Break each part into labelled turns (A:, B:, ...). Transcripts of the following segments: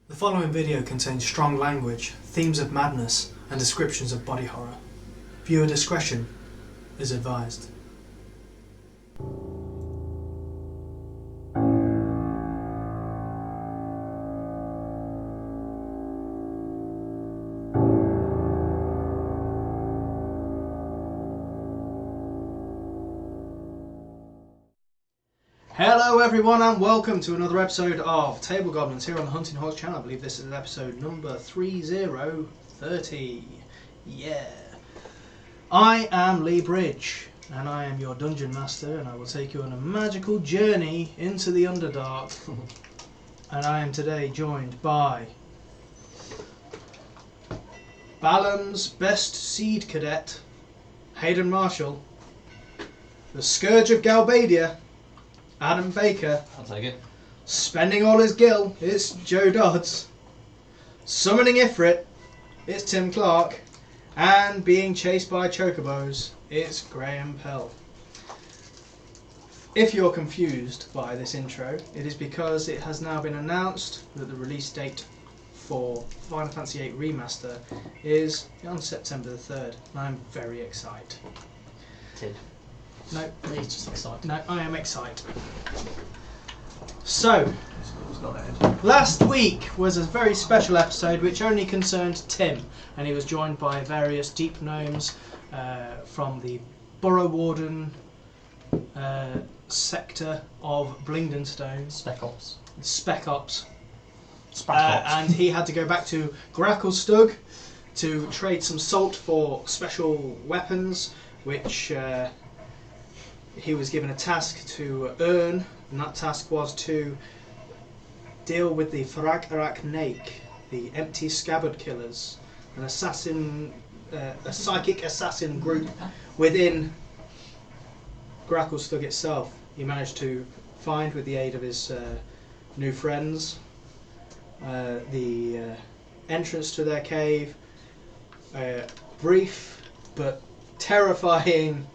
A: The following video contains strong language, themes of madness, and descriptions of body horror. Viewer discretion is advised. Hello everyone and welcome to another episode of Table Goblins here on the Huntinghawks channel. I believe this is episode number 3030. Yeah. I am Leigh Bridge and I am your dungeon master, and I will take you on a magical journey into the Underdark. And I am today joined by Balam's best seed cadet, Hayden Marshall, the Scourge of Galbadia, Adam Baker.
B: I'll take it.
A: Spending all his gil, it's Joe Dodds. Summoning Ifrit, it's Tim Clark. And being chased by chocobos, it's Graham Pell. If you're confused by this intro, it is because it has now been announced that the release date for Final Fantasy VIII Remaster is on September the 3rd. And I'm very excited. No,
B: He's just excited.
A: no, I am excited. So, last week was a very special episode which only concerned Tim, and he was joined by various deep gnomes from the Borough Warden sector of Blingdenstone.
B: Spec Ops.
A: Spec Ops.
B: Ops.
A: And he had to go back to Gracklestug to trade some salt for special weapons, which he was given a task to earn, and that task was to deal with the Farag-Arak-Naik, the empty scabbard killers, an assassin, a psychic assassin group within Gracklestug itself. He managed to find, with the aid of his new friends, the entrance to their cave, a brief but terrifying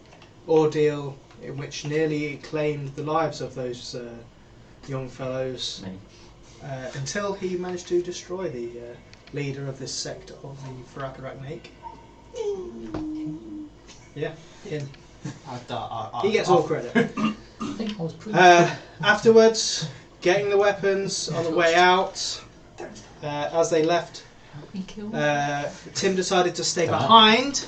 A: ordeal in which nearly claimed the lives of those young fellows, until he managed to destroy the leader of this sector of the Farag-Arak-Naik. Yeah, him. He gets all credit.
B: I think I was pretty
A: Afterwards, getting the weapons on the way out, as they left, Tim decided to stay behind.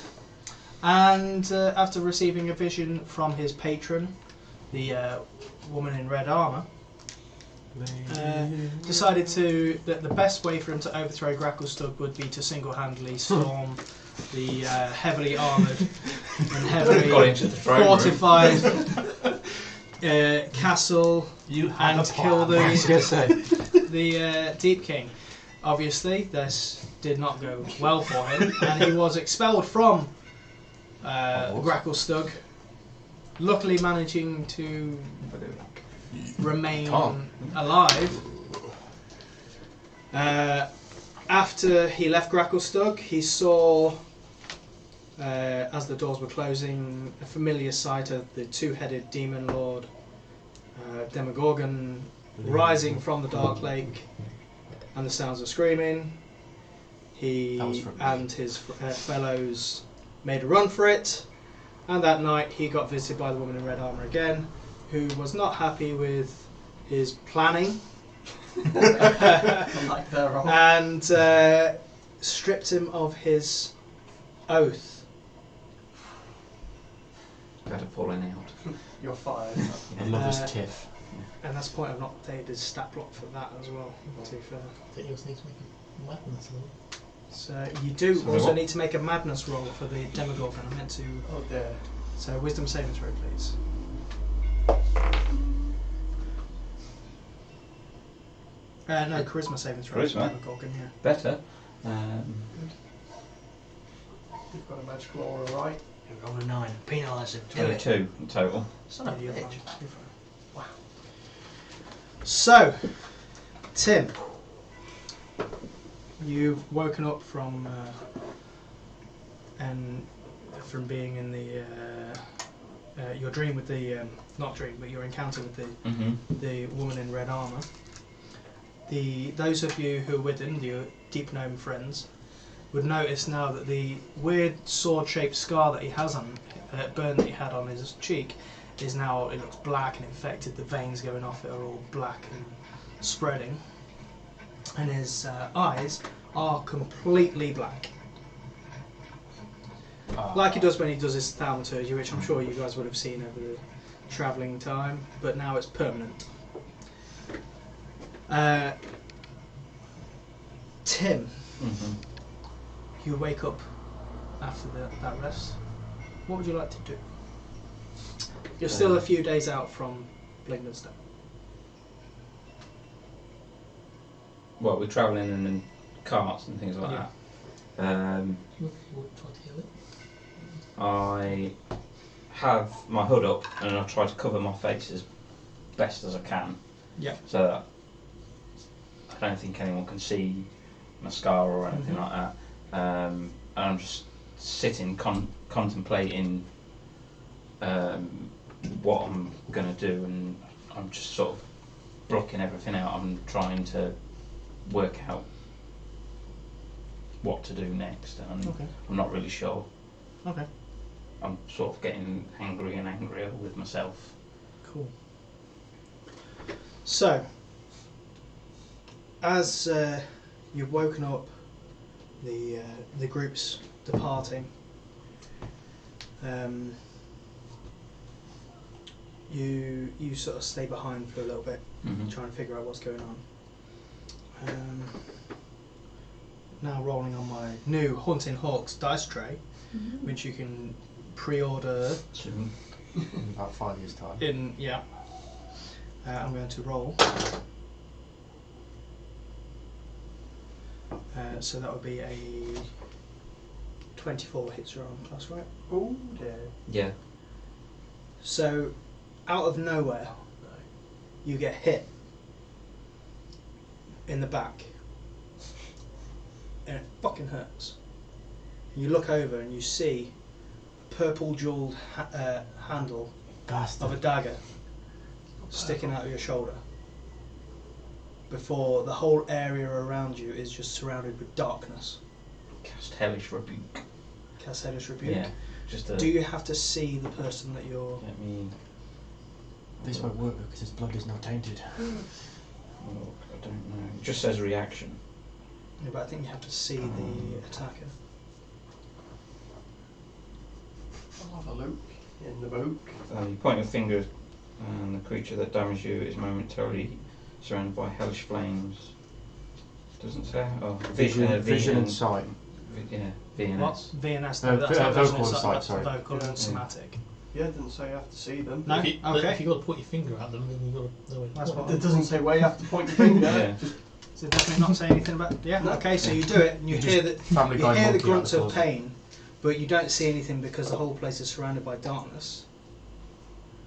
A: And after receiving a vision from his patron, the woman in red armour, decided that the best way for him to overthrow Gracklestug would be to single-handedly storm the heavily armoured and heavily fortified castle and kill the Deep King. Obviously, this did not go well for him, and he was expelled from Gracklestug, luckily managing to remain alive. After he left Gracklestug, he saw, as the doors were closing, a familiar sight of the two-headed demon lord Demogorgon rising from the Dark Lake, and the sounds of screaming. He and his fellows made a run for it, and that night he got visited by the woman in red armour again, who was not happy with his planning and stripped him of his oath.
B: Better falling out.
C: You're fired.
B: I love his tiff.
A: And that's the point, I've not updated his stat block for that as well, to be fair.
D: I think you also need to make a weapon as well.
A: So you do also need to make a madness roll for the Demogorgon. I meant to.
C: Oh dear.
A: So wisdom saving throw, please. No, charisma saving throw.
B: Charisma?
A: Demogorgon, yeah.
B: Better.
C: You've got a magical aura, right?
D: You roll a 9. Penalise him.
B: 2 in total.
D: Son of a
A: You're
D: bitch.
A: fine, you're fine. Wow. So, Tim, you've woken up from being in the your dream with the not dream, but your encounter with the woman in red armour. those of you who are within your deep gnome friends would notice now that the weird sword-shaped scar that he has on burn that he had on his cheek is now, it looks black and infected. The veins going off it are all black and spreading, and his eyes are completely black, like he does when he does his thaumaturgy, which I'm sure you guys would have seen over the travelling time, but now it's permanent. Tim, you wake up after that rest. What would you like to do? You're still a few days out from Blingdenstone.
B: Well, we're travelling in carts and things like that.
D: We'll try to heal it.
B: I have my hood up and I try to cover my face as best as I can.
A: Yeah.
B: So that I don't think anyone can see my scar or anything like that. And I'm just sitting, contemplating what I'm going to do, and I'm just sort of blocking everything out. I'm trying to work out what to do next, and I'm not really sure.
A: Okay.
B: I'm sort of getting angrier and angrier with myself.
A: Cool. So, as you've woken up, the group's departing. You sort of stay behind for a little bit, trying to figure out what's going on. Now rolling on my new Huntinghawks dice tray, which you can pre-order
B: Soon.
E: In about 5 years' time.
A: I'm going to roll. So that would be a 24 hits your arm class, right?
C: Oh dear.
B: Yeah.
A: So, out of nowhere, you get hit in the back, and it fucking hurts. You look over and you see a purple jewelled handle of a dagger sticking out of your shoulder, before the whole area around you is just surrounded with darkness.
B: Cast Hellish Rebuke.
A: Cast Hellish Rebuke.
B: Yeah. Just a,
A: Do you have to see the person that you're...
B: Let me...
E: This won't work because his blood is now tainted.
B: Oh, I don't know. It just says reaction.
A: Yeah, but I think you have to see the attacker.
C: I'll have a look in the book.
B: You point your finger and the creature that damaged you is momentarily surrounded by hellish flames. Doesn't say? Oh,
E: Vision and sight.
B: Yeah, VNS.
A: What? VNS,
E: No,
A: that's
E: vocal and sight,
A: that's
E: sorry.
A: vocal and somatic.
C: Yeah, it doesn't say you have to see them.
A: No?
D: If you,
A: Okay.
D: if you've got to put your finger at them, then you've got to know
A: That's
D: what.
A: what
C: It doesn't say where you have to point your finger.
B: Yeah.
C: Just
A: So definitely not say anything about... Yeah,
C: No.
A: okay, so you do it and you
E: You
A: hear
E: just
A: that
E: Family
A: you
E: Guy
A: hear the
E: monkey out
A: grunts
E: the
A: of
E: closet.
A: pain, but you don't see anything because the whole place is surrounded by darkness.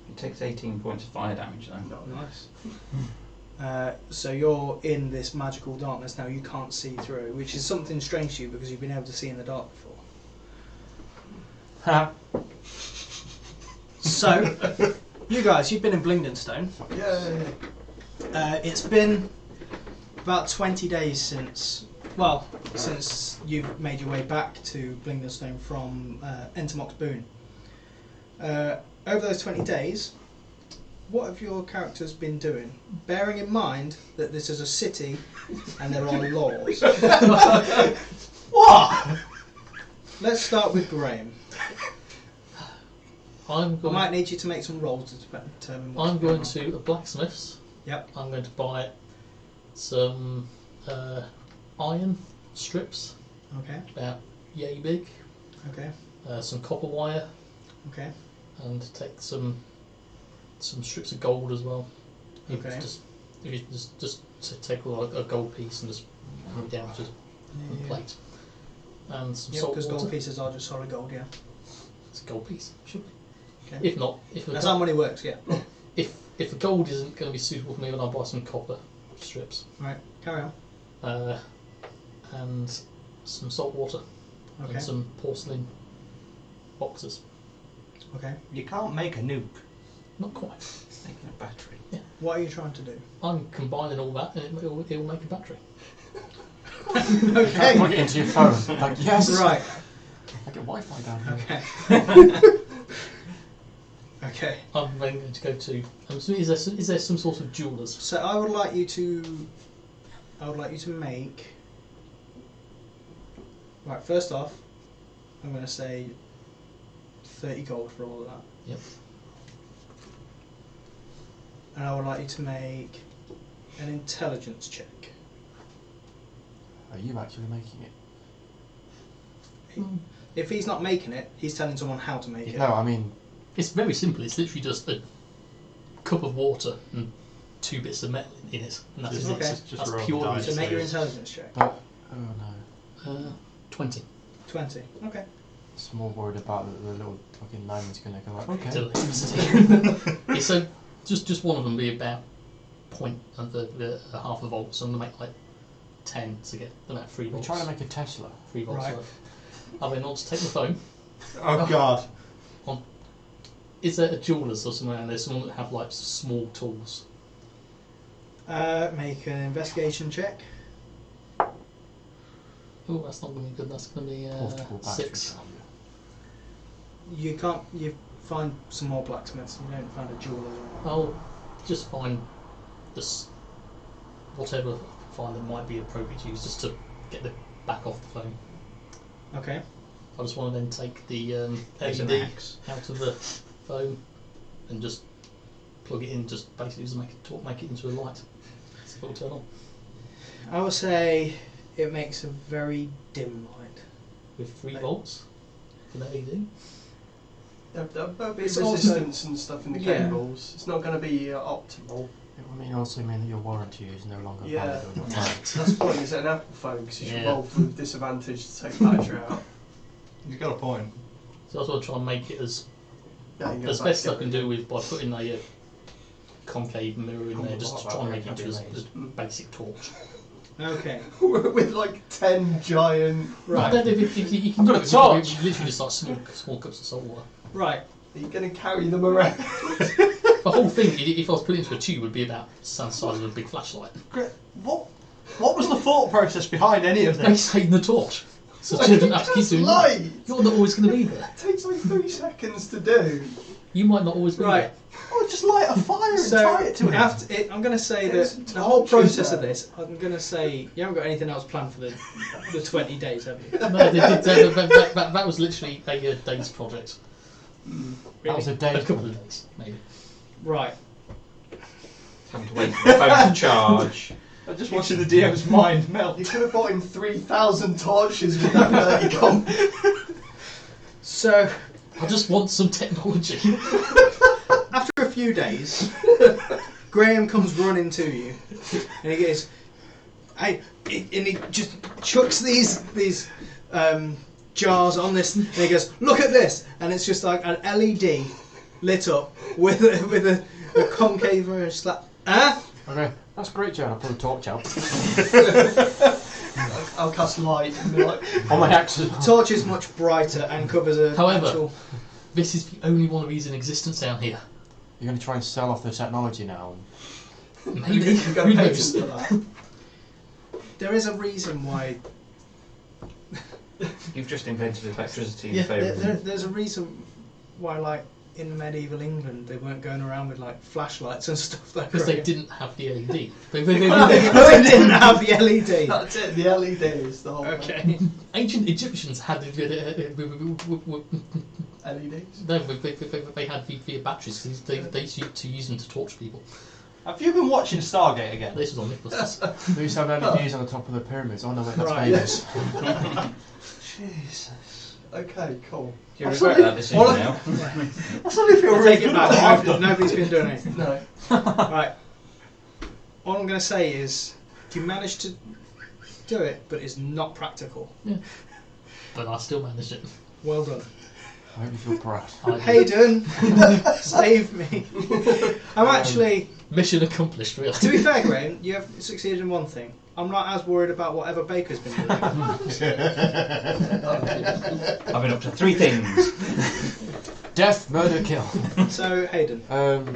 B: It takes 18 points of fire damage though.
C: not
A: Nice. So you're in this magical darkness now, you can't see through, which is something strange to you because you've been able to see in the dark before. So, you guys, you've been in Blingdenstone.
C: Yeah.
A: It's been about 20 days since you've made your way back to Blingdenstone from Entomoc's Boon. Over those 20 days, what have your characters been doing? Bearing in mind that this is a city and there are laws.
D: What?
A: Let's start with Graham.
D: I'm
A: I
D: going.
A: might need you to make some rolls to determine what's
D: I'm
A: going
D: going to a blacksmith's.
A: Yep.
D: I'm going to buy some iron strips,
A: on. Okay,
D: about yay big,
A: okay,
D: some copper wire,
A: okay,
D: and take some strips of gold as well. If
A: Okay.
D: you just take a gold piece and just put it down to a plate, and some
A: Yeah,
D: salt
A: because
D: water.
A: gold pieces are just solid gold, yeah.
D: It's a gold piece, should be.
A: Okay.
D: If not, if
A: That's how money works, yeah.
D: if the gold isn't going to be suitable for me, then I'll buy some copper strips,
A: Right, carry on.
D: and some salt water,
A: Okay,
D: and some porcelain boxes.
A: okay.
F: You can't make a nuke.
D: Not quite.
B: Making a battery.
D: Yeah.
A: What are you trying to do?
D: I'm combining all that, and it will make a battery.
A: Okay.
E: Plug it into your phone. Like, yes.
A: Right.
E: I get Wi-Fi down here.
A: Okay. Okay.
D: I'm then going to go to. Is there some sort of jewellers?
A: So I would like you to make. Right. First off, I'm going to say 30 gold for all of that.
D: Yep.
A: And I would like you to make an intelligence check.
E: Are you actually making it?
A: If he's not making it, he's telling someone how to make it.
E: No, I mean...
D: It's very simple. It's literally just a cup of water and 2 bits of metal in it, and that's
E: Just-
D: it.
A: okay.
E: just
D: That's
E: roll the
D: purely
E: dice.
A: So make your
E: Yes.
A: intelligence check.
E: But, oh no.
D: 20.
A: 20. Okay.
E: Just more worried about the little fucking lineman's gonna go like, okay.
D: To electricity. Yeah, so just one of them be about point and the half a volt. So I'm gonna make like 10 to get about 3
E: We're
D: volts.
E: trying to make a Tesla.
D: 3 volts.
A: Right.
D: Worth. I'll then also take the phone.
C: Oh God.
D: Is there a jeweller's or somewhere around there? Someone that have like small tools.
A: Make an investigation check.
D: Oh, that's not going to be good. That's going to be
E: Portable battery
D: 6.
E: charger.
A: You can't. You find some more blacksmiths. You don't find a jeweler.
D: I'll just find this whatever I find that might be appropriate to use just to get the back off the phone.
A: Okay.
D: I just want to then take the
B: There's an
D: LED
B: axe.
D: out of the phone and just plug it in. Just basically just make it into a light. So it'll turn on
A: I would say it makes a very dim light.
D: with 3 volts for the LED.
C: There'll be
A: It's
C: resistance and stuff in the
A: Yeah.
C: cables. It's not going to be optimal.
E: It will also mean that your warranty is no longer
C: Yeah.
E: valid on your phone.
C: That's the point. Is it an Apple phone? Because you should
D: Yeah.
C: roll with disadvantage to take the battery out.
B: You've got a point.
D: So I was going to try and make it as
C: Yeah, you go
D: as
C: back
D: best I
C: to
D: can do with by putting a concave mirror in there, just to try and make it into a
C: Mm.
D: basic torch.
A: Okay.
C: with like 10 giant.
A: Right.
D: But then if you can
E: I've
D: do
E: got
D: it,
E: a torch.
D: you literally just like small cups of salt water.
A: Right.
C: Are you going to carry them around?
D: The whole thing, if I was put it into a tube, would be about the size of a big flashlight.
B: What was the thought process behind any of this?
D: Taking the torch, so you don't have to keep doing that.
C: Light.
D: You're not always going to be there.
C: It takes like 3 seconds to do.
D: You might not always be
A: Right.
C: Oh, just light a fire and
A: So
C: tie it to it.
A: after it, I'm going to say
C: There's
A: that
C: some
A: the whole
C: torches
A: process of
C: there.
A: this, I'm going to say you haven't got there else planned for the 20 days, have you?
D: there. No, that was literally a day's project.
E: That was a
D: A
E: day.
D: couple of days, maybe.
A: Right.
B: Having to wait for the phone to charge.
C: I just
B: Watching the DM's mind melt.
C: You could have bought him 3,000 torches with that 30 comp.
A: So
D: I just want some technology.
A: after a few days, Graham comes running to you, and he goes, "Hey!" And he just chucks these jars on this, and he goes, "Look at this!" And it's just like an LED lit up with a concave mirror. Just like,
E: Okay, that's great, Joe. I'll pull the torch out.
C: I'll cast light and be like,
E: On my axe.
A: Torch is much brighter and covers a
D: However-
A: actual.
D: This is the only one of these in existence down here.
E: You're going to try and sell off the technology now.
D: Maybe.
C: you've got
D: Who
C: a
D: knows?
C: patent for that.
A: There is a reason why.
B: You've just invented electricity in
A: Yeah,
B: favour of
A: there's a reason why, like in medieval England, they weren't going around with like flashlights and stuff like that.
D: Because they didn't have the LED.
A: They didn't have the LED.
C: That's it, the LED is the whole
A: Okay.
D: Ancient Egyptians had
C: LEDs.
D: no, they had via batteries because they used to use them to torch people.
B: Have you been watching Stargate again?
D: This was on Nicholas.
E: We used to have LEDs on the top of the pyramids. Oh no, wait, that's
A: Right.
E: Venus.
C: Jesus. Okay, cool.
B: Do you regret that decision
A: All I-
B: now?
C: I suddenly feel
A: I'll
C: really
A: take it
C: good
A: back.
C: about what I've done.
A: Nobody's been doing anything.
C: No.
A: Right. All I'm going to say is, you managed to do it, but it's not practical.
D: But I still managed it.
A: Well done.
E: I hope you feel proud.
D: I-
A: Hayden, save me. I'm actually,
D: Mission accomplished, really.
A: to be fair, Graham, you have succeeded in one thing. I'm not as worried about whatever Baker's been doing.
B: I've been up to 3 things.
E: Death, murder, kill.
A: So Hayden,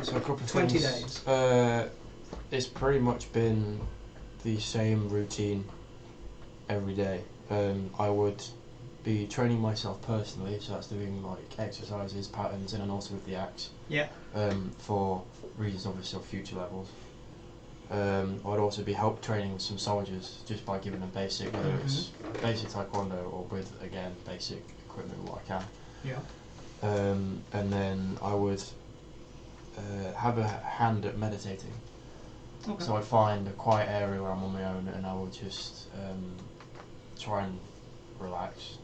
E: So a couple of
A: 20
E: things.
A: days.
E: It's pretty much been the same routine every day. I would be training myself personally, so that's doing like exercises, patterns, and then also with the axe.
A: Yeah.
E: For reasons obviously of future levels. I'd also be help training some soldiers just by giving them basic, whether it's basic taekwondo or with again basic equipment what I can.
A: Yeah.
E: And then I would have a hand at meditating.
A: Okay.
E: So I'd find a quiet area where I'm on my own, and I would just try and relax.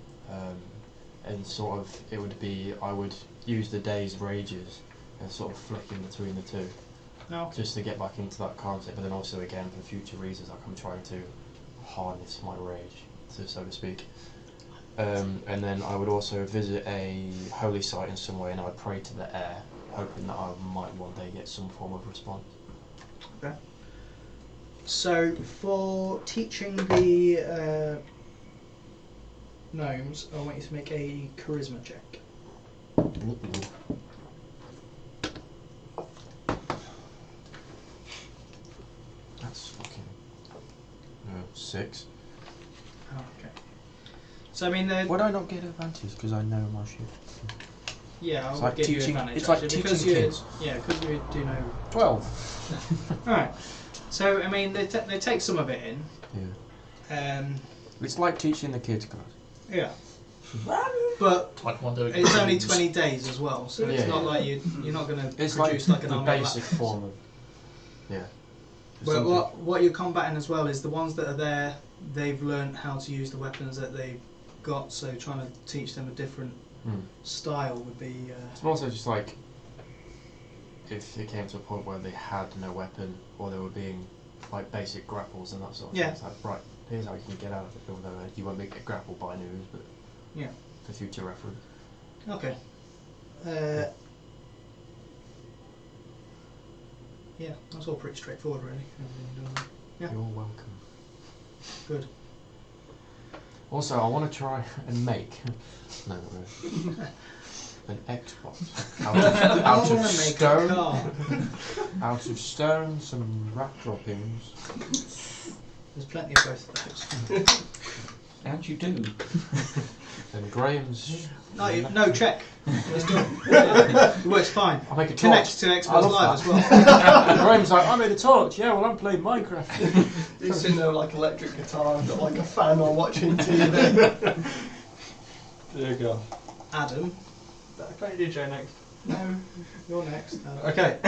E: And sort of, it would be, I would use the day's rages and sort of flick in between the two, just to get back into that concept. But then also, again, for future reasons, like I'm trying to harness my rage, so to speak. And then I would also visit a holy site in some way, and I'd pray to the air, hoping that I might one day get some form of response.
A: Okay. So for teaching the gnomes, I want you to make a charisma check.
E: That's fucking 6.
A: Oh, okay. So I mean,
E: Would I not get advantage because I know my shit?
A: yeah, I
E: It's
A: would
E: like
A: give you
E: teaching-
A: advantage.
E: it's like
A: actually,
E: teaching
A: because you,
E: kids.
A: Yeah, because you do know.
E: 12.
A: All right. So I mean, they take some of it in.
E: Yeah.
A: Um.
E: It's like teaching the kids, guys.
A: Yeah. But
D: Taekwondo.
A: it's only 20 days as well, so it's
E: Yeah,
A: not
E: yeah.
A: like you're not going to
E: It's
A: produce
E: like
A: an
E: the
A: army
E: basic
A: of lapis.
E: form of. Yeah.
A: But
E: Something-
A: what you're combating as well is the ones that are there, they've learned how to use the weapons that they've got, so trying to teach them a different style would be...
E: It's also just like, if it came to a point where they had no weapon, or they were being, like, basic grapples and that sort of
A: Yeah.
E: thing. It's like, right, here's how you can get out of it, although you won't get grappled by news, but
A: Yeah.
E: for future reference.
A: Okay. Yeah, that's all pretty straightforward, really. Yeah.
E: You're welcome.
A: Good.
E: Also, I want to try and make no, not really. An Xbox out
A: I
E: of
A: want to make a
E: stone.
A: car.
E: Out of stone, some rat droppings.
A: There's plenty of both of those.
B: How'd you do?
E: And Graham's.
A: No, check. It's done. Yeah. It works fine.
E: I'll make a torch.
A: Connects to
E: I
A: Xbox
E: love
A: Live
E: that.
A: as well.
E: And Graham's like, I made a torch. Yeah, well, I'm playing Minecraft.
C: He's sitting there like electric guitar and got like a fan on watching TV.
F: There you go.
A: Adam.
F: Can you do Joe next?
A: No, you're next. Adam.
F: Okay.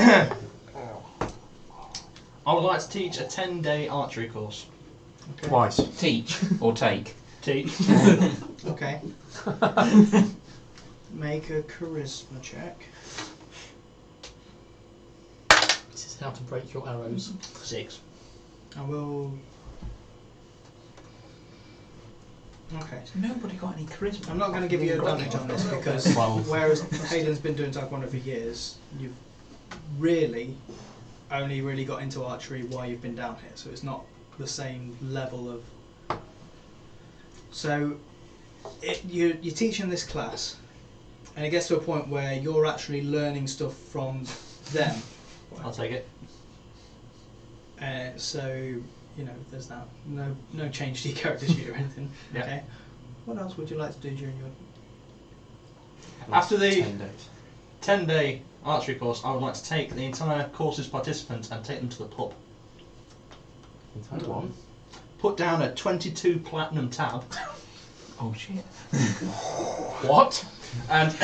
F: I would like to teach a 10-day archery course.
A: Okay.
E: Twice.
B: Teach or take?
F: Teach.
A: Okay. Make a charisma check.
D: This is how to break your arrows.
F: 6.
A: I will. Okay.
B: Nobody got any charisma.
A: I'm not going to give you advantage on this because
E: 12.
A: whereas Hayden's been doing taekwondo for years, you've really only really got into archery while you've been down here, so it's not the same level of. So you're teaching this class, and it gets to a point where you're actually learning stuff from them.
F: I'll take it.
A: So you know, there's that. No change to your character sheet or anything.
F: Yeah.
A: Okay. What else would you like to do during your?
F: After the
E: 10 days.
F: 10-day archery course, I would like to take the entire course's participants and take them to the pub.
E: Entire one.
F: Put down a 22 platinum tab.
B: Oh shit.
F: What? And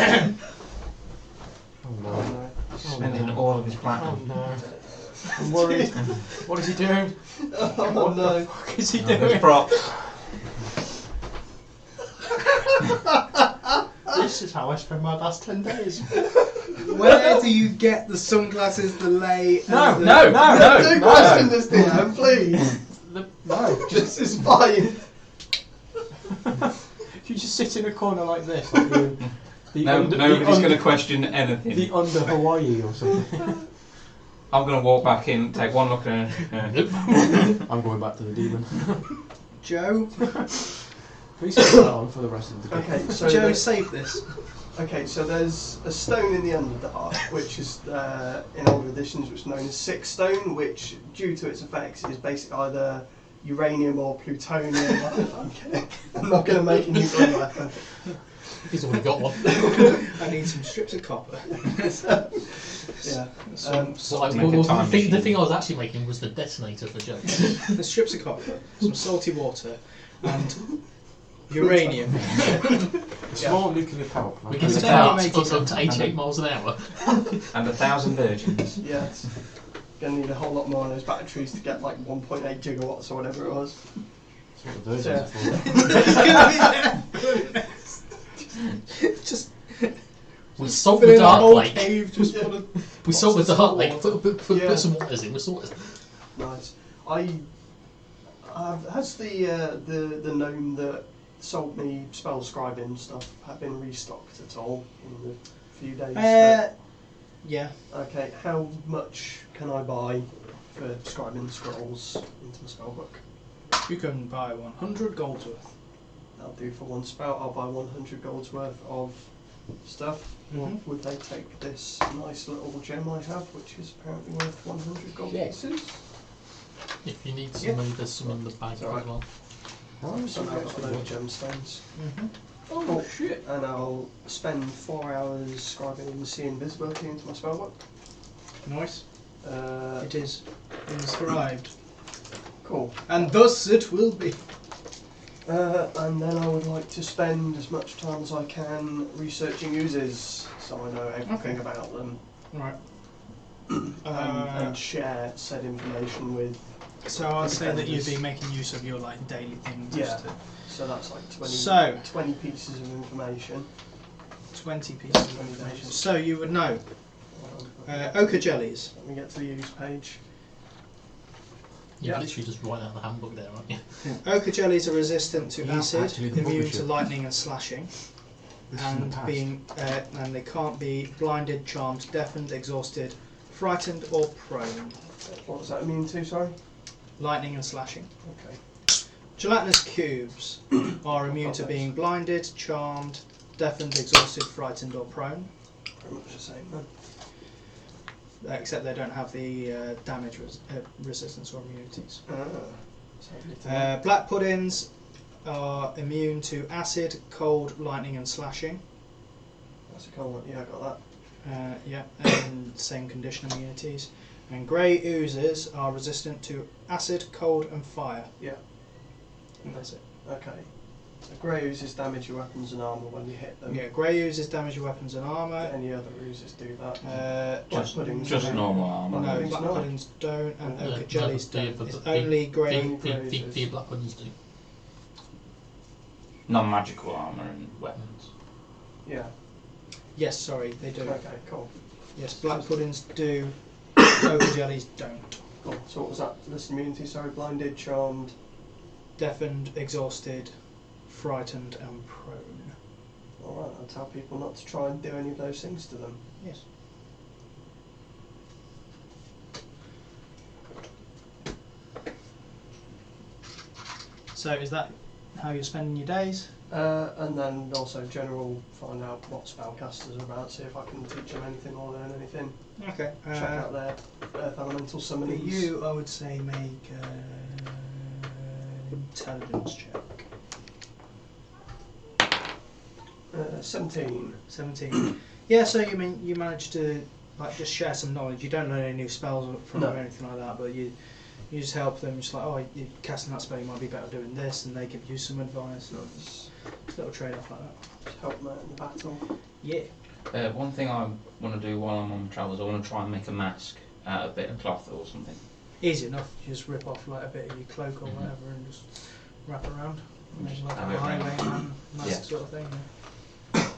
E: Oh no.
B: Spending all of his
E: Oh
B: platinum.
E: no. I'm worried. What is he doing?
C: Oh no.
E: What is he
B: There's
E: doing?
B: prop.
F: this is how I spend my last 10 days.
A: Where do you get the sunglasses, the Leigh? And
E: No,
A: the...
E: no, no,
C: Don't
E: no.
C: question this DM, please.
E: No.
C: This is fine.
E: You just sit in a corner like this. Like the
B: Nobody's going to question anything.
E: The under Hawaii or something.
B: I'm going to walk back in, take one look at her.
E: I'm going back to the demon.
A: Joe,
E: Please sit that on for the rest of the day.
C: Okay, so
A: Joe, save this.
C: Okay, so there's a stone in the Underdark, which is in older editions, which is known as Six Stone, which, due to its effects, is basically either uranium or plutonium. I'm kidding. I'm not going to make a nuclear weapon.
D: He's already got one.
A: I need some strips of copper.
C: Yeah.
D: The thing I was actually making was the detonator for Joe.
A: The strips of copper, some salty water, and uranium.
E: A small nuclear power
D: We
E: plant.
D: can
A: It's
D: start
A: only making
D: up to 88 miles an hour.
B: And 1,000 virgins.
C: Yes. Gonna need a whole lot more of those batteries to get like 1.8 gigawatts or whatever it was.
E: That's what the virgins are for.
A: Just
D: We salt
A: fill
D: the
A: in a
D: dark
A: whole
D: lake.
A: cave, just put a
D: We salt the
A: box of
D: dark lake.
A: water.
D: Put some waters in. We sort it.
C: Nice. Has the gnome that sold me spell scribing stuff have been restocked at all in the few days?
A: Yeah.
C: Okay, how much can I buy for scribing scrolls into my spellbook?
A: You can buy 100 golds worth.
C: That'll do for one spell. I'll buy 100 golds worth of stuff. Or
A: Mhm.
C: would they take this nice little gem I have, which is apparently worth 100 gold pieces?
D: If you need some,
A: Yeah.
D: there's some in the bag as
C: Alright.
D: well.
C: Some outflow gemstones.
A: Mm-hmm.
C: Oh shit! And I'll spend 4 hours scribing and see invisibility into my spellbook.
A: Nice.
C: Uh,
A: It is inscribed.
C: cool.
A: And thus it will be.
C: And then I would like to spend as much time as I can researching oozes, so I know everything about them,
A: Right.
C: and share said information with.
A: So I'd say that you'd be making use of your like daily things.
C: Yeah.
A: Just to
C: So that's like 20,
A: So-
C: 20 pieces of information.
A: 20 pieces of information. So you would know ochre jellies.
C: Let me get to the use page.
D: You
C: Yeah.
D: literally just write out the handbook there, aren't you?
A: Ochre jellies are resistant to
E: Yeah,
A: acid,
E: actually the
A: immune
E: publisher.
A: to lightning and slashing,
E: This is in the
A: and
E: past.
A: and they can't be blinded, charmed, deafened, exhausted, frightened, or prone.
C: What was that immune to, sorry?
A: Lightning and slashing.
C: Okay.
A: Gelatinous cubes are immune to being blinded, charmed, deafened, exhausted, frightened, or prone.
C: Pretty much the same then.
A: Except they don't have the damage resistance or immunities.
C: So
A: Black puddings are immune to acid, cold, lightning, and slashing.
C: that's a cool one. Yeah, I got that.
A: Yeah, and same condition immunities. And grey oozes are resistant to acid, cold, and fire.
C: Yeah.
A: And that's it.
C: Okay. So grey oozes damage your weapons and armour when you hit them.
A: Yeah, grey oozes damage your weapons and armour.
C: Any other oozes do that?
A: Black
B: Just,
A: puddings
B: just
A: don't.
B: normal armour.
C: Black
A: No,
C: puddings
A: black
C: not.
A: puddings don't, and
D: No,
A: ochre jellies
D: the-
A: don't. It's
D: the-
A: only grey.
D: The black puddings do.
B: Non-magical armour and weapons.
C: Yeah.
A: Yes, sorry, they do.
C: Okay, cool.
A: Yes, black puddings do. Ochre jellies don't.
C: Cool. So what was that list of immunity? Sorry, blinded, charmed.
A: Deafened, exhausted, frightened, and prone.
C: Alright, I'll tell people not to try and do any of those things to them.
A: Yes. So is that how you're spending your days?
C: And then also general, find out what spellcasters are about, see if I can teach them anything or learn anything.
A: Okay.
C: Check out their earth elemental
A: For
C: summonings.
A: you, I would say make an intelligence check.
C: 17.
A: 17. Yeah, so you managed to like just share some knowledge. You don't learn any new spells from
C: No.
A: them or anything like that, but you just help them. Just like, oh, you're casting that spell, you might be better doing this, and they give you some advice. It's a little trade-off like that.
C: Just help them out in the battle.
A: Yeah.
B: One thing I want to do while I'm on travels, I want to try and make a mask out of a bit of cloth or something.
A: Easy enough. You just rip off like a bit of your cloak or
B: Mhm.
A: whatever and just wrap around. Maybe
B: Just
A: like
B: have
A: a
B: it around.
A: highwayman mask
B: Yeah.
A: sort of thing. Yeah.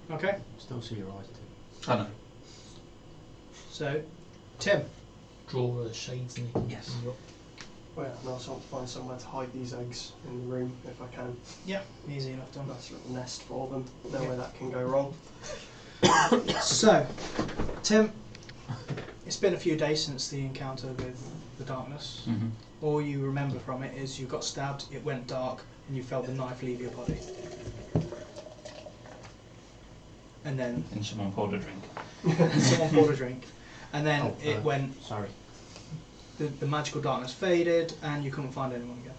A: Okay,
E: Still see your eyes too.
B: I know.
A: so Tim.
D: Draw shades and you can.
B: Yes.
C: Well, yeah, and I also want to find somewhere to hide these eggs in the room if I can.
A: Yeah, easy enough done.
C: Nice little nest for them. No
A: Yeah.
C: way that can go wrong.
A: So, Tim, it's been a few days since the encounter with the darkness.
B: Mm-hmm.
A: All you remember from it is you got stabbed, it went dark, and you felt the knife leave your body. and then
B: And someone poured a drink.
A: someone poured a drink, and then it went.
E: Sorry.
A: The magical darkness faded, and you couldn't find anyone again.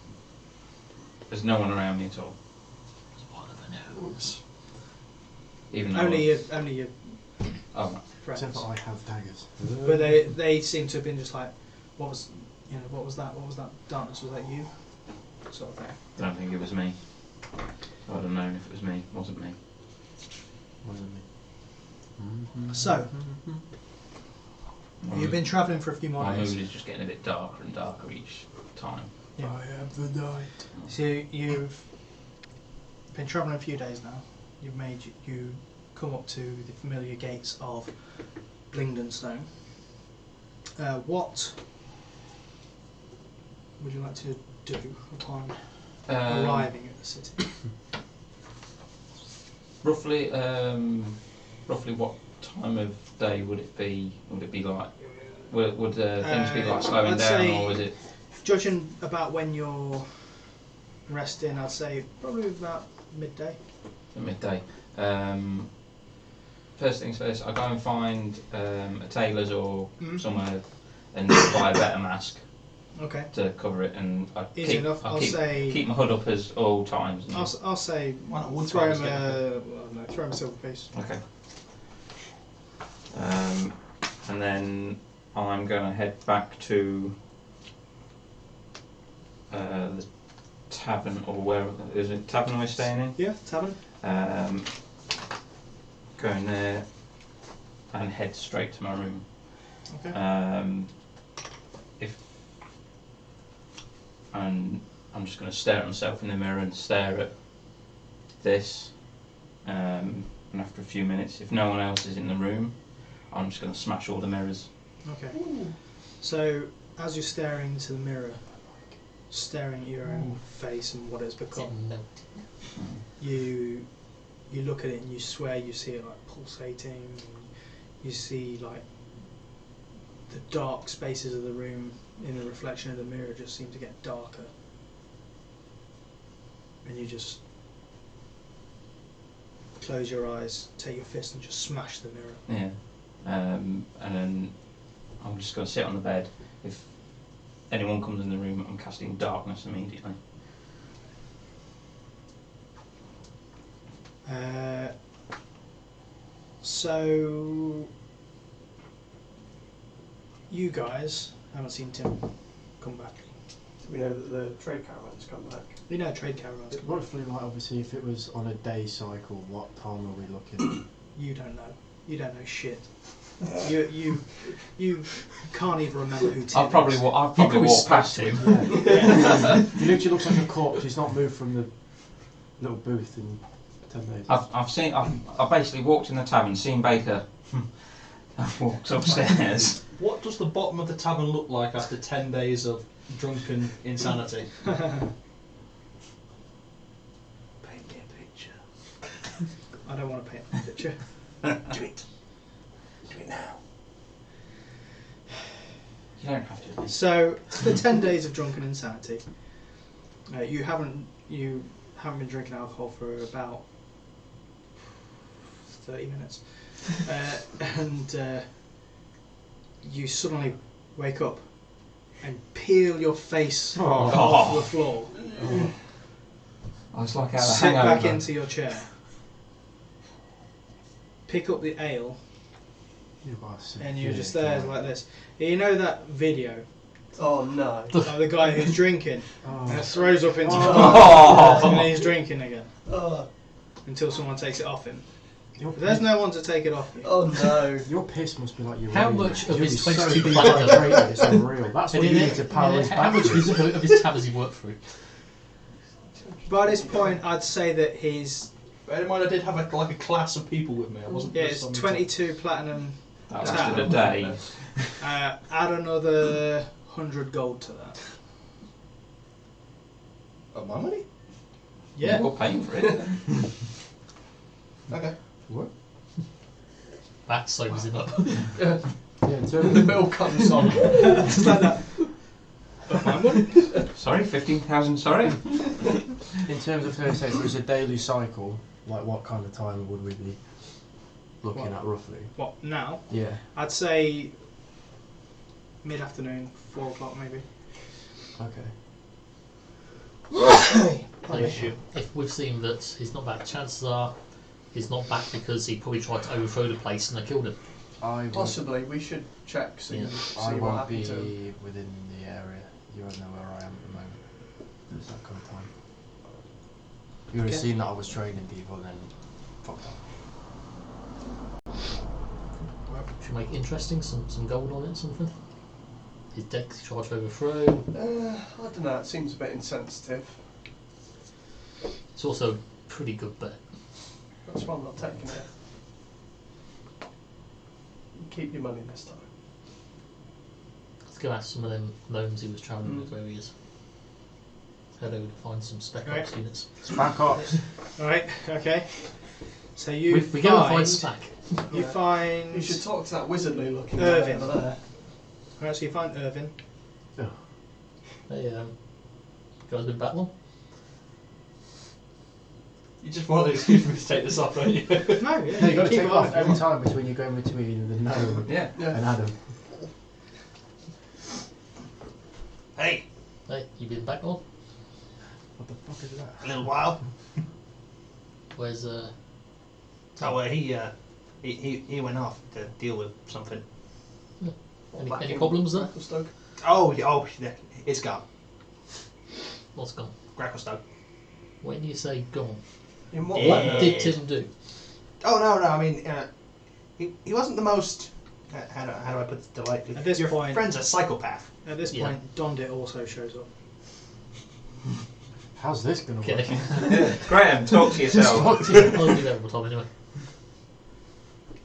B: There's no one around me at all.
D: What are the news?
B: Even though
A: Only your
B: oh, right.
A: friends.
E: Except that I have daggers.
A: But they seem to have been just like, what was that? What was that darkness? Was that you? Sort of thing.
B: I don't think it was me. I'd have known if it was me. It wasn't me.
E: Wasn't me.
A: So, you've been travelling for a few more
B: My
A: days.
B: mood is just getting a bit darker and darker each time.
A: Yeah.
E: I am the night.
A: So you've been travelling a few days now. You've made you come up to the familiar gates of Blingdenstone. What would you like to do upon arriving at the city?
B: Roughly what time of day would it be? Would it be like? Would things be like slowing
A: I'd
B: down,
A: say-
B: or was it?
A: Judging about when you're resting, I'd say probably about midday.
B: At midday. First things first, I go and find a tailor's or somewhere and buy a better mask
A: Okay.
B: to cover it, and I
A: Easy
B: keep,
A: enough.
B: I
A: I'll
B: keep,
A: say.
B: keep my hood up as all times. and-
A: I'll say.
F: Why not wood
A: Throw
F: fibres
A: him
F: get a-
A: throw him a silver piece.
B: Okay. And then I'm going to head back to the tavern, or where is it? Tavern we're staying in.
A: Yeah, tavern.
B: Go in there and head straight to my room.
A: Okay.
B: And I'm just going to stare at myself in the mirror and stare at this. And after a few minutes, if no one else is in the room, I'm just going to smash all the mirrors.
A: Okay. So as you're staring into the mirror, staring at your own face and what it's become, you look at it and you swear you see it like pulsating. And you see like the dark spaces of the room in the reflection of the mirror just seem to get darker, and you just close your eyes, take your fist and just smash the mirror.
B: Yeah. And then I'm just going to sit on the bed. If anyone comes in the room, I'm casting darkness immediately.
A: So you guys haven't seen Tim come back.
C: We know that the trade caravan's come back.
A: You know trade caravans come back.
E: Roughly, like, obviously, if it was on a day cycle, what time are we looking
A: You don't know. You don't know shit. You can't even remember who Tim
B: I'll probably
A: is.
B: walk past him.
E: at? He literally looks like a corpse. He's not moved from the little booth in 10 days.
B: I've basically walked in the tavern, seen Baker. I've walked upstairs.
F: What does the bottom of the tavern look like after 10 days of drunken insanity?
B: Paint me a picture.
A: I don't want to paint a picture.
B: Do it. Do it now. You don't have to.
A: So the 10 days of drunken insanity. You haven't been drinking alcohol for about 30 minutes, and you suddenly wake up and peel your face off the floor.
B: I was like out of
A: Sit
B: hangover.
A: back into your chair. Pick up the ale, and you're just there like this. You know that video
C: Oh no.
A: of the guy who's drinking and
E: Oh.
A: it throws up into
B: Oh.
A: and then he's drinking again
C: Oh,
A: until someone takes it off him.
E: Your
A: But there's
E: piss-
A: no one to take it off you.
C: oh no.
E: Your piss must be like your
D: How
E: urine.
D: much of
E: You'll
D: his
E: be so
D: 22
E: dehydrated, it's unreal. That's what
D: And
E: you
D: in
E: need to power his
D: how much
E: battery.
D: of his tab has he worked through?
A: By this point, I'd say that he's
F: Bear in mind, I did have a class of people with me. I wasn't.
A: yeah,
F: just
A: it's
F: some-
A: 22 platinum.
B: That lasted a day.
A: Add another 100 gold to that.
F: Oh, my money?
A: Yeah.
B: We're paying for it.
F: Okay.
E: What?
D: That sobers him up.
E: Yeah, in terms
F: The
E: of,
F: bill comes on.
A: Just like that. But my money.
B: Sorry, 15,000. Sorry.
E: in terms of, say, if it was a daily cycle, like what kind of time would we be? looking
A: What?
E: at roughly?
A: What, now?
E: Yeah.
A: I'd say mid-afternoon, 4 o'clock maybe.
E: Okay.
D: If we've seen that he's not back, chances are he's not back because he probably tried to overthrow the place and they killed him.
C: Possibly. We should check,
D: Yeah.
C: see
E: I
C: what
E: won't
C: happened to him.
E: be within the area. You won't know where I am at the moment. It's that kind of time. You would have
A: Okay.
E: seen that I was training people and then fucked off.
D: Should make it interesting, some gold on it, something. His dex charge to overthrow.
C: I don't know. It seems a bit insensitive.
D: It's also a pretty good bet.
C: That's why I'm not taking it. Keep your money this time.
D: Let's go ask some of them gnomes he was travelling with where he is. Head over to find some spec ops units.
E: Back up.
A: Alright, okay. So you
D: We go and find spec.
A: You
C: Yeah.
A: find...
C: You should talk to that wizardly looking guy
A: Irvin.
C: over there.
A: Alright, so you find Irvin.
D: Hey, you guys been battling?
F: You just want an excuse for me to take this off, don't you?
A: No, yeah,
E: No, you got to
A: keep
E: take
A: it
E: it off
A: on.
E: every time between you going between the gnome
B: Yeah.
C: Yeah.
E: and Adam.
F: Hey,
D: Hey, you been battling?
E: What the fuck is that?
F: a little while.
D: Where's
F: Oh, he went off to deal with something.
D: any problems there?
C: Gracklestone.
F: Oh, it's gone.
D: What's gone?
F: Gracklestone.
D: When you say gone,
C: In what
F: Yeah.
D: what
C: manner?
D: did Tim do?
F: Oh no, I mean, he wasn't the most. How do I put it delightfully?
A: At this
F: Your
A: point-
F: friend's a psychopath.
A: At this
D: Yeah.
A: point, Dondit also shows up.
E: How's this going to
D: Okay.
E: work?
B: Graham, talk to yourself.
D: I'll do that one time anyway.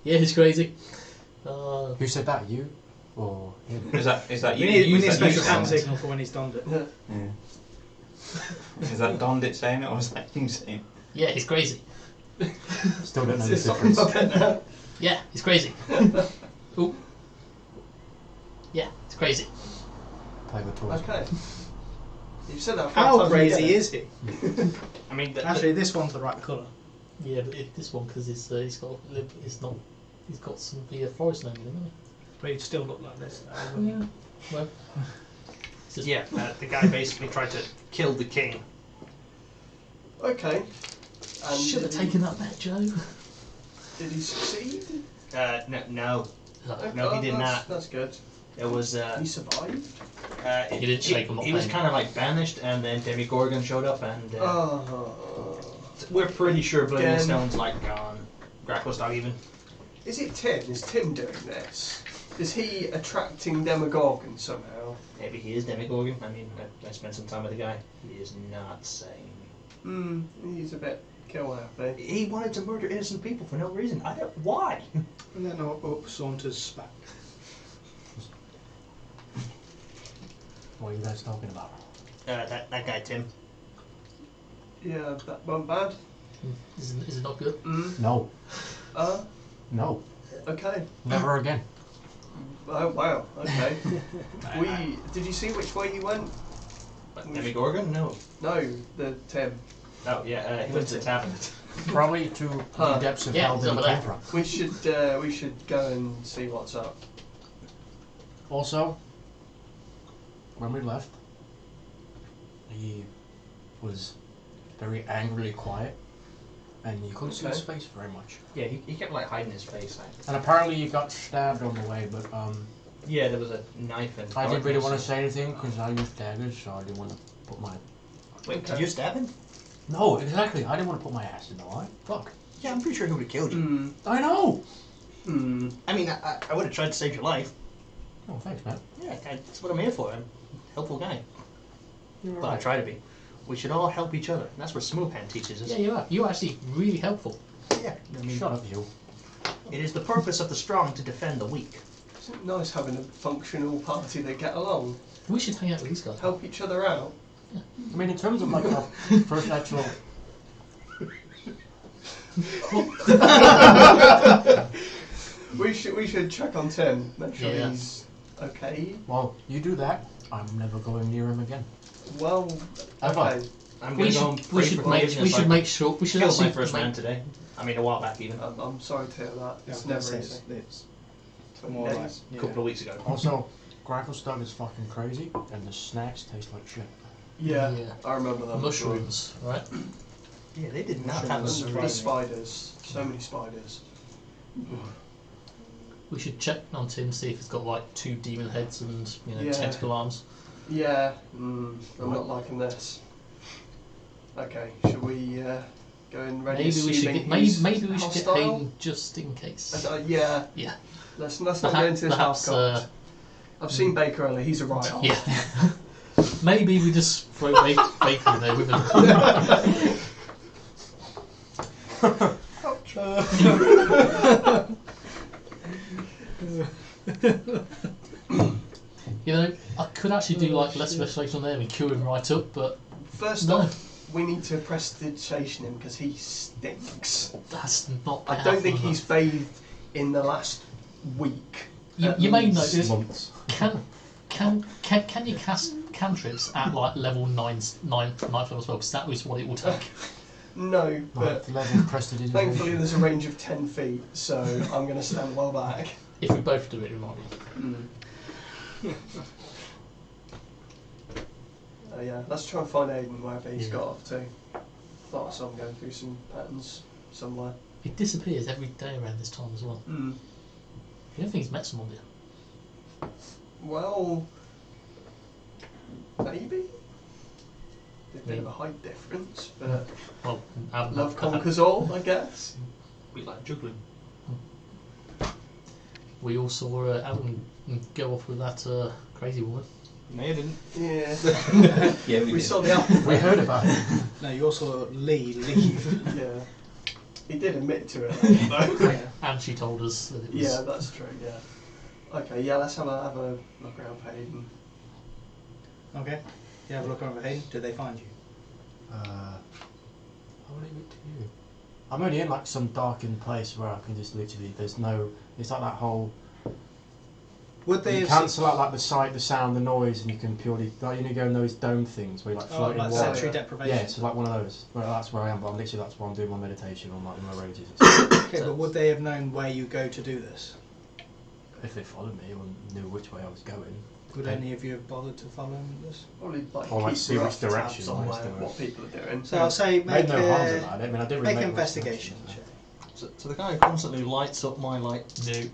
D: Yeah, he's crazy.
E: Who said that? You? Or him?
B: Is that you?
A: We need a
B: use that
A: special
B: you
A: hand
B: saying it?
A: signal for when he's donned it.
C: Yeah.
B: Yeah. Is that Dondit saying it or is that you saying it?
D: Yeah, he's crazy.
E: Still don't know the
C: It's not
E: difference.
C: my bed now.
D: Yeah, he's crazy. Ooh. Yeah, he's crazy.
E: Play with toys.
C: Okay. You've said that 5
A: How
C: times,
A: crazy
C: you get
A: is he?
F: I mean,
A: Actually, this one's the right colour.
D: Yeah, but this one because he's got it's not. He's got some forest gnome in him, hasn't
A: But he'd still look like this.
D: he? Yeah. Well. It's just-
F: yeah, the guy basically tried to kill the king.
C: it. Okay. And
D: Should have
C: did he-
D: taken that bet, Joe.
C: Did he succeed?
F: No,
C: Okay,
F: No, he did
C: that's,
F: not.
C: That's good.
F: it was.
C: He survived.
D: He didn't shake him off
F: He was
D: then.
F: kind of like banished, and then Demigorgon showed up, and
C: Oh.
F: we're pretty sure
C: Again.
F: Blingdenstone's like gone. Gracklestone even.
C: Is it Tim? Is Tim doing this? Is he attracting Demogorgon somehow?
F: Maybe he is Demigorgon. I mean, I spent some time with the guy. He is not sane.
C: He's a bit kill happy.
F: He wanted to murder innocent people for no reason. I don't. Why?
A: And then up saunters back.
E: What are you guys talking about?
F: That guy Tim.
C: Yeah, that went bad.
D: Is it not good?
E: No.
C: Uh,
E: No.
C: okay.
E: Never again.
C: Oh, wow, okay. Did you see which way he went?
F: Demigorgon? No.
C: No, the Tim.
F: Oh yeah, he went to the tavern.
E: Probably to
C: Huh.
E: the depths of
D: Yeah,
E: hell
D: it's
E: that he
D: over
E: came
D: there.
E: from.
C: We should go and see what's up.
E: Also, when we left, he was very angrily quiet, and you couldn't see his
C: Okay.
E: face very much.
F: Yeah, he kept like hiding his face.
E: And apparently he got stabbed on the way, but
F: Yeah, there was a knife and.
E: I didn't really want to say anything because I use daggers, so I didn't want to put my...
F: Wait, did you stab him?
E: No, exactly. I didn't want to put my ass in the line. Fuck.
F: Yeah, I'm pretty sure he would have killed you.
E: I know.
F: I mean, I would have tried to save your life.
E: Oh, thanks, man.
F: Yeah, that's what I'm here for. I'm a helpful guy.
E: You're
F: Well, I try to be. We should all help each other. That's what Smoothhand teaches us.
D: Yeah, you are. You're actually really helpful.
F: Yeah, I mean,
E: Shut up, you.
F: it is the purpose of the strong to defend the weak.
C: Isn't it nice having a functional party that get along,
D: We should hang out with these guys.
C: help each other out?
E: I mean, in terms of like our first actual...
C: We should check on Tim, make sure
D: Yeah.
C: he's okay.
E: Well, you do that, I'm never going near him again.
C: Well,
E: Ever.
C: okay.
F: I'm
D: We
F: going to go on
D: should,
F: free
D: we should
F: for
D: make,
F: Hayden
D: we
F: as
D: should
F: I
D: make sure. We should
F: killed my
D: actually
F: first man
D: make,
F: today. I mean, a while back even.
C: I'm sorry to hear that.
A: Yeah,
C: It's
A: I was
C: never
A: gonna
C: easy.
A: say it's
C: 20
A: more like
C: days.
F: A couple of weeks ago.
E: Also, Graffelstone is fucking crazy, and the snacks taste like shit.
C: Yeah,
D: Yeah.
C: I remember that.
D: mushrooms, right?
F: Yeah, they did not
A: Mushrooms.
F: have
C: And
F: us.
C: the spiders. So many spiders.
D: We should check on Tim, see if he's got like 2 demon heads and
C: Yeah.
D: tentacle arms.
C: Yeah, I'm not liking this. Okay, should we go and ready?
D: Maybe we should
C: assuming
D: get
C: he's
D: maybe we should get
C: hostile?
D: Hayden just in case.
C: Yeah.
D: Yeah.
C: Let's not go into this house,
D: Perhaps,
C: I've seen Baker earlier. He's a right arm.
D: yeah. Maybe we just throw Baker in there with him. I could actually do like less investigation on there and kill him right up, but
C: First
D: No.
C: off, we need to prestidigitation him because he stinks.
D: that's not.
C: I don't think
D: powerful
C: he's bathed in the last week.
D: enough.
C: at
D: You may
C: least.
D: notice.
E: Months.
D: Can you cast cantrips at like level 9th level as well? Because that was what it will take.
C: No, but
E: Ninth level prestidigitation.
C: thankfully there's a range of 10 feet, so I'm going to stand well back.
D: If we both do it, it might be.
C: Yeah, let's try and find Hayden wherever he's
D: Yeah.
C: got off to. Thought I saw him going through some patterns somewhere.
D: It disappears every day around this time as well.
C: Mm.
D: You don't think he's met someone yet?
C: Well, maybe. A bit of a height difference, but
D: Well, Adam,
C: love conquers all, I guess.
F: We like juggling.
D: We all saw Adam go off with that crazy woman.
F: No, you didn't.
C: Yeah.
B: Yeah,
C: We
B: did.
C: saw the apple.
E: We heard about it.
A: No, you also Leigh leave.
C: Yeah. He did admit to it, though.
A: Yeah.
D: And she told us that it was.
C: Yeah, that's true, yeah. Okay, yeah, let's have a look around for Hayden.
A: Okay. You have a look around for Hayden. Did they find you?
E: I will leave it to you. I'm only in like some darkened place where I can just literally, there's no, it's like that whole,
A: Would they
E: you
A: have
E: cancel out like the sight, the sound, the noise, and you can purely, like you know, go in those dome things where you like
A: Oh,
E: float in
A: like
E: water.
A: sensory
C: Yeah.
A: deprivation.
E: Yeah, so like one of those. Well, that's where I am, but I'm literally, that's why I'm doing my meditation on like my rages.
A: Okay, but would they have known where you go to do this?
E: If they followed me or knew which way I was going.
A: Would any of you have bothered to follow this?
C: Probably like
E: Or, like,
C: keep
E: see
C: rough
E: which direction
C: tabs on
E: I was doing.
C: what people are doing.
A: So I'll say
E: Made
A: make
E: no harms about it. I mean, I didn't really
A: make
E: make
A: investigation.
E: much sense.
F: So the guy who constantly lights up my like new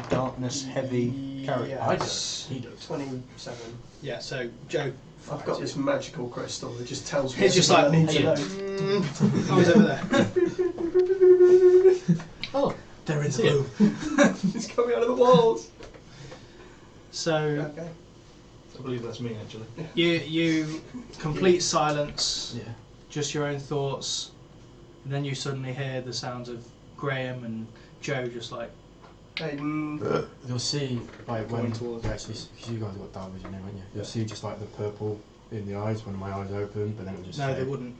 F: darkness heavy character.
E: I
C: Yes.
E: don't. He does.
C: 27.
A: Yeah. So Joe.
C: I've got this magical crystal that just tells me
A: It's just
C: everything
A: like,
C: I need to know.
A: I was over there.
D: Oh,
A: They're in
D: the room.
C: It's coming out of the walls.
A: So
C: Okay.
F: I believe that's me actually.
A: you complete silence,
E: Yeah.
A: just your own thoughts, and then you suddenly hear the sounds of Graham and Joe just like
C: Hayden.
E: You'll see, like,
A: Going
E: when
A: towards
E: you actually, because you guys have got dark vision, haven't you? You'll see just like the purple in the eyes when my eyes open, but then it'll just
A: no,
E: fade.
A: they wouldn't.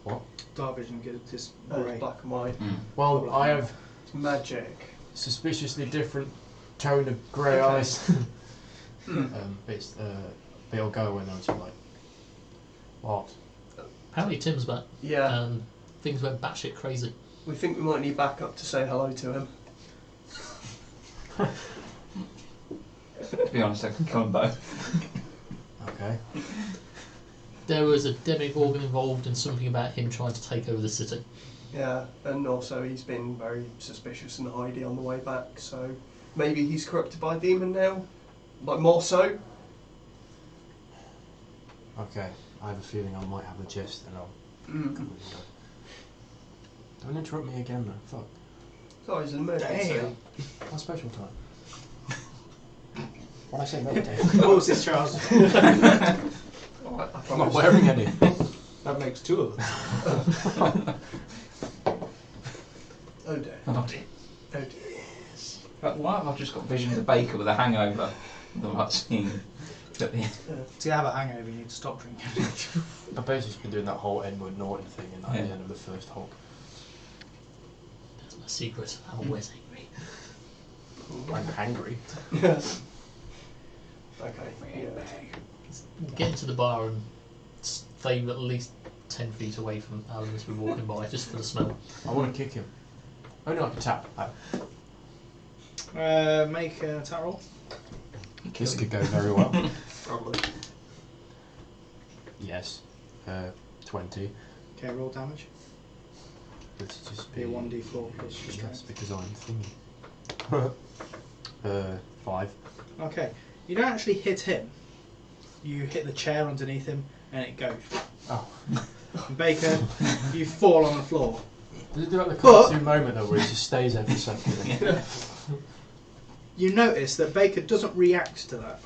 E: What?
A: Dark vision gives this
C: It's
A: grey.
C: black and white.
B: Mm.
E: Well, I have
C: It's magic.
E: suspiciously different tone of grey
C: Okay.
E: eyes. But it'll go away now until like, what?
D: apparently Tim's back.
C: Yeah.
D: Things went batshit crazy.
C: We think we might need backup to say hello to him.
B: To be honest, I can kill them both.
E: Okay.
D: There was a demigorgon involved and something about him trying to take over the city.
C: Yeah, and also he's been very suspicious and hidey on the way back, so maybe he's corrupted by a demon now? Like, more so?
E: Okay. I have a feeling I might have a gist and I'll.
C: Mm.
E: Don't interrupt me again, though. Fuck.
C: Sorry, it's an emergency.
A: Damn.
E: What special time? What I say, meditate.
A: What was this, Charles?
C: Alright, I
E: I'm not
C: promise.
E: wearing any.
F: That makes two of us.
C: Oh dear.
B: Oh dear.
C: Oh dear.
B: But why have I just got visions of Baker with a hangover? I'm not seeing. But yeah.
A: To have a hangover, you need to stop drinking.
E: I've basically been doing that whole Edward Norton thing in like,
B: Yeah.
E: the end of the first Hulk.
D: That's my secret. I'm always angry.
E: I'm hangry.
C: Okay, yeah.
D: Get into the bar and stay at least 10 feet away from Alan as we're walking by, just for the smell.
E: I want to kick him. Only like a tap.
A: Make an attack roll.
E: This could go very well.
C: Probably.
E: Yes. 20.
A: Okay, roll damage.
E: Let's just
A: Be a 1d4 plus your
E: Yes,
A: strength.
E: because I'm thingy. 5.
A: Okay, you don't actually hit him. You hit the chair underneath him, and it goes.
E: Oh.
A: And Baker, you fall on the floor.
E: Does it do like the
A: But-
E: cartoon moment though, where he just stays there for a second?
A: You notice that Baker doesn't react to that.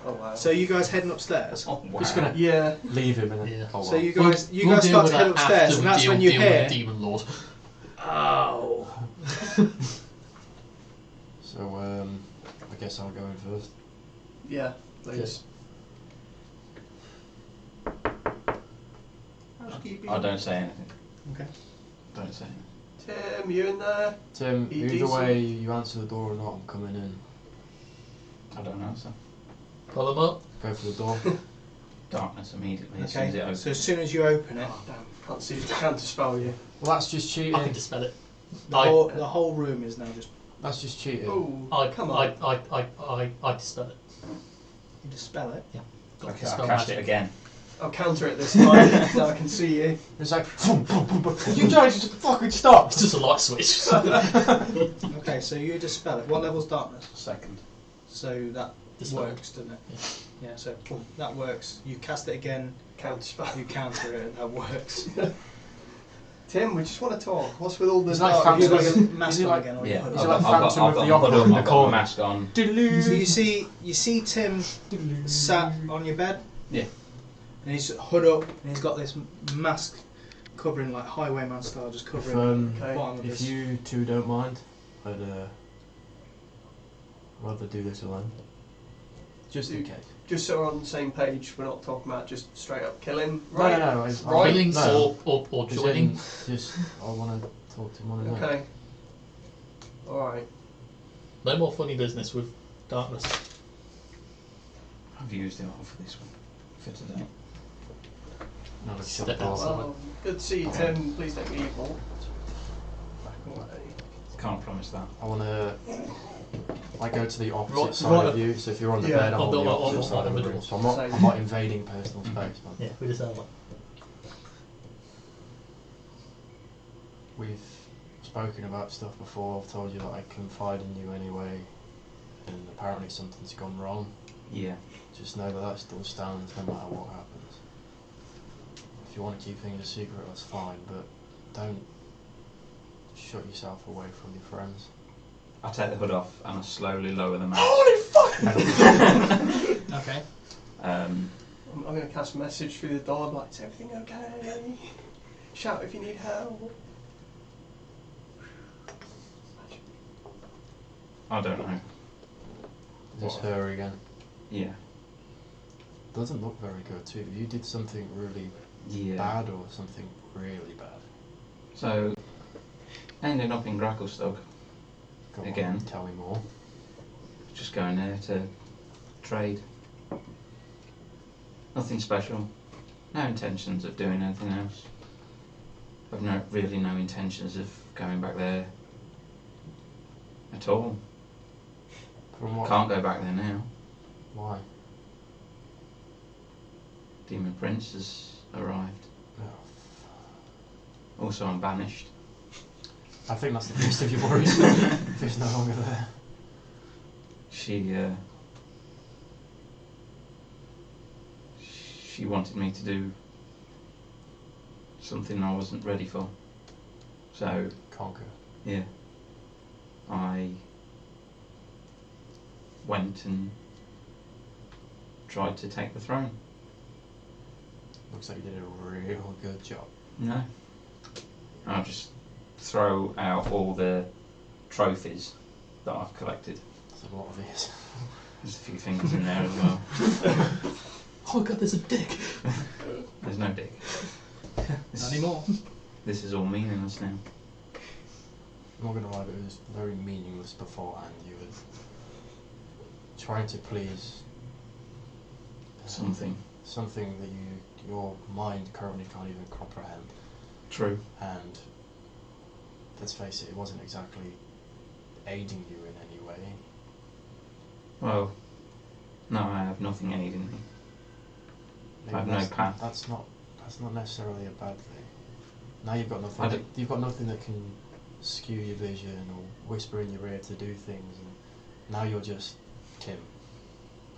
C: Oh wow.
A: So you guys heading upstairs.
B: Oh, wow.
E: Just gonna
C: Yeah.
E: leave him and then.
D: Yeah.
E: Oh,
A: So
E: well.
A: you guys
D: We'll
A: start
D: deal
A: to
D: with
A: head
D: that
A: upstairs,
D: after
A: and
D: we
A: that's
D: deal
A: when you
D: with
A: hear.
D: the Demon Lord.
A: Oh.
E: So I guess I'll go in first.
C: Yeah. Please.
B: I don't say anything.
A: Okay.
B: Don't say anything.
C: Tim, you in there?
E: Tim,
C: You
E: either
C: decent?
E: way you answer the door or not, I'm coming in.
B: I don't answer.
D: Pull them up.
E: Go for the door.
B: Darkness immediately as soon as it
A: Okay.
B: opens.
A: So as soon as you open it,
C: Oh damn! Can't see. Can't dispel you.
E: Well, that's just cheating.
D: I can dispel it.
A: the
D: I-
A: whole room is now just.
E: That's just cheating.
C: Oh, come on.
D: I dispel it.
A: You dispel it.
D: Got
B: Okay,
D: dispel
B: I cast it
D: magic.
B: again.
C: I'll counter it this time. Now I can see you.
E: It's like, boom, boom, boom, boom. You guys just fucking stop!
D: It's just a light switch.
A: Okay, so you dispel it. What level's darkness?
B: Second.
A: So that
D: Dispel.
A: works, doesn't it? Yeah. So that works. You cast it again.
C: Counter spell.
A: You counter it. And that works.
C: Tim, we just want to talk. What's with all this?
E: It's like
C: dark-
A: You've got
E: Phantom-
A: your mask
E: is it
A: on
E: like-
A: again. Or
B: Yeah,
A: your hood
E: Is
A: on.
E: it like Phantom of the Opera
B: hood
E: in the
B: I've got my
E: corner?
B: mask on.
A: So you see Tim sat on your bed.
B: Yeah.
A: And he's hood up, and he's got this mask covering, like Highwayman style, just
E: If,
A: covering the
C: Okay.
A: bottom of
E: if
A: his.
E: you two don't mind, I'd rather do this alone. Just in case.
C: Just so we're on the same page, we're not talking about just straight up killing,
E: No,
C: right?
E: no, no. It's,
C: Right.
D: Killing
E: no.
D: or
E: As in,
D: joining.
E: Just, I want to talk to him on his own.
C: Okay. Alright.
D: No more funny business with darkness.
B: I've used it all for this one. For today.
E: No, let's
D: Step
E: shut the door.
D: outside.
C: Well, good to see you, Tim. Please don't be evil. Back away.
B: Can't promise that.
E: I want to. I go to the opposite
D: Right-
E: side
D: right
E: of you, so if you're on the
C: Yeah.
E: bed, I'm
D: On
E: on
D: the-
E: the
D: on-
E: opposite
D: on-
E: side
D: on
E: of the
D: the
E: room.
D: middle.
E: So I'm not invading personal space, man.
D: Yeah, we just have that.
E: We've spoken about stuff before. I've told you that I confide in you anyway, and apparently something's gone wrong.
B: Yeah.
E: Just know that still stands no matter what happens. If you want to keep things a secret, that's fine, but don't shut yourself away from your friends.
B: I take the hood off and I slowly lower the mask.
C: Holy fuck!
A: Okay.
B: Um,
C: I'm going to cast a message through the door like, is everything okay? Shout if you need help.
B: I don't know.
E: Is this
B: What?
E: her again?
B: Yeah.
E: Doesn't look very good too. You did something really
B: Yeah.
E: bad or something really bad.
B: So, ending up in Gracklestug.
E: Go
B: Again.
E: on, tell me more.
B: Just going there to trade. Nothing special. No intentions of doing anything else. I've really no intentions of going back there at all.
E: From what?
B: Can't go back there now.
E: Why?
B: Demon Prince has arrived.
E: Oh,
B: Also, I'm banished.
E: I think that's the least of your worries. If it's no longer there.
B: She wanted me to do something I wasn't ready for. So,
E: Conquer.
B: yeah, I went and tried to take the throne.
E: Looks like you did a real good job.
B: No. I'll just throw out all the trophies that I've collected.
E: That's a lot of these.
B: There's a few things in there as well.
D: Oh god, there's a dick.
B: There's no dick.
A: Not anymore.
B: This is all meaningless now.
E: I'm not gonna lie, but it was very meaningless beforehand. You were trying to please
B: Something.
E: something that your mind currently can't even comprehend.
B: True.
E: And let's face it wasn't exactly aiding you in any way.
B: Well, no, I have nothing aiding me. I have no path.
E: That's not necessarily a bad thing. Now you've got nothing. You've got nothing that can skew your vision or whisper in your ear to do things. And now you're just Tim.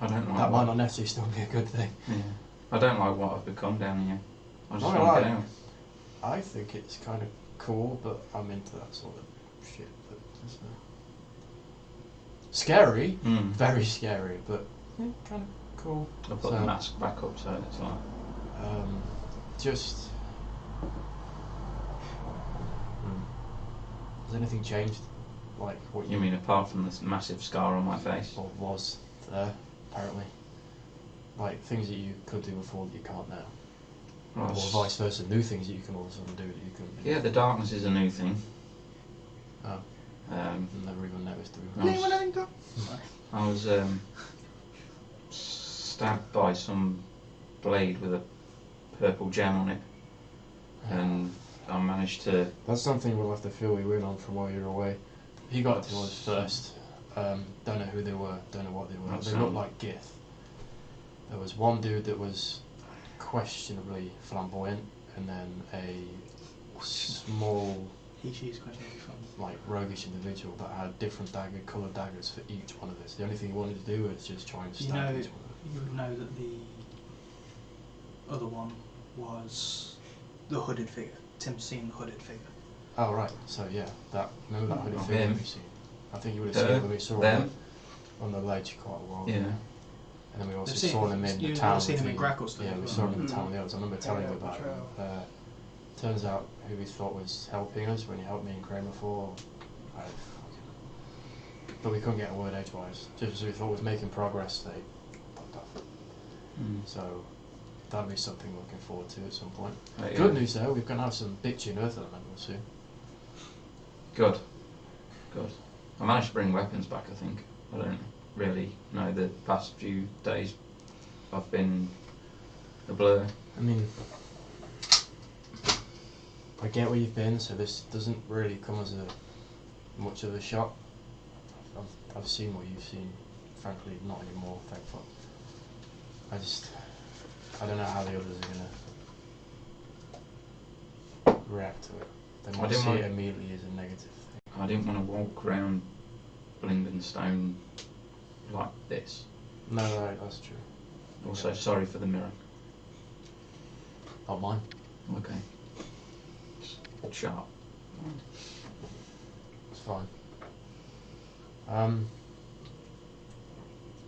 B: I don't like
E: that might not necessarily still be a good thing.
B: Yeah. I don't like what I've become down here. I just
E: No,
B: want to get out.
E: I think it's kind of cool, but I'm into that sort of shit. But scary, very scary, but yeah, kind of cool.
B: I'll put the mask back up so it's like...
E: just... Has anything changed? Like what
B: You mean apart from this massive scar on my face?
E: Or was there, apparently? Like things that you could do before that you can't now?
B: Well,
E: or vice versa, new things that you can all of a sudden do that you couldn't do?
B: Yeah, the darkness is a new thing.
E: Oh. Never even noticed.
B: I was stabbed by some blade with a purple gem on it, and I managed to...
E: That's something we'll have to fill you in on from while you're away. He got to us first. Don't know who they were, don't know what they were. They looked like Gith. There was one dude that was questionably flamboyant, and then a small...
A: She's questionably flamboyant.
E: Like roguish individual that had different coloured daggers for each one of us. The only thing he wanted to do was just try and stab each one of us.
A: You would know that the other one was the hooded figure. Tim's seen the hooded figure.
E: Oh right, so yeah, remember that hooded
B: Not
E: figure
B: him.
E: we've seen? I think you would have seen it when we saw
B: them.
E: him on the ledge quite a while ago.
B: Yeah.
E: And then we also
A: They've
E: saw him in the
A: you've
E: town.
A: seen him in
E: with
A: Gracklestone.
E: Yeah, we saw him in the town with the others. I remember telling you about him. Turns out who we thought was helping us when he helped me and Kramer before. But we couldn't get a word edgewise. Just as we thought was making progress, they popped off. So that'll be something we're looking forward to at some point. Good news though, we're going to have some bitching Earth Elementals soon.
B: Good. I managed to bring weapons back, I think. I don't really know, the past few days I've been a blur.
E: I mean, I get where you've been, so this doesn't really come as much of a shock. I've seen what you've seen, frankly, not anymore, thankfully. I don't know how the others are going to react to it. They might see it immediately as a negative thing.
B: I didn't want to walk around Blingdenstone like this.
E: No, right, that's true.
B: Also, sorry for the mirror.
E: Not mine.
B: Okay. Sharp.
E: It's fine.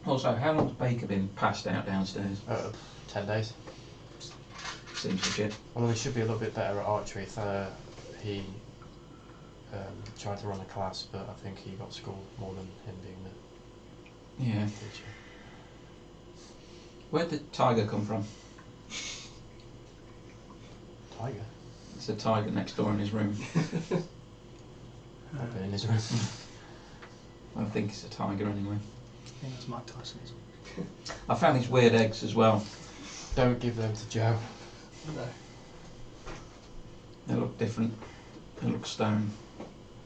B: Also, how long's Baker been passed out downstairs?
E: 10 days.
B: Seems legit.
E: Although he should be a little bit better at archery. He tried to run a class, but I think he got schooled more than him being the teacher.
B: Where'd the tiger come from?
E: Tiger?
B: It's a tiger next door in his room.
E: I've been in his room.
B: I think it's a tiger anyway.
A: I think that's Mike Tyson's.
B: I found these weird eggs as well.
E: Don't give them to Joe.
C: No.
B: They look different. They look stone.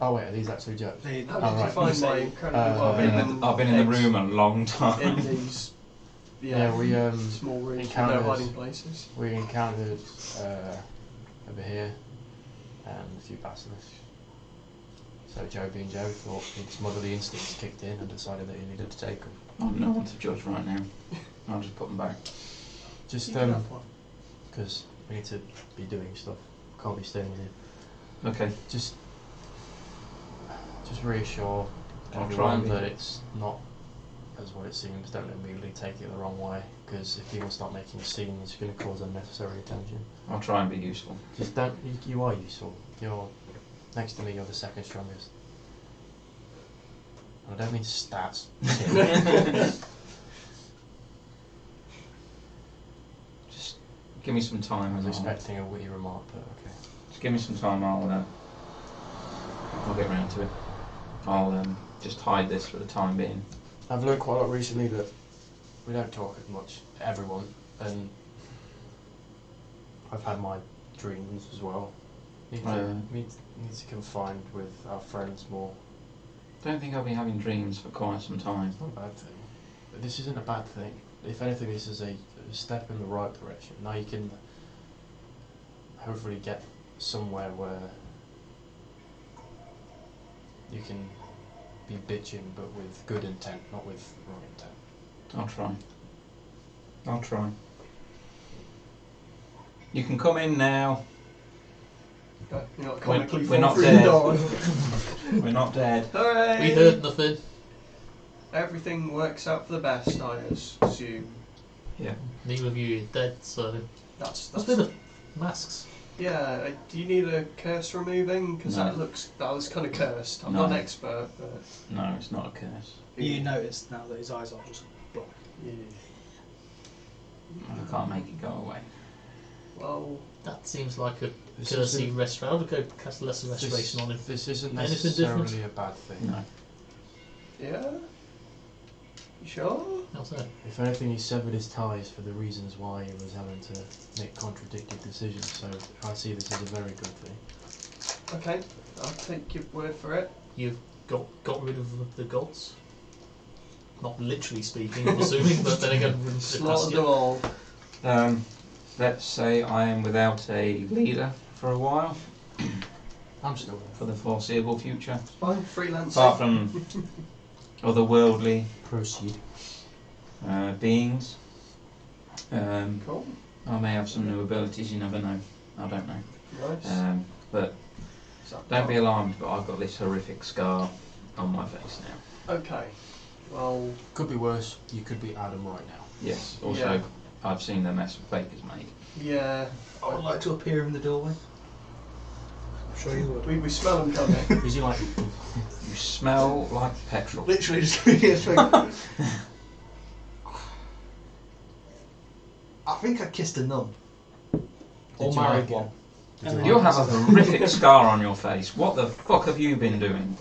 E: Oh wait, are these actually Joe's?
C: How did you
E: right.
C: find my incredibly
B: I've been in the room a long time.
C: in these
E: we
C: small rooms with
E: encountered-
C: no hiding places.
E: We encountered over here and a few basilisks. So Joe being Joe thought his motherly instincts kicked in and decided that he needed to take them.
B: I'm no one to judge right now. I'll just put them back.
E: Just
A: You can have one.
E: because we need to be doing stuff. Can't be staying here.
B: Okay.
E: Just reassure
B: I'll try
E: everyone
B: and be-
E: that it's not as what it seems. Don't immediately take it the wrong way, because if people start making scenes, it's going to cause unnecessary attention.
B: I'll try and be useful.
E: Just don't. You are useful. You're next to me. You're the second strongest. And I don't mean stats.
B: Just give me some time.
E: I was
B: and I'll-
E: expecting a witty remark, but okay.
B: Just give me some time. I'll get around to it. I'll just hide this for the time being.
E: I've learned quite a lot recently that we don't talk as much, everyone, and I've had my dreams as well. Need to confine with our friends more.
B: Don't think I'll be having dreams for quite some time.
E: It's not a bad thing. But this isn't a bad thing. If anything, this is a step in the right direction. Now you can hopefully get somewhere where you can be bitching, but with good intent, not with wrong intent.
B: I'll try. You can come in now.
C: You're not
B: We're
C: comically
B: not
C: through the
B: dead.
C: door.
B: We're not dead.
C: Hooray!
D: We heard nothing.
C: Everything works out for the best, I assume.
B: Yeah.
D: Neither of you are dead, so
C: That's
D: let's do the masks.
C: yeah. Do you need a curse removing? Because
B: No.
C: that was kind of cursed. I'm
B: No.
C: not an expert, but
B: No, it's not a curse.
A: You notice now that his eyes are just black.
C: yeah.
B: I can't make it go away.
C: Well,
D: That seems like a
E: This
D: courtesy
E: isn't-
D: restoration. I would go cast lesser restoration on him.
E: This isn't
D: Anything
E: necessarily
D: different?
E: a bad thing.
B: No.
C: yeah. You sure?
D: How's that?
E: If anything, he severed his ties for the reasons why he was having to make contradicted decisions. So I see this as a very good thing.
C: Okay, I'll take your word for it.
D: You've got rid of the gods. Not literally speaking, I'm assuming, but then again, wouldn't put it past
C: Slaughtered
D: you.
C: them all.
B: Let's say I am without a leader for a while,
E: I'm still there.
B: for the foreseeable future.
C: Fine, freelancing.
B: Apart from otherworldly
E: Proceed.
B: beings,
C: Cool.
B: I may have some new abilities. You never know. I don't know.
C: Nice.
B: But don't be alarmed. But I've got this horrific scar on my face now.
C: Okay. Well,
E: Could be worse. You could be Adam right now.
B: Yes. Also,
C: Yeah.
B: I've seen the mess Baker's made.
C: yeah.
F: I would like to appear in the doorway.
A: I'm sure you would.
C: We smell them coming.
E: Is he like?
B: You smell like petrol.
F: Literally just it's like, I think I kissed a nun. Or
E: Did you
F: married
E: like
F: one.
E: it? Did
A: And
E: you
B: You
E: like
B: have
E: it?
B: a horrific scar on your face. What the fuck have you been doing?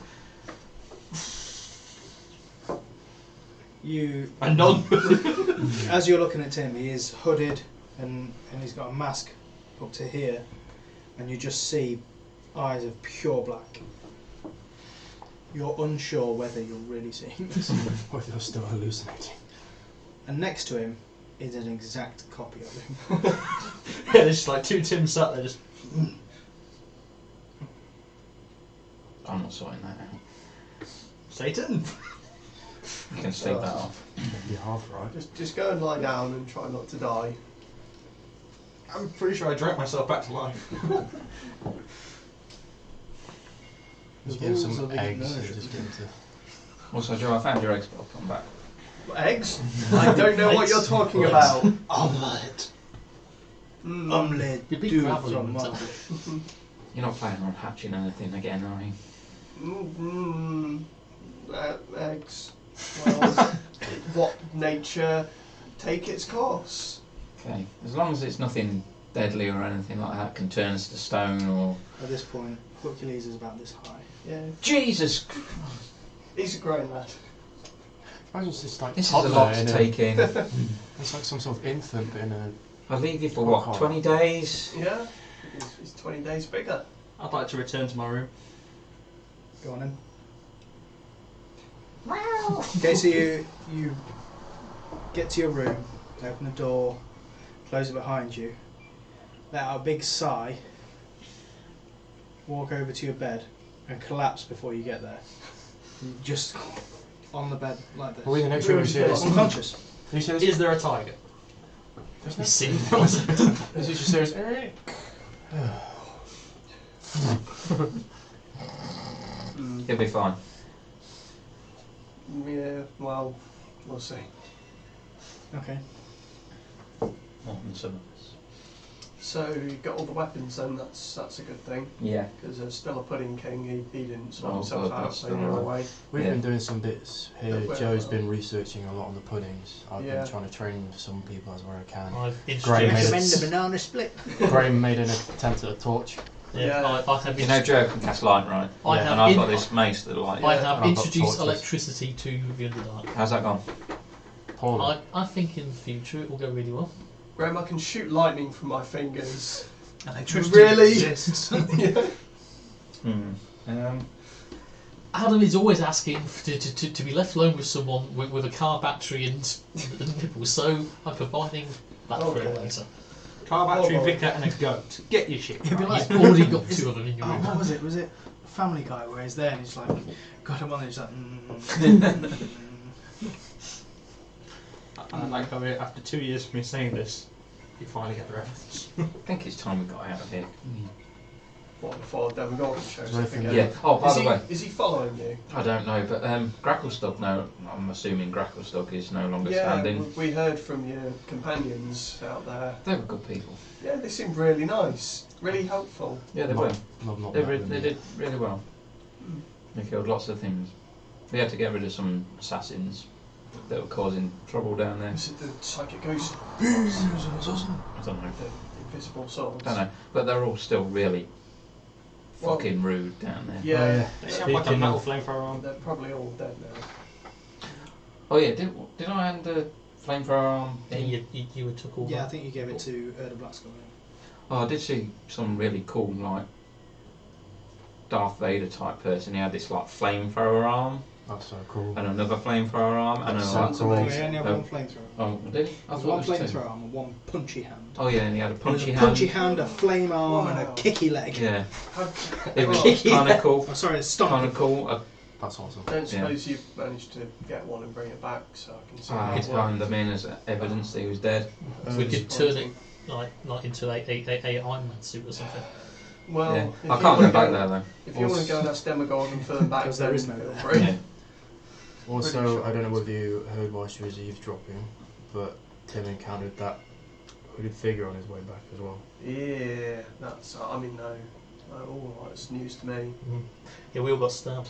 A: You,
F: A nun.
A: as you're looking at him, he is hooded and he's got a mask up to here, and you just see eyes of pure black. You're unsure whether you're really seeing this.
E: Or if you're still hallucinating.
A: And next to him is an exact copy of him.
F: Yeah, there's just like two Tims sat there just.
B: I'm not sorting that out.
F: Satan.
B: You can sleep that off.
E: It'd be half right.
C: Just go and lie down and try not to die.
F: I'm pretty sure I drank myself back to life.
E: Just give him
A: balls
E: some
A: are being
E: eggs.
A: nourished.
E: Just give him to.
B: Also, Joe, I found your eggs, but I'll come back.
C: Eggs? I don't know what you're talking about.
F: Omelette.
C: Mm.
A: Omelette
D: You'd be
A: do
D: gravelly,
A: from
D: wouldn't
A: Mars.
D: it?
B: You're not planning on hatching anything again, are you?
C: Eggs. Well, what nature take its course.
B: Okay. As long as it's nothing deadly or anything like that, can turn us to stone or...
A: At this point, Hercules is about this high.
C: Yeah,
B: Jesus!
C: he's a grown lad.
E: Imagine it's just like
B: This is a
E: toddler
B: lot to
E: in
B: take in.
E: It's like some sort of infant, but in a.
B: I'll leave you for what, 20 days?
C: Yeah, he's 20 days bigger.
F: I'd like to return to my room.
A: Go on in. Okay, so you get to your room, open the door, close it behind you, let out a big sigh, walk over to your bed, and collapse before you get there. You just on the bed like this.
E: Are we the next room?
A: Unconscious.
E: He says.
F: Is there a tiger?
E: There's
D: You
E: no.
D: see,
E: He just says.
B: He'll be fine.
C: Yeah, well, we'll see.
A: Okay.
B: More than some of us.
C: So you got all the weapons then, that's a good thing.
B: Yeah.
C: Because there's still a Pudding King, he didn't sort
B: Oh,
C: himself
B: God,
C: out,
B: that's
C: so
B: still
C: you're
B: right.
C: away.
E: We've
B: Yeah.
E: been doing some bits here.
C: Well,
E: Joe's
C: well.
E: been researching a lot on the puddings. I've
C: Yeah.
E: been trying to train some people as where I can.
D: I've
E: Great, mate.
D: introduced.
A: Recommend a banana split.
E: Graham made an attempt at a torch.
D: Yeah, I have.
B: You know Joe can cast light, right?
D: I
E: Yeah,
D: have
B: And I've got
D: in-
B: this mace that light.
D: I
C: Yeah,
D: have
E: and I've got
D: introduced
E: torches.
D: electricity to the Underdark.
B: How's that gone?
E: Poorly.
D: I think in the future it will go really well.
C: Graham, I can shoot lightning from my fingers.
A: Electricity
C: Really?
A: exists.
C: Yeah.
D: Adam is always asking to be left alone with someone with a car battery and nipples, so I'm providing that for him
C: Okay.
D: later.
F: Car battery,
C: Oh, boy.
F: Victor, and a goat. Get your shit.
A: It'd be
F: right.
A: like-
D: You've already got 2 of them in your
A: Oh,
D: room.
A: what was it? Was it Family Guy where he's there and he's like, got him on and he's like,
F: And like, after 2 years of me saying this, you finally get the reference.
B: I think it's time we got out of here.
C: What, before Demogorgon shows
E: Right
C: up
E: from
C: again?
B: Yeah. Oh, by
C: Is
B: the
C: he,
B: way,
C: is he following you?
B: I don't know, but Gracklestug. No, I'm assuming Gracklestug is no longer standing.
C: we heard from your companions out there.
B: They were good people.
C: Yeah, they seemed really nice, really helpful.
B: Yeah, they were.
E: Not
B: They,
E: met them
B: they
E: yet.
B: did really well. They killed lots of things. We had to get rid of some assassins that were causing trouble down there.
C: Is it the psychic ghost?
B: I don't know.
C: The invisible swords?
B: Don't know. But they're all still really
C: Well,
B: fucking rude down there.
C: Yeah,
F: They sound like a
E: Speaking
F: metal
E: of-
F: flamethrower arm.
C: they're probably all dead now.
B: Oh yeah, did I hand the flamethrower arm
D: Yeah,
B: in?
D: you took all
A: yeah, I
D: that.
A: think you gave it to Erda Blackskull.
B: Oh, I did see some really cool, like, Darth Vader type person. He had this, like, flamethrower arm,
E: That's so cool.
B: and another flamethrower arm, and
C: That
B: a,
C: sounds
B: like,
A: We
C: amazing.
A: only have
B: Oh.
A: one flamethrower.
B: oh, did he? I
A: There's
B: thought
A: one
B: it was two.
A: flamethrower arm and one punchy hand.
B: Oh yeah, and he had a
A: There's
B: punchy
A: a
B: hand.
A: punchy hand, a flame arm, and a
C: Wow.
A: kicky leg.
B: Yeah,
C: How,
B: it was
A: Kicky
B: kind of
A: leg.
B: cool.
A: Oh, sorry, it's
B: Kind
A: stomping.
B: of cool.
E: That's awesome.
C: don't suppose you've managed to get one and bring it back so I can see
B: I
C: how
B: could
C: it
B: find
C: works?
B: them in as evidence that he was dead.
D: We could turn it like into a Iron Man suit or something.
C: Well,
B: Yeah.
C: if
B: I
C: you
B: can't
C: wanna
B: go back
C: go-
B: there though.
C: If you want to go and ask Demogorgon for them back,
A: Because there
C: then
A: is no
C: feel
A: there.
C: free.
B: Yeah.
E: Also,
C: sure
E: I don't know
C: it
E: whether you heard while she was eavesdropping, but Tim encountered that hooded figure on his way back as well.
C: Yeah, that's. I mean, no. Oh, that's news to me.
D: Yeah, we all got stabbed.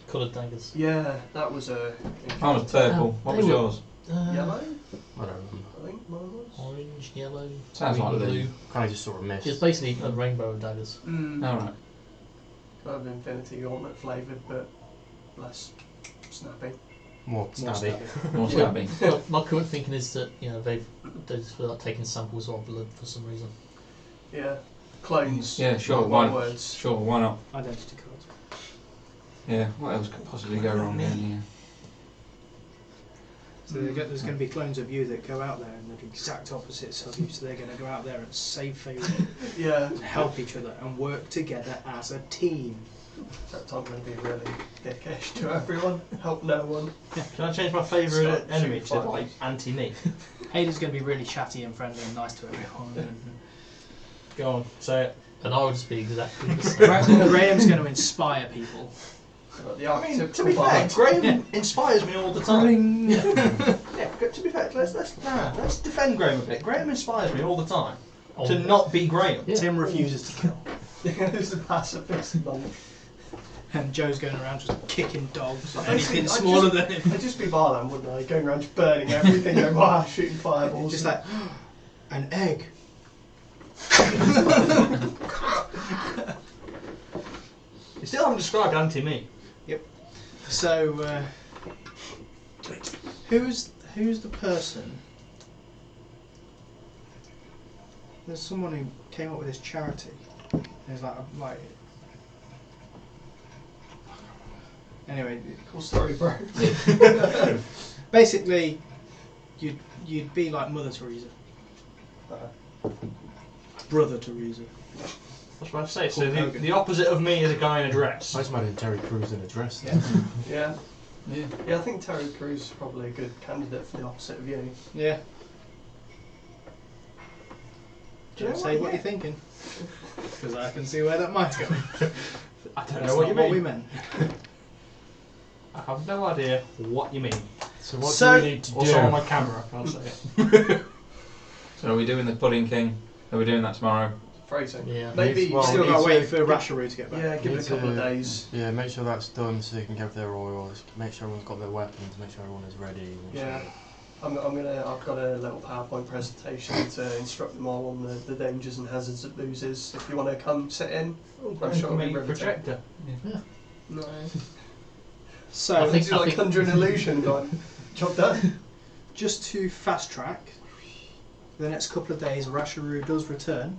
D: Coloured daggers.
C: Yeah, that was a.
B: Mine was purple. What
D: they
B: was
D: were-
B: yours?
C: Yellow,
E: I don't remember.
C: I think mine was.
D: Orange, yellow,
B: Sounds
D: green,
B: like
D: blue.
B: Leigh.
E: Kind of just sort of missed.
D: It's basically a rainbow of daggers.
C: Mm.
B: Alright.
C: Kind of Infinity Gauntlet flavoured, but less snappy.
E: More stabby.
B: More
D: Yeah.
B: stabby.
D: Well, my current thinking is that they're just like taking samples of blood for some reason.
C: Yeah, clones.
B: Yeah, sure.
C: Not
B: Why?
C: words.
B: Sure. Why not?
A: Identity cards.
B: Yeah. What else could possibly go wrong then?
A: So there's going to be clones of you that go out there and they're the exact opposites of you. So they're going to go out there and save favor,
C: Yeah.
A: and help each other, and work together as a team.
C: Except I'm going to be really dickish to everyone. Help no one.
F: Can I change my favourite
C: Stop
F: enemy
C: shooting
F: to like anti-me?
A: Hayden's going to be really chatty and friendly and nice to everyone.
F: Go on, say it.
D: And I would just be exactly the same.
A: Graham's going to inspire people.
C: The
F: I mean, to
C: archetypical
F: be fair,
C: bard.
F: Graham inspires me all the time.
A: Yeah.
F: Yeah, to be fair, let's defend Graham a bit. Graham inspires me all the time
D: Oh,
F: to not be Graham.
D: Yeah.
A: Tim refuses to kill.
C: Who's the pacifist monk?
A: And Joe's going around just kicking dogs and
C: Basically,
A: anything
C: I'd
A: smaller
C: just-
A: than him.
C: I'd just be Barlam, wouldn't I? Going around just burning everything, going, wow, shooting fireballs.
A: Just like, an egg.
F: You still haven't described anti-me.
A: So, who's the person? There's someone who came up with this charity. There's like. Anyway,
C: Cool story, bro.
A: basically, you'd be like Mother Teresa, Brother Teresa.
F: That's what I say. So
A: Hulk Hogan.
F: the opposite of me is a guy in a dress.
E: I just imagine Terry Crews in a dress.
A: Yeah.
C: Yeah.
B: Yeah.
C: Yeah, I think Terry Crews is probably a good candidate for the opposite of you.
A: Yeah.
C: Do you know
A: Say what
C: yeah.
A: you're thinking, because I can see where that might go.
F: I don't
A: That's
F: know what
A: not
F: you
A: what we
F: mean.
A: meant.
F: I have no idea what you mean.
E: So what
A: So-
E: do we need to do?
F: Also on my camera, I can't say it.
B: So are we doing the Pudding King? Are we doing that tomorrow?
C: Phrasing.
D: Yeah.
C: Maybe
E: Well,
A: Still
E: we
A: got to
E: need
A: wait
E: to-
A: for Rasharoo to get back.
C: yeah, give it
E: Need
C: a couple of
E: to-
C: days.
E: Yeah, make sure that's done so you can get their oils. Make sure everyone's got their weapons. Make sure everyone is ready. Make
C: Yeah.
E: Sure.
C: I've got a little PowerPoint presentation to instruct them all on the dangers and hazards of boozes. If you want to come sit in, I'm sure it'll be riveting.
F: projector.
C: No.
A: So
D: I think-
C: It's like conjuring illusion, like, job done.
A: just to fast track, the next couple of days, Rasharoo does return.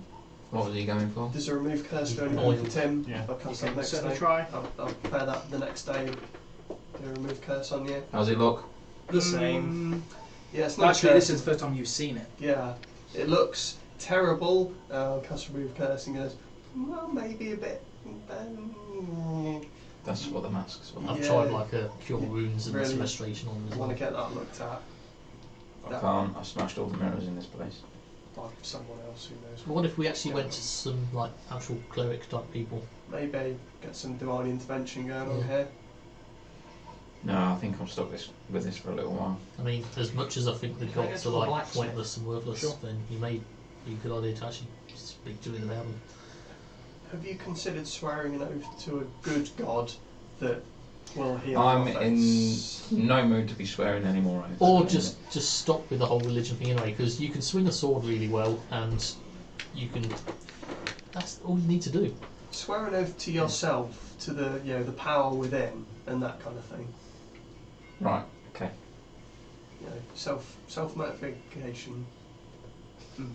B: What was he going for?
C: There's a remove curse going
D: Oil.
C: on for Tim.
F: Yeah.
C: I'll
A: You
C: cast that
A: can
C: next
A: certainly
C: day.
A: try.
C: I'll prepare that the next day. Do a remove curse on you.
B: How's it look?
A: The same.
C: Yeah, it's not
A: Actually, this is the first time you've seen it.
C: Yeah, it looks terrible. I'll cast remove curse and goes, well, maybe a bit.
B: That's what the mask's for.
D: I've
C: Yeah.
D: tried like a cure wounds and
C: Really
D: restoration on as
C: I
D: well.
C: want to get that looked at
B: I can't. I smashed all the mirrors in this place.
C: by someone else who knows.
D: What if we actually went to some like actual cleric type people?
C: Maybe get some divine intervention going on
D: Yeah.
C: here.
B: No, I think I'm stuck with this for a little while.
D: I mean, as much as I think the
F: Can I
D: gods
F: go
D: are
F: to a
D: like
F: blacksmith?
D: pointless and worthless,
A: Sure.
D: then you may be a good idea to actually speak to him about them.
C: Have you considered swearing an oath to a good god that will heal
B: I'm
C: your
B: in
C: face?
B: no mood to be swearing anymore.
D: Or just stop with the whole religion thing anyway, because you can swing a sword really well, and you can. That's all you need to do.
C: Swear an oath to yourself, to the the power within, and that kind of thing.
B: Right. Okay.
C: Self mortification.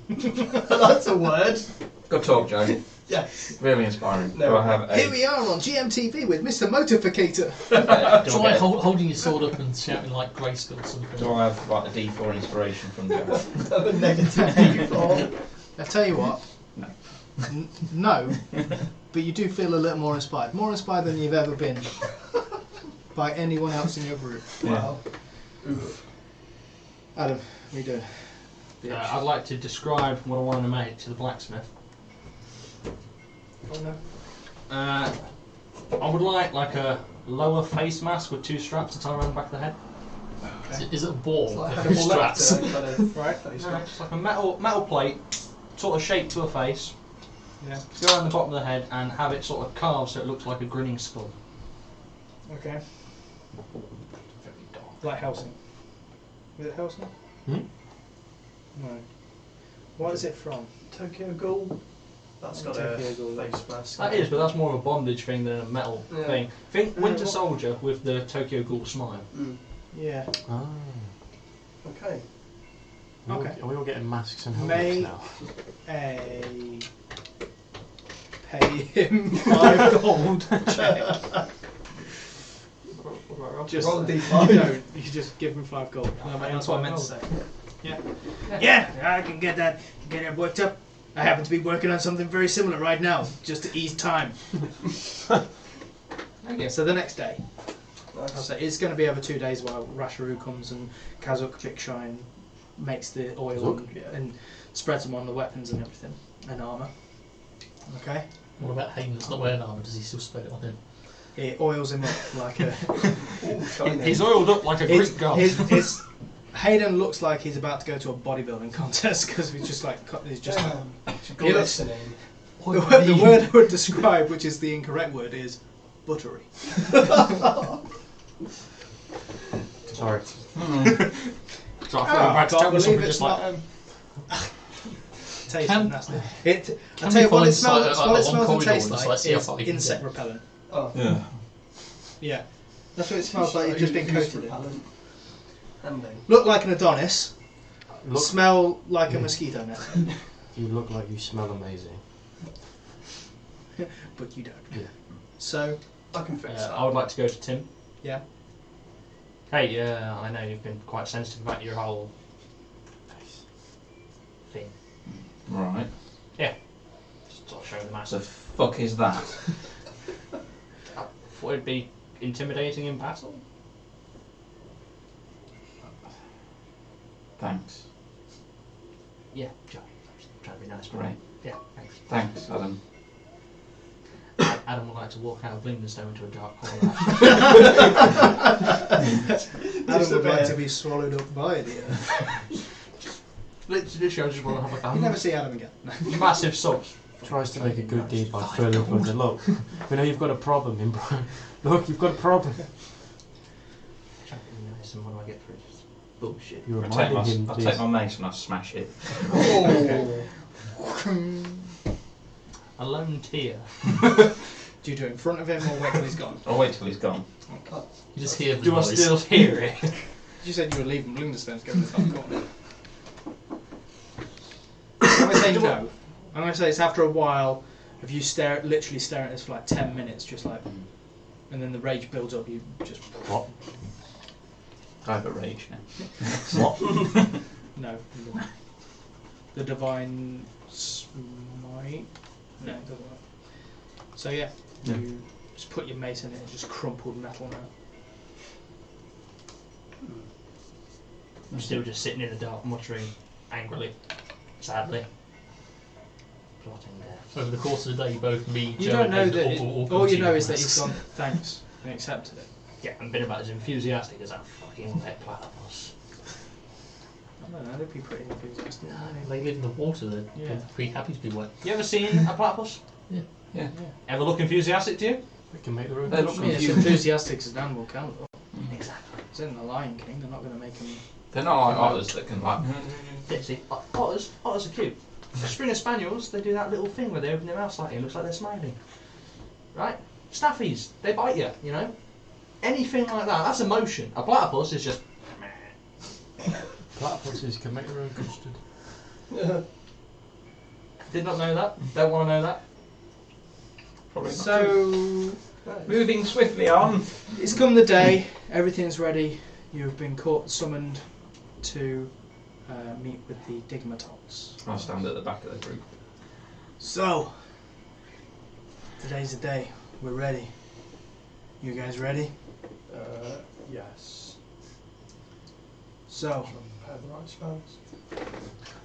C: That's a word.
B: Good talk, Joe.
C: Yes.
B: Really inspiring.
C: No.
B: Do I have a?
A: Here we are on GMTV with Mr. Motificator.
D: Try holding your sword up and shouting like Grayskull or something.
B: Do I have like a D4 inspiration from Joe?
C: Have a negative D4.
A: I tell you what.
B: No.
A: No, but you do feel a little more inspired. More inspired than you've ever been by anyone else in your group.
C: Wow. Oof.
A: Adam, what are you doing?
F: I'd like to describe what I want to make to the blacksmith.
A: Oh no.
F: I would like a lower face mask with 2 straps to tie around the back of the head.
D: Is it a ball?
C: It's like
D: with
C: Hannibal
D: straps?
C: Lecter kind of
A: Right.
C: face
F: No,
C: mask.
F: just like a metal plate, sort of shaped to a face.
A: Yeah.
F: Go around the bottom of the head and have it sort of carved so it looks like a grinning skull.
A: Okay.
F: Very dark.
A: Like Helsing. Is it Helsing?
E: Hmm?
A: No. What is it from?
C: Tokyo Ghoul. That's got
A: Tokyo
C: a
A: Ghoul.
C: face mask.
F: That is, but that's more of a bondage thing than a metal
C: Yeah.
F: thing. Think Winter
A: what-
F: Soldier with the Tokyo Ghoul smile.
C: Mm.
A: Yeah.
E: Ah.
C: Okay.
A: Okay.
E: Are we all getting masks and
A: May-
E: helmets now?
A: Pay him 5 gold check. Just
C: Roll a
A: you
C: D5.
A: don't. You just give him 5 gold. No, but
C: That's what I meant to say.
A: Yeah, I can get that worked up. I happen to be working on something very similar right now, just to ease time.
B: Okay.
A: So the next day, I'll
C: Nice.
A: say it's going to be over 2 days while Rasharoo comes and Kazuk Big Shine makes the oil and spreads them on the weapons and everything and armour. Okay,
D: What about Hayden that's not wearing armour? Does he still spread it on him?
A: it oils him up like a.
C: Ooh, shiny.
F: He's oiled up like a Greek god.
A: his Hayden looks like he's about to go to a bodybuilding contest because he's just like he looks.
C: Glistening.
A: The word I would describe, which is the incorrect word, is buttery.
E: Sorry.
F: So I
A: Oh,
F: thought you were about to
A: I
F: tell me
A: can't
F: something
A: believe
F: just
A: it's
F: like,
A: Tastes
D: Can-
A: nasty. It. I
D: can
A: tell you
D: we
A: what,
D: find
A: it smells.
D: like
A: What
D: a
A: it smells
D: long
A: and
D: corridor
A: tastes
D: and just,
A: like
D: like, see how
A: is
D: far you can
A: insect
D: get?
A: repellent.
C: Oh.
B: Yeah.
A: Yeah, that's what it smells like. You've just been
C: Use
A: coated in.
C: repellent. Handy.
A: Look like an Adonis.
E: Look,
A: Smell like a mosquito net.
E: you look like you smell amazing.
A: But you don't.
E: Yeah.
A: So
C: I can fix that.
F: I would like to go to Tim.
A: yeah.
F: Hey, I know you've been quite sensitive about your whole
E: Face.
F: thing.
B: Right.
F: Just sort of show the
B: The
F: massive.
B: fuck is that?
F: Thought it'd be intimidating in battle.
B: Thanks.
F: Yeah, sure. Just trying to be nice,
B: Great.
F: Yeah, thanks.
B: Thanks, Adam.
F: Adam would like to walk out of Blingdenstone into a dark corner.
A: Adam would like to be swallowed up by the earth.
F: Literally, I just want to have
A: You never
F: like
A: see Adam again.
F: a massive sub.
E: Tries to make a good deed by throwing up with the look. We know you've got a problem, Brian. Look, you've got a problem.
F: Trying to be nice, and what do I get for it? Just bullshit.
E: You
B: I'll take
E: reminded him.
B: my
E: please.
B: mace and I'll smash it.
C: Oh.
F: A lone tear.
A: Do you do it in front of him or wait till he's gone?
B: I'll wait till he's gone.
D: You just hear the
F: Do I
D: noise.
F: still hear it?
A: You said you were leaving Blingdenstone to go to the top corner. say no. I'm going to say it's after a while of you literally staring at this for like 10 minutes, just like, and then the rage builds up. You just
E: What?
B: I have a rage now.
E: What?
A: no. The divine smite. No, it doesn't work. So yeah, you just put your mace in it and just crumpled metal now.
F: I'm still just sitting in the dark, muttering angrily, sadly. Plotting death.
D: Over the course of the day, both me,
A: You
D: Joe,
A: don't know
D: and
A: that. All you know is that
D: he's
A: you've gone thanks and accepted it.
F: Yeah, I'm been about as enthusiastic as that fucking wet platypus.
A: I don't know. They'd be pretty enthusiastic.
D: They live in the water. They're
A: Yeah.
D: pretty happy to be wet.
F: You ever seen a platypus?
B: Yeah.
F: Ever look enthusiastic to you?
E: We can make the room.
B: They look
A: Yeah, it's
B: confused.
A: enthusiastic as an animal can.
F: Exactly.
A: It's in the Lion King. They're not going to make him.
B: They're not like otters that can like.
F: Yeah, see, otters are cute. Springer Spaniels, they do that little thing where they open their mouth slightly and it looks like they're smiling. Right? Staffies, they bite you, you know? Anything like that, that's emotion. A platypus is just...
E: Platypuses can make their own custard.
F: Did not know that. Don't want to know that.
B: Probably not.
A: So
B: Moving swiftly on.
A: it's come the day. Everything's ready. You've been summoned to meet with the Digmatops.
B: I'll stand at the back of the group.
A: So today's the day. We're ready. You guys ready?
C: Yes.
A: So
C: Prepare the right spells.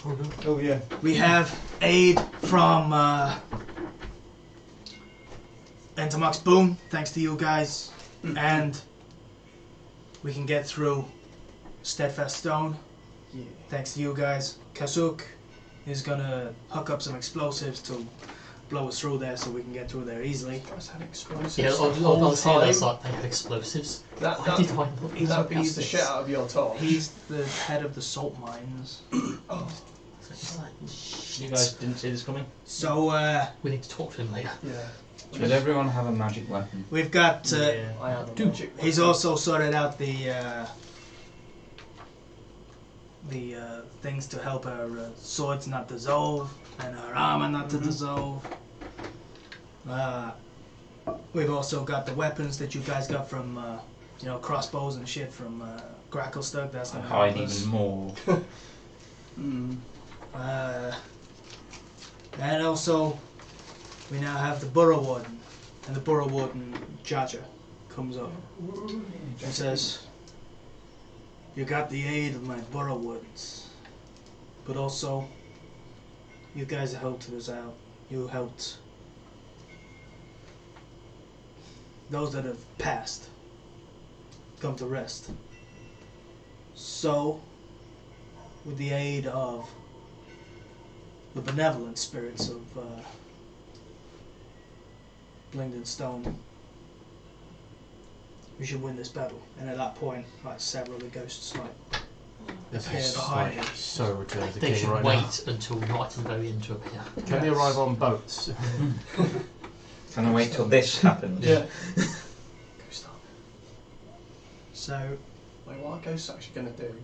E: Oh no.
C: Oh yeah.
A: we have aid from Entomox Boom, thanks to you guys, and we can get through Steadfast Stone,
C: Yeah.
A: thanks to you guys. Kasuk is gonna hook up some explosives to blow us through there so we can get through there easily.
C: Guys had explosives.
D: Yeah,
C: the
D: I'll
C: whole
D: say that's
C: time.
D: like they have explosives.
C: That
D: Why did I not
A: He's
C: that
A: up-
C: beats the shit out of your top.
A: He's the head of the salt mines.
C: Oh,
F: You guys didn't see this coming?
A: So
D: We need to talk to him later.
C: yeah.
B: Should everyone have a magic weapon?
A: we've got.
F: Yeah.
C: I have a
D: Dude,
C: magic
A: He's
C: weapon.
A: also sorted out the things to help her swords not dissolve and her armor not to dissolve. We've also got the weapons that you guys got from, crossbows and shit from Gracklestug. That's
B: I
A: gonna
B: hide
A: help us.
B: even more.
A: And also, we now have the Burrow Warden, and the Burrow Warden Jaja comes up and says, "You got the aid of my Burrow Wardens, but also, you guys helped us out. You helped those that have passed come to rest. So, with the aid of the benevolent spirits of Blingdenstone, we should win this battle." And at that point, like several of the ghosts
E: This
A: appear
E: is
A: behind
E: like
A: him.
E: so Return of the
D: They
E: King
D: should
E: right
D: wait until right and very end to appear.
E: now. Can they arrive on boats?
B: Can I wait till this happens?
C: Yeah. Ghost up.
A: So,
C: Wait, what are ghosts actually going to do?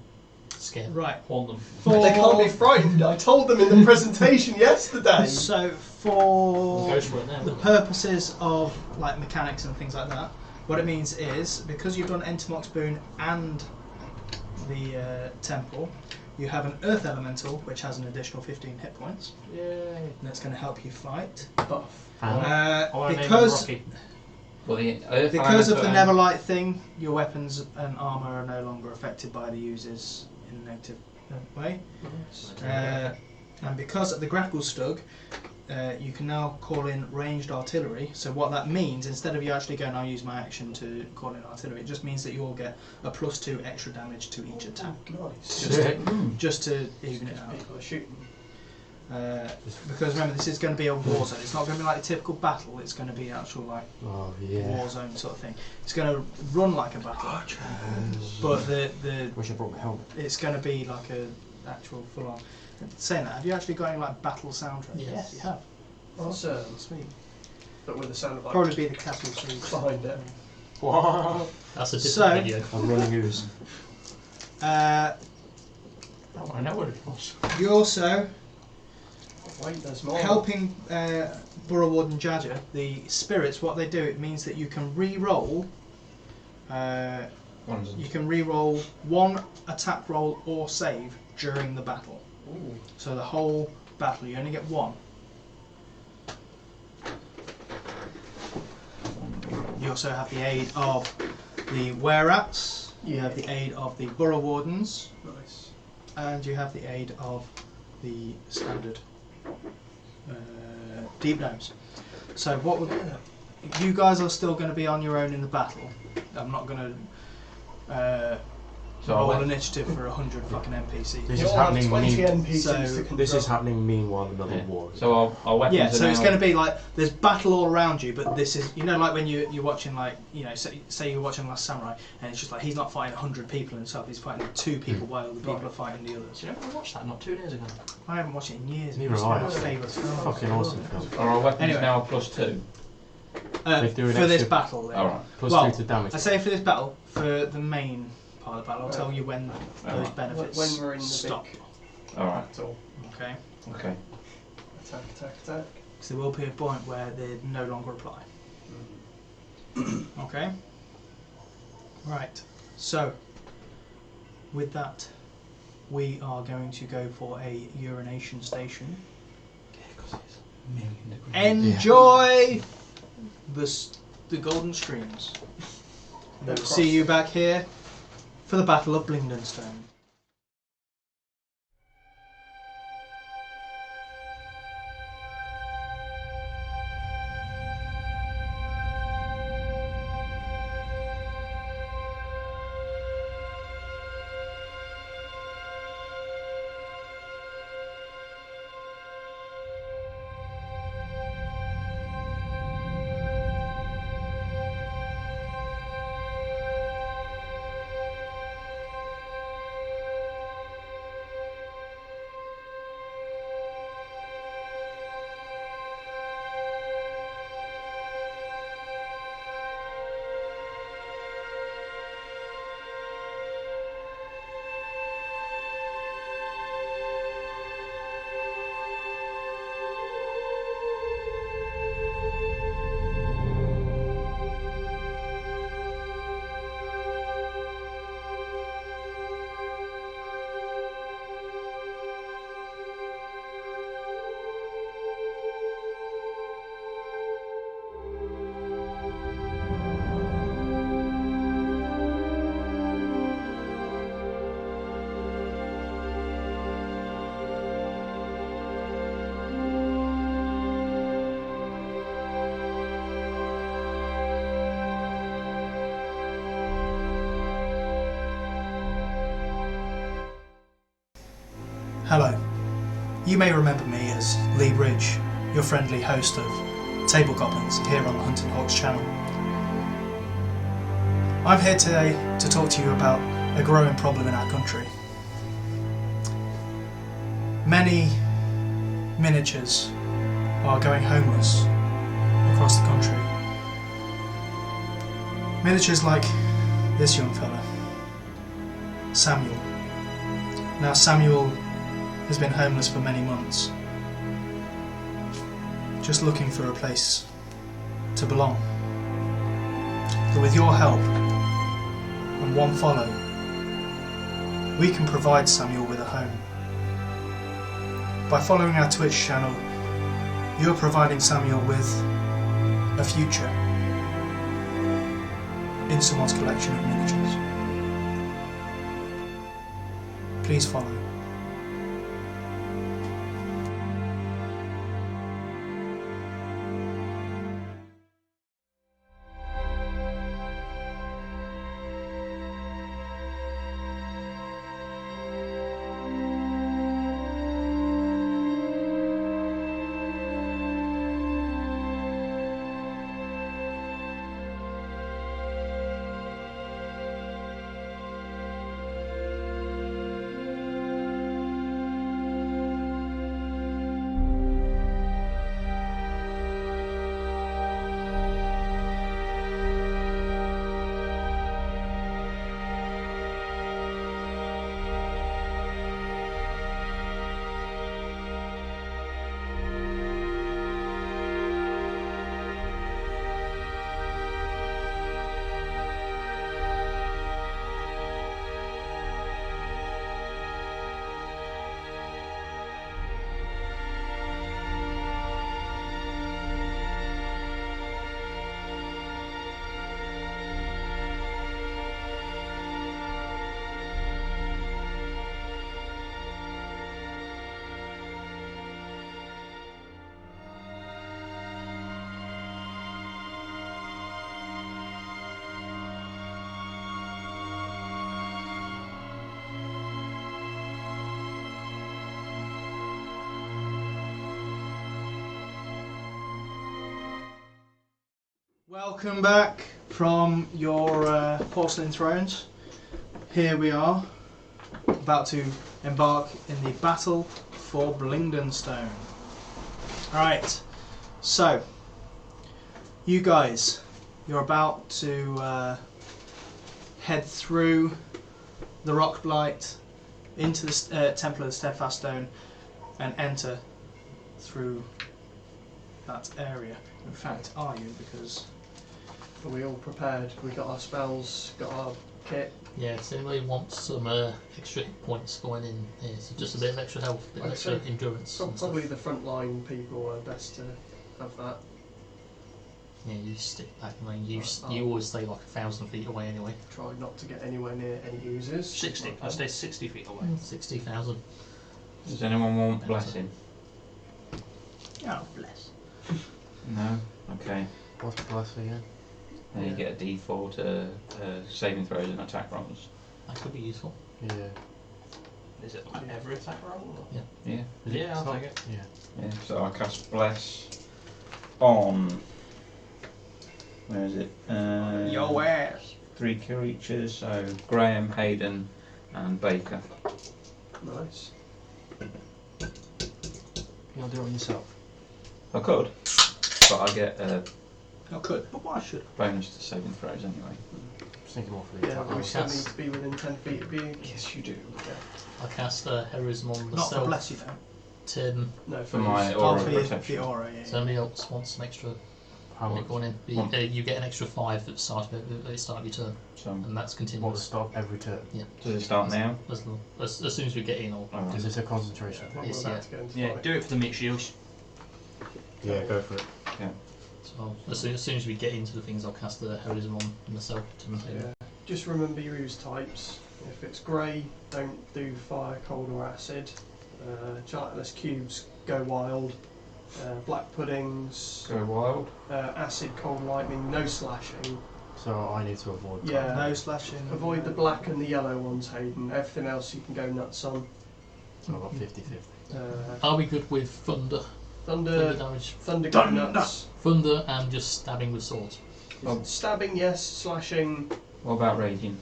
D: Scare.
A: right.
F: Haunt them.
C: They can't be frightened. I told them in the presentation yesterday.
A: So, for
F: The ghosts weren't there.
A: the
F: were they?
A: purposes of like mechanics and things like that, what it means is, because you've done Entomox Boon and the temple, you have an earth elemental which has an additional 15 hit points,
C: Yay.
A: and that's going to help you fight.
C: Buff.
F: I wanna name him
A: Because
F: Rocky.
B: Well, the Earth
A: because of the
B: Elemental
A: Neverlight thing, your weapons and armor are no longer affected by the users in a negative way. And because of the Gracklestug, you can now call in ranged artillery. So what that means, instead of you actually going, "I'll use my action to call in artillery," it just means that you all get a +2 extra damage to each attack,
C: Nice.
A: just to even it out.
C: People are shooting.
A: Because remember, this is going to be a war zone. It's not going to be like a typical battle. It's going to be actual like
E: Oh yeah.
A: war zone sort of thing. It's going to run like a battle, but the
E: Wish I brought my helmet.
A: it's going to be like a actual full on. Saying that, have you actually got any like battle soundtrack?
D: Yes.
A: You have.
C: Awesome.
A: Sweet.
C: But with the sound of like
A: Probably be the Castle Siege.
C: behind it.
E: Wow.
D: That's a different
A: So-
D: video.
E: I'm running ooze.
F: Oh, I know what it was.
A: You also
C: Wait, there's more.
A: helping Burrow Warden Jadger, the spirits, what they do, it means that you can re-roll. You can re-roll one attack roll or save during the battle.
C: Ooh.
A: So the whole battle, you only get one. You also have the aid of the were-rats. You have the aid of the Burrow Wardens.
C: Nice.
A: And you have the aid of the standard deep gnomes. So what you guys are still going to be on your own in the battle. I'm not going to roll initiative for 100 fucking NPCs.
E: This
C: You
E: is
C: all have
E: happening
C: 20 NPCs
A: so
C: to control.
E: This is happening meanwhile another war.
B: So our weapons
A: Yeah,
B: are
A: so it's
B: now-
A: going to be like there's battle all around you, but this is, you know, like when you're watching, like, you know, say you're watching Last Samurai, and it's just like he's not fighting 100 people himself, he's fighting 2 people while the people are fighting the others.
F: Do you know I watched that not 2 days ago?
A: I haven't watched it in years.
E: Neither
A: It's
E: have I,
A: one of my
E: actually.
A: favourite films.
E: Fucking awesome film.
B: Are our weapons
A: Anyway.
B: now +2?
E: They do an
A: For this
E: extra-
A: battle, then.
B: Alright.
E: Plus
A: Well,
E: 2 to damage.
A: I say for this battle, for the main part of the battle, I'll tell you when those
B: Alright.
A: benefits
C: When we're in the
A: stop.
B: Alright.
C: At all.
A: Okay,
B: Okay.
C: Attack.
A: because there will be a point where they no longer apply. Okay. Right. So, with that, we are going to go for a urination station. Enjoy the golden streams. And we'll see you back here for the Battle of Blingdenstone. Hello. You may remember me as Leigh, your friendly host of Table Goblins here on the Huntinghawks channel. I'm here today to talk to you about a growing problem in our country. Many miniatures are going homeless across the country. Miniatures like this young fella, Samuel. Now Samuel has been homeless for many months, just looking for a place to belong. But with your help and one follow, we can provide Samuel with a home. By following our Twitch channel, you're providing Samuel with a future in someone's collection of miniatures. Please follow. Welcome back from your porcelain thrones. Here we are, about to embark in the battle for Blingdenstone. Alright, so, you guys, you're about to head through the rock blight into the Temple of the Steadfast Stone and enter through that area. In fact, are you? Because
C: Are we all prepared? We got our spells, got our kit.
D: Yeah, does anybody want some extra hit points going in here? So just a bit of extra health, a bit of
C: I'd
D: extra
C: say
D: endurance. and
C: Probably
D: stuff.
C: the frontline people are best to have that.
D: Yeah, you stick back. I mean, you
C: Right,
D: you always stay like 1,000 feet away anyway.
C: Try not to get anywhere near any users.
F: 60. I stay 60 feet away.
D: 60,000.
B: Does anyone want blessing?
A: oh bless.
B: No? Okay.
E: What's the bless again?
B: Then you get a D4 to saving throws and attack rolls.
D: That could be useful.
E: Yeah.
F: Is it like every attack roll? Or?
B: Yeah.
F: Yeah, I'll
E: It's not-
F: take it.
E: Yeah.
B: Yeah. So I cast bless on. Where is it?
A: Your ass.
B: 3 creatures. So Graham, Hayden, and Baker.
C: Nice.
E: You'll do it yourself.
B: I could, but I get a
A: I could, but why should
B: bonus to saving throws anyway.
E: Just thinking more for the
C: Yeah,
E: attack
C: but we
E: roll.
C: still
D: cast.
C: need to be within 10 feet of you.
B: Yes, you do.
C: Yeah.
D: I cast heroism on
A: not for
D: myself.
A: bless you don't.
D: Tim.
C: No,
B: For my
C: us.
B: aura
A: Oh, for your
B: protection.
A: aura, yeah.
D: Somebody else wants some extra
E: How much?
D: going in.
B: One.
D: You get an extra 5 at the start of your turn,
B: So
D: and that's
E: What
D: continuous.
E: stop every turn?
B: does it start now?
D: As soon as we get in, I'll
B: Alright.
E: Is this a concentration?
C: Well,
D: Yes,
C: we're about
D: yeah.
C: to go into
F: Yeah,
C: fight.
F: do it for the meat shields.
E: Yeah, go for it.
D: So as soon as we get into the things, I'll cast the heroism on myself to maintain it.
C: Yeah. Just remember your ooze types. If it's grey, don't do fire, cold or acid. Chartless cubes, go wild. Black puddings,
B: Go wild.
C: acid, cold lightning, no slashing.
E: So I need to avoid.
C: Yeah.
A: No slashing.
C: Avoid the black and the yellow ones, Hayden. Everything else you can go nuts on.
E: So I've got 50-50.
D: Are we good with thunder? Thunder
C: Thunder,
D: damage.
C: thunder go nuts.
D: Thunder and just stabbing with swords.
C: Stabbing, yes. Slashing,
B: What about raging?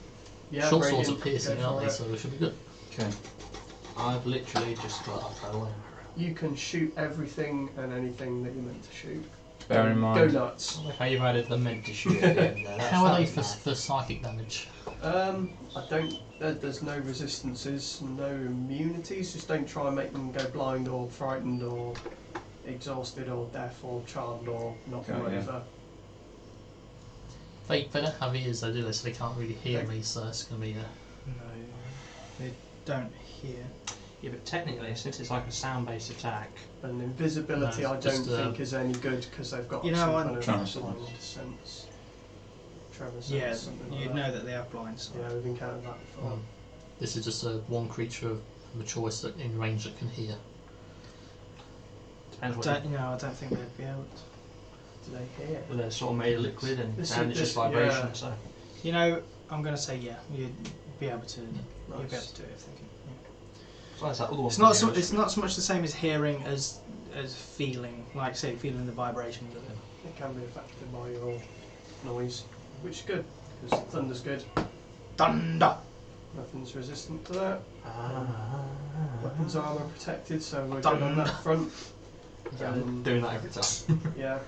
C: yeah.
D: Short swords are
C: radiant,
D: piercing,
C: go
D: aren't
C: for
D: they?
C: it.
D: So they should be good.
B: Okay.
F: I've literally just got a bow and arrow.
C: You can shoot everything and anything that you're meant to shoot.
B: Bear in
C: Go
B: mind.
C: nuts.
F: I like how you've added the meant to shoot at the end there.
D: How are they
F: That's
D: for psychic damage?
C: I don't. There's no resistances, no immunities. Just don't try and make them go blind or frightened or exhausted or deaf or charmed or knocked
B: Okay, yeah.
C: over.
D: They don't have ears, though, do they? So they can't really hear me. So it's gonna be
A: No, they don't hear.
F: Yeah, but technically, since it's like a sound-based attack,
C: And invisibility,
D: No,
C: I
D: just,
C: don't think is any good because they've got
A: You know,
C: some
A: I'm
C: kind of
B: trying to
C: blind sense. Trevor sense,
A: Yeah,
C: something like
A: you'd
C: that.
A: know that they have blind sight.
C: Yeah, we've encountered that before.
D: this is just one creature of a choice that in range that can hear.
F: depends what
A: I don't think they'd be able to.
C: Do they hear?
F: they're sort of made of liquid and
C: This
F: sound
C: is-
F: is just
C: this-
F: vibration.
C: yeah.
F: So
A: You know, I'm going to say yeah. You'd be able to. You'd be able
C: Nice.
A: to do it if they can.
F: so that's that other one.
A: It's not. It's not so much the same as hearing as feeling. Like say, feeling the vibrations of it.
C: It can be affected by your noise, which is good because thunder's good.
A: Thunder.
C: Nothing's resistant to that.
F: Ah.
C: Weapons armor protected, so we're good on that front.
F: Yeah, I'm doing that every time.
C: Yeah.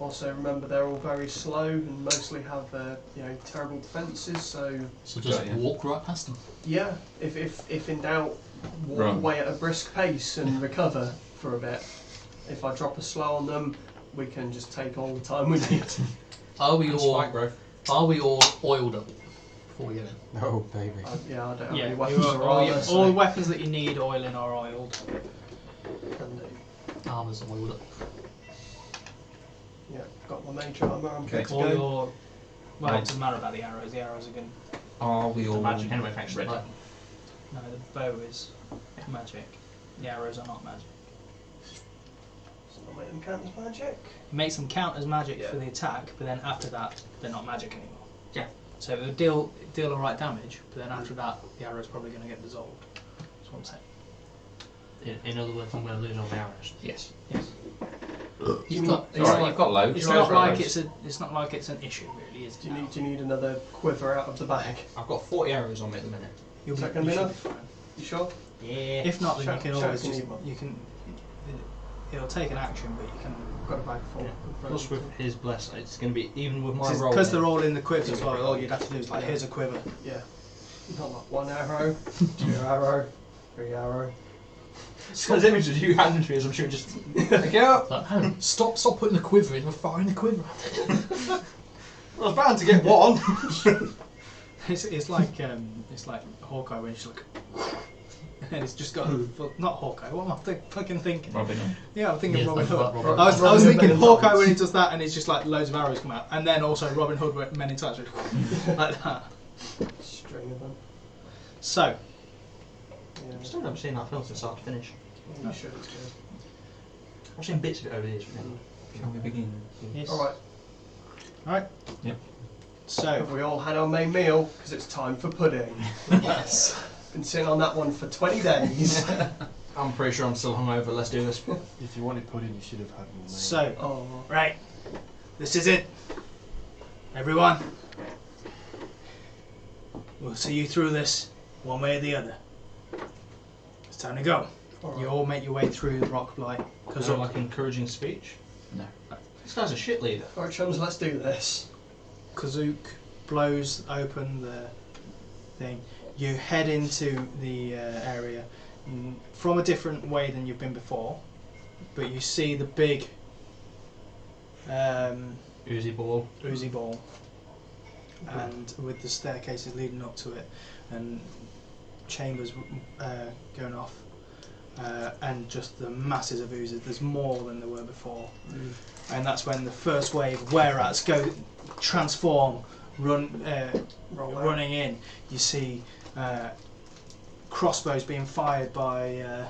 C: Also, remember they're all very slow and mostly have terrible defences. So
D: So just
B: Got you.
D: walk right past them.
C: yeah, if in doubt, walk
B: Run.
C: away at a brisk pace and recover for a bit. If I drop a slow on them, we can just take all the time we need.
D: Are we
F: And
D: all
F: spike growth.
D: oiled up before we get in?
E: Oh, baby.
C: I don't have
A: Yeah,
C: any weapons or
A: all
C: armour.
A: all the weapons that you need oiling are oiled.
C: Can do.
D: Armor's oiled up.
C: Yeah, got my major armour. I'm
B: Okay.
C: good to
A: All
C: go.
A: your. Well, it doesn't matter about the arrows. The arrows are going.
B: Are we
F: The
B: all
F: magic anyway, thanks to
B: ready?
F: that.
A: No, the bow is magic. The arrows are not magic.
C: So I'll make them count as magic.
A: It makes them count as magic
C: Yeah.
A: for the attack, but then after that, they're not magic anymore.
F: Yeah.
A: So it would deal alright damage, but then after that, the arrow's probably going to get dissolved. That's what I'm saying.
F: In other words, I'm going to lose all the arrows.
B: Yes.
A: Yes.
D: You've got.
B: It's alright, you've got loads.
A: It's
B: Go
A: not
B: for
A: like
B: loads.
A: it's not like it's an issue, really, is it?
C: Do you need another quiver out of the bag?
F: I've got 40 arrows on me at the minute.
A: You'll
C: Is
A: be,
C: that gonna be
A: you should
C: enough?
A: be fine.
C: You sure?
F: Yeah.
A: If not, then
C: Shout-
A: you can
C: shout
A: always
C: if you
A: just
C: need one.
A: you can. It'll take an action, but you can.
C: Got a bag full.
F: Yeah. Plus with his bless, it's going to be even with my roll.
A: Because they're all in the quivers as well. All you'd have to do is like, here's a quiver.
C: Yeah. Not like 1 arrow, 2 arrow, 3 arrow.
F: Those images you handed to me as I'm sure just pick it up.
D: Like, hang on, stop putting the quiver in. We're firing the quiver.
F: I was bound to get one.
A: It's like Hawkeye when he's like, and it's just got not Hawkeye. What am I fucking thinking?
B: Robin Hood.
A: Yeah, I'm thinking
D: Yeah,
A: Robin
D: think
A: Hood.
D: about Robin
A: I was
C: Robin Hood
A: thinking
C: Men in
A: Hawkeye
C: Tights.
A: when he does that, and it's just like loads of arrows come out, and then also Robin Hood with Men in Tights, like that.
C: String of them.
A: So,
C: Yeah.
F: I've still never seen that film since start to finish.
C: You should, it's good.
F: I've seen bits of it over the years.
B: Shall we begin?
A: yes.
C: Alright,
A: So,
C: have we all had our main meal? Because it's time for pudding.
A: yes.
C: Been sitting on that one for 20 days.
F: I'm pretty sure I'm still hungover. Let's do this.
E: If you wanted pudding, you should have had more. Mate.
A: So,
C: Oh.
A: right, this is it. Everyone, we'll see you through this, one way or the other. It's time to go.
C: Alright.
A: You all make your way through the rock blight.
F: Because of like encouraging speech.
B: No.
F: This guy's a shit leader.
C: Alright, chums, let's do this.
A: Kazook blows open the thing. You head into the area from a different way than you've been before, but you see the big
F: Uzi ball.
A: Uzi ball, and with the staircases leading up to it, and chambers going off, and just the masses of oozes. There's more than there were before, and that's when the first wave of were-rats go transform,
C: Roll out.
A: running in. You see crossbows being fired by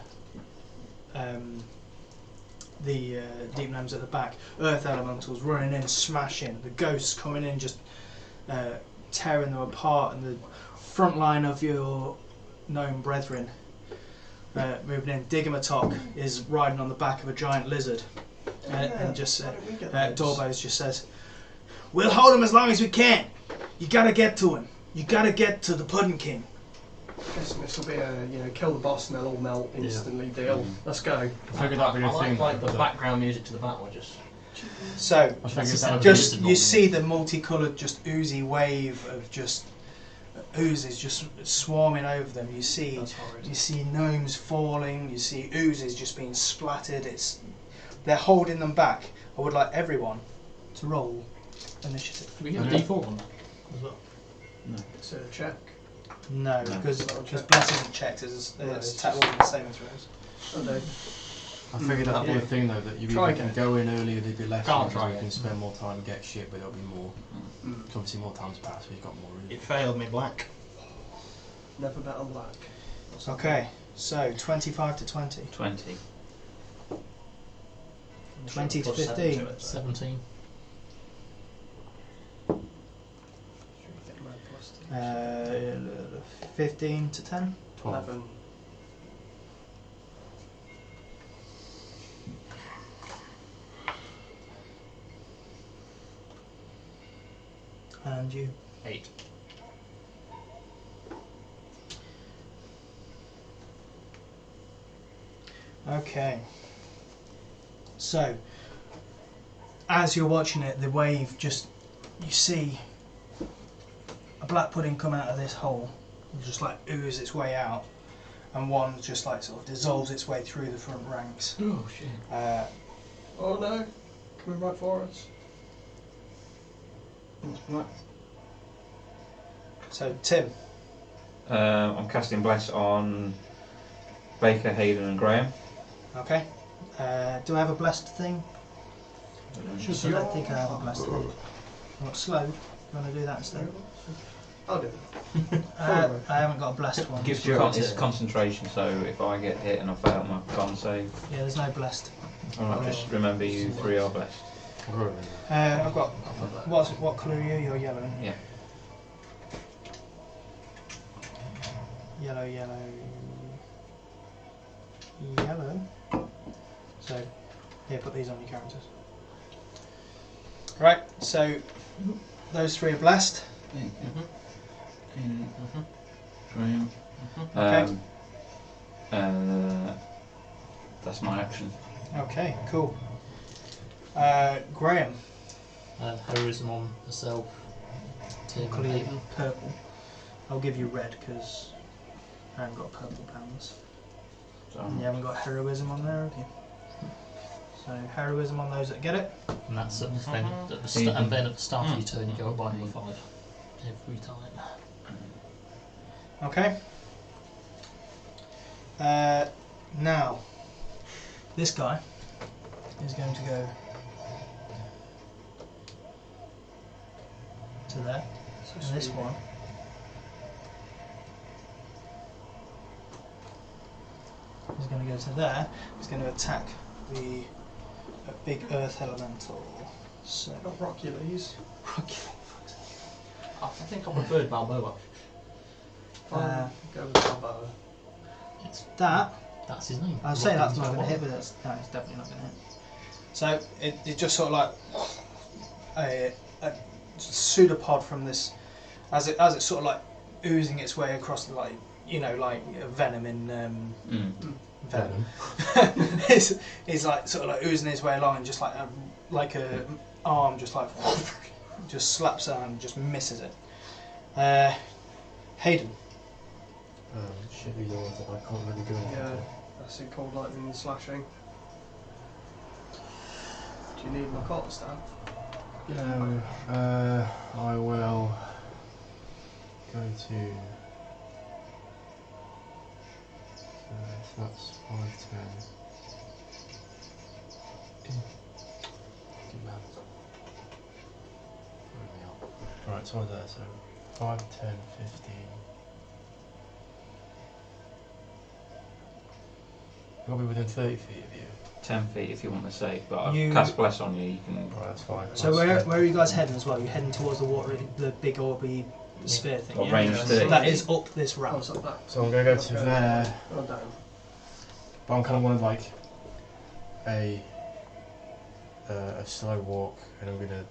A: the deep gnomes at the back, earth elementals running in, smashing, the ghosts coming in, just tearing them apart, and the front line of your gnome brethren moving in. Digamatok is riding on the back of a giant lizard, and just
C: Why don't we get those?
A: Dorbo's just says, "We'll hold him as long as we can. You gotta get to him. You gotta get to the Pudding King."
C: Guessing this will be a kill the boss and they'll all melt instantly deal. Let's go.
E: I figured that'd be
F: I
E: a thing.
F: like the background music to the battle. Just
A: So
E: I figured
D: That's
E: that would
A: just
E: be
A: you see the multicoloured, just oozy wave of just oozes just swarming over them. You see gnomes falling. You see oozes just being splattered. They're holding them back. I would like everyone to roll initiative.
D: Do we get a
E: Okay.
D: D4 on that as well?
C: It's a check.
A: No,
B: No.
A: because
C: That'll check.
A: bless isn't checked as
C: No, it's
A: it's
C: just-
A: the saving throws.
C: Oh, no.
E: I figured that'd be
F: Yeah.
E: a thing though, that you
C: Try
E: either can
C: again.
E: go in earlier, there'd be less
F: Can't
E: rounds,
F: try
E: or you
F: again.
E: can spend more time and get shit, but there'll be more.
C: Mm.
E: 'Cause obviously more time's passed, we've got more room.
F: it failed me black.
C: Never bet on black.
A: Okay, so 25 to 20.
B: 20.
A: 20 to
F: Plus 7
A: 15.
F: to it, so.
D: 17.
C: Should we get mad plus
A: 15 to 10.
E: 12.
C: 11.
A: And you.
F: 8.
A: Okay. So, as you're watching it, the wave just, you see a black pudding come out of this hole, and just like ooze its way out, and one just like sort of dissolves its way through the front ranks.
F: Oh shit.
C: Oh no, coming right for us.
A: So, Tim.
B: I'm casting Bless on Baker, Hayden and Graham.
A: Okay. Do I have a blessed thing?
C: Should
A: I think I have a blessed thing. Not slow. You want to do that instead?
C: I'll do it.
A: I haven't got a blessed one.
F: Gives you a
B: It's concentration, so if I get hit and I fail my con save,
A: Yeah, there's no blessed.
B: Alright, just remember you three are blessed.
A: I've got. What colour are you? You're yellow.
B: Yeah.
A: Yellow, yellow, yellow. So Here, put these on your characters. Right, so those 3 are blessed.
B: Graham.
A: Okay.
B: That's my action.
A: Okay, cool. Graham.
D: Heroism on herself. Tim
A: Call you
D: Hayden.
A: purple. I'll give you red because I haven't got purple pants.
B: So,
A: You haven't got heroism on there, have you? So heroism on those that get it.
D: And that's at the, and then at the start of your turn you go up by number 5 every time.
A: Okay. Now, this guy is going to go to there, and this one is going to go to there. He's going to attack a big earth elemental. So,
C: Not Rockules.
F: I think I preferred Balboa.
C: Go with Balboa.
D: It's,
A: that.
D: that's his name.
A: I'd say that's not
D: Rocky
A: going to hit, but that's, no, it's definitely not going to hit. So it's just sort of like a pseudopod from this, as it's sort of like oozing its way across the, like, you know, like venom in Venom. It's like sort of like oozing its way along, and just like a arm just like just slaps it and just misses it. Hayden.
E: Shit, these are ones that I can't really do anything
C: Yeah,
E: to.
C: that's in cold lightning and slashing. Do you need my quarterstaff?
E: No, I will go to. So that's 5, 10. Good man. Right, so what's that? So 5, 10, 15. I'll be within 30 feet of you.
B: 10 feet if you want to save, but I've
A: You-
B: cast Bless on you, you can...
E: Right, that's fine.
A: So where are you guys heading as well? You're heading towards the water, the big orby sphere thing.
B: Got
A: Yeah?
B: range 30
A: That
B: feet.
A: is up this
C: Oh,
A: ramp.
C: it's up that.
E: So I'm going to go to there,
C: Oh, down.
E: but I'm kind of wanting like a slow walk, and I'm going to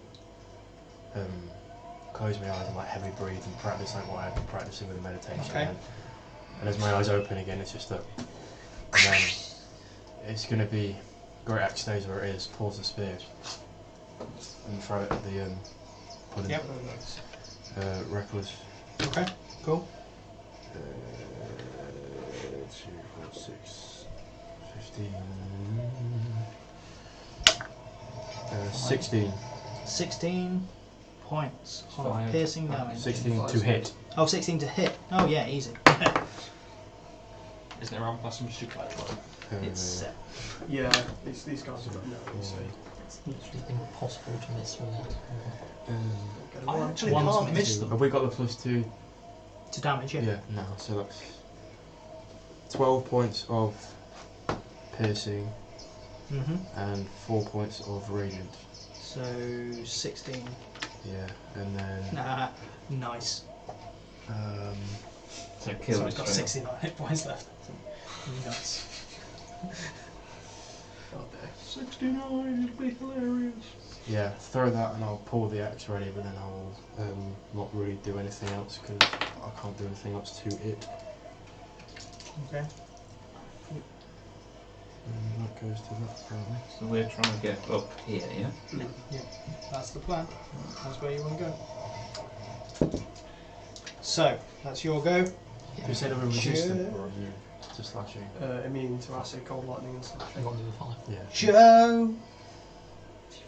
E: close my eyes and like heavy breathe and practice like what I've been practicing with the meditation.
A: Okay.
E: And as my eyes open again, it's just that. And then it's going to be great axe stays where it is, pulls the spear and throw it at the pudding.
A: Yep.
C: Oh, nice.
E: Reckless.
A: Okay, cool.
E: 2, 4, 6, 15. 16.
A: 16 points of
B: Fire.
A: piercing damage.
E: 16 to hit.
A: Oh, 16 to hit. Oh yeah, easy.
F: Isn't it around plus some super light roll?
A: It's set.
C: Yeah, these guys have got no, you see.
D: It's literally impossible to miss with that.
C: Get a
F: I
C: one.
F: actually
A: One's
F: can't miss
A: missed.
F: them.
E: Have we got the +2?
A: To damage, yeah.
E: Yeah, no, so that's 12 points of piercing and 4 points of radiant.
A: So 16.
E: Yeah, and then
A: Nah, nice.
B: So kill
A: So
B: this
A: I've got
B: straight
A: 69 hit points left. Nice.
C: Oh, there.
F: 69, it'll be hilarious.
E: yeah, throw that and I'll pull the axe ready, but then I'll not really do anything else because I can't do anything else to it.
A: Okay.
E: And that goes to that apparently.
B: So we're trying to get up here, yeah?
A: Yeah, that's the plan. That's where you want to go. So, that's your go.
E: You said I'm resistant
A: Sure.
E: or immune to slashing.
C: Immune to acid, cold lightning and
D: I've
C: slashing.
D: got number 5.
E: Yeah.
A: Joe!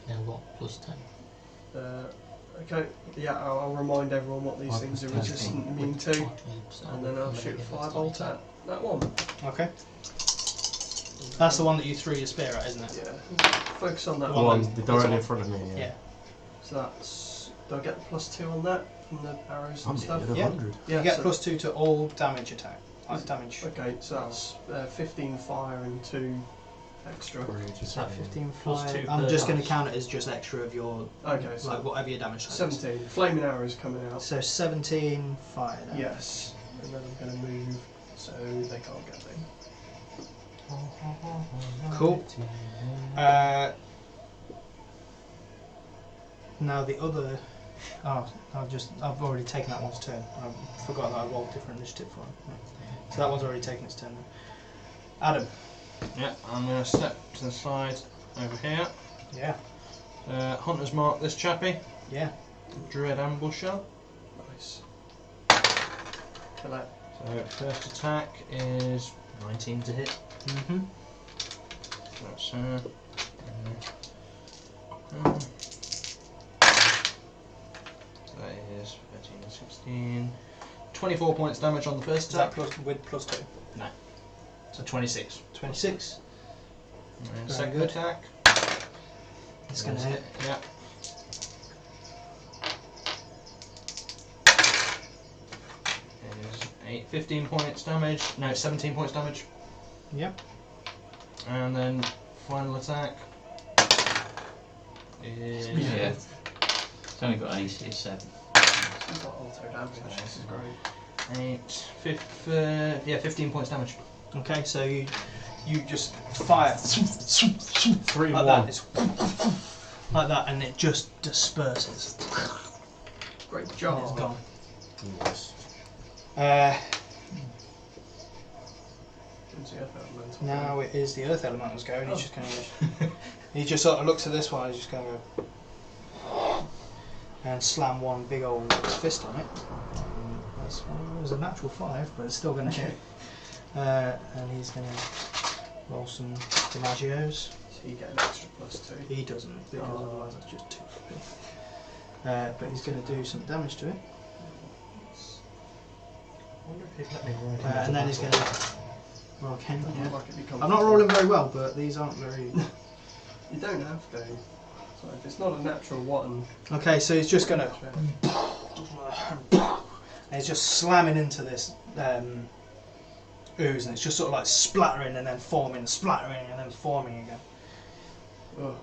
D: You've now got +10.
C: Okay, yeah, I'll remind everyone what these
E: Five
C: things are
E: plus 10.
C: resistant immune to, and then I'll shoot 5 bolt at that one.
A: Okay. That's the one that you threw your spear at, isn't it?
C: Yeah, focus on that
E: The
C: one.
E: one
C: then.
E: directly in front of me.
A: Yeah.
C: So that's, do I get the +2 on that from the arrows
E: I'm
C: and stuff?
E: nearly
A: Yeah.
E: at 100.
C: Yeah,
A: You get
C: so-
A: +2 to all damage attack. Like damage.
C: Okay, so that's 15 fire and 2 extra.
A: Is that 15
F: Plus
A: fire?
F: 2
A: I'm
F: per
A: just going to
F: dice.
A: count it as just extra of your,
C: Okay, so
A: like whatever your damage type is.
C: 17. Flaming arrows coming out.
A: So 17 fire damage.
C: Yes, and then I'm going to move so they can't get me.
A: Cool. Now the other. Oh, I've already taken that one's turn. I forgot that I rolled different initiative for him. Yeah. So that one's already taken its turn. Adam.
F: Yeah, I'm going to step to the side over here.
A: Yeah.
F: Hunter's mark this chappie.
A: Yeah.
F: Druid ambusher.
C: Nice. Hello.
F: So first attack is 19 to hit.
A: Mhm.
F: That's so that is 13 and 16. 24 points damage on the first
A: Is that
F: attack.
A: with plus 2?
F: So 26.
A: 26.
F: And
A: Very
F: second
A: good.
F: attack.
A: It's going to hit.
F: Yeah. Is 15 points damage. No, 17 points damage.
A: Yep.
F: And then final attack is
B: Yeah. It's only got AC of 7.
C: You've got auto damage. This is great.
F: 15 points damage.
A: Okay, so you just fire
F: 3
A: like
F: 1.
A: that. It's like that, and it just disperses.
C: Great
A: And
C: job.
A: it's gone.
E: Nice.
C: Into the earth elemental.
A: Now it is the earth elemental's go, and he's just going to. He just sort of looks at this one, and he's just going to go and slam one big old fist on it. That's it was a natural 5, but it's still going to hit. And he's going to roll some damagios.
C: So you get an extra +2.
A: He doesn't, because otherwise that's just too big. But he's going to do some damage to it.
F: I wonder if he'd let me roll it
A: And then he's going to roll again.
C: Doesn't
A: Yeah.
C: look like it becomes
A: I'm not rolling very well, but these aren't very.
C: You don't have to. So if it's not a natural 1.
A: Okay, so he's just going to. And he's just slamming into this ooze, and it's just sort of like splattering and then forming, splattering and then forming again.
C: Oh.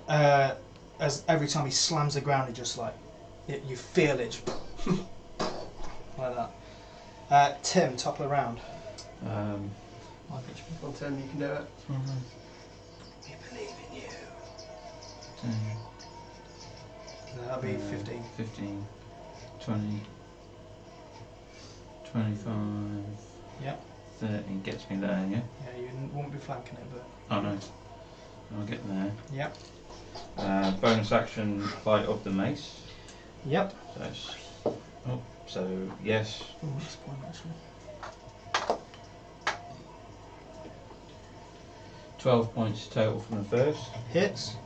A: As every time he slams the ground, it just like you feel it, just like that. Tim, top of the round.
C: I'll tell him you can do it.
A: We believe in you. That'll be 15.
B: 15, 20, 25,
A: Yep.
B: 30 gets me there, yeah?
A: Yeah, you won't be flanking it, but.
B: Oh no. I'll get there.
A: Yep.
B: Bonus action, light up the mace.
A: Yep.
B: So it's, oh, so yes.
A: Oh, that's a point actually.
B: 12 points total from the first.
A: Hits.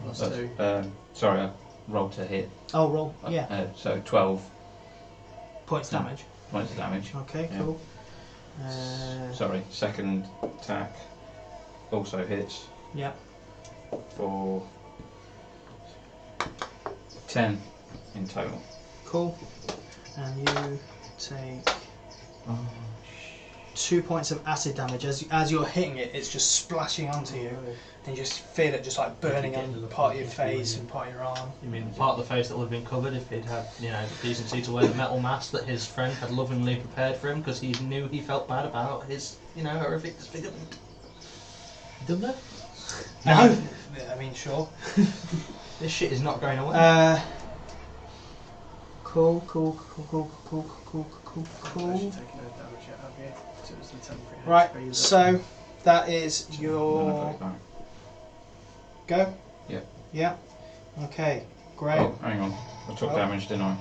C: +2.
B: Sorry, I rolled to hit.
A: Oh, roll. Yeah.
B: So 12
A: Points damage.
B: points of damage.
A: Okay,
B: Yeah.
A: cool.
B: Sorry, second attack also hits
A: Yep.
B: for 10 in total.
A: Cool. And you take 2 points of acid damage. As you're hitting it, it's just splashing onto you, and you just feel it just like burning on part of your face and part of your arm.
F: You mean part of the face that would have been covered if he'd had, the decency to wear the metal mask that his friend had lovingly prepared for him because he knew he felt bad about his, horrific disfigurement.
D: Didn't they?
A: No. I mean, sure.
F: This shit is not going away.
A: Cool.
C: Actually taking no damage yet, have you? So it's the temporary
A: Right.
C: HP that-
A: So that is
B: Then I've got
A: your
B: it back.
A: go.
B: Yeah.
A: Yeah. Okay. Great.
B: Oh, hang on. I took
A: Oh.
B: damage, didn't I?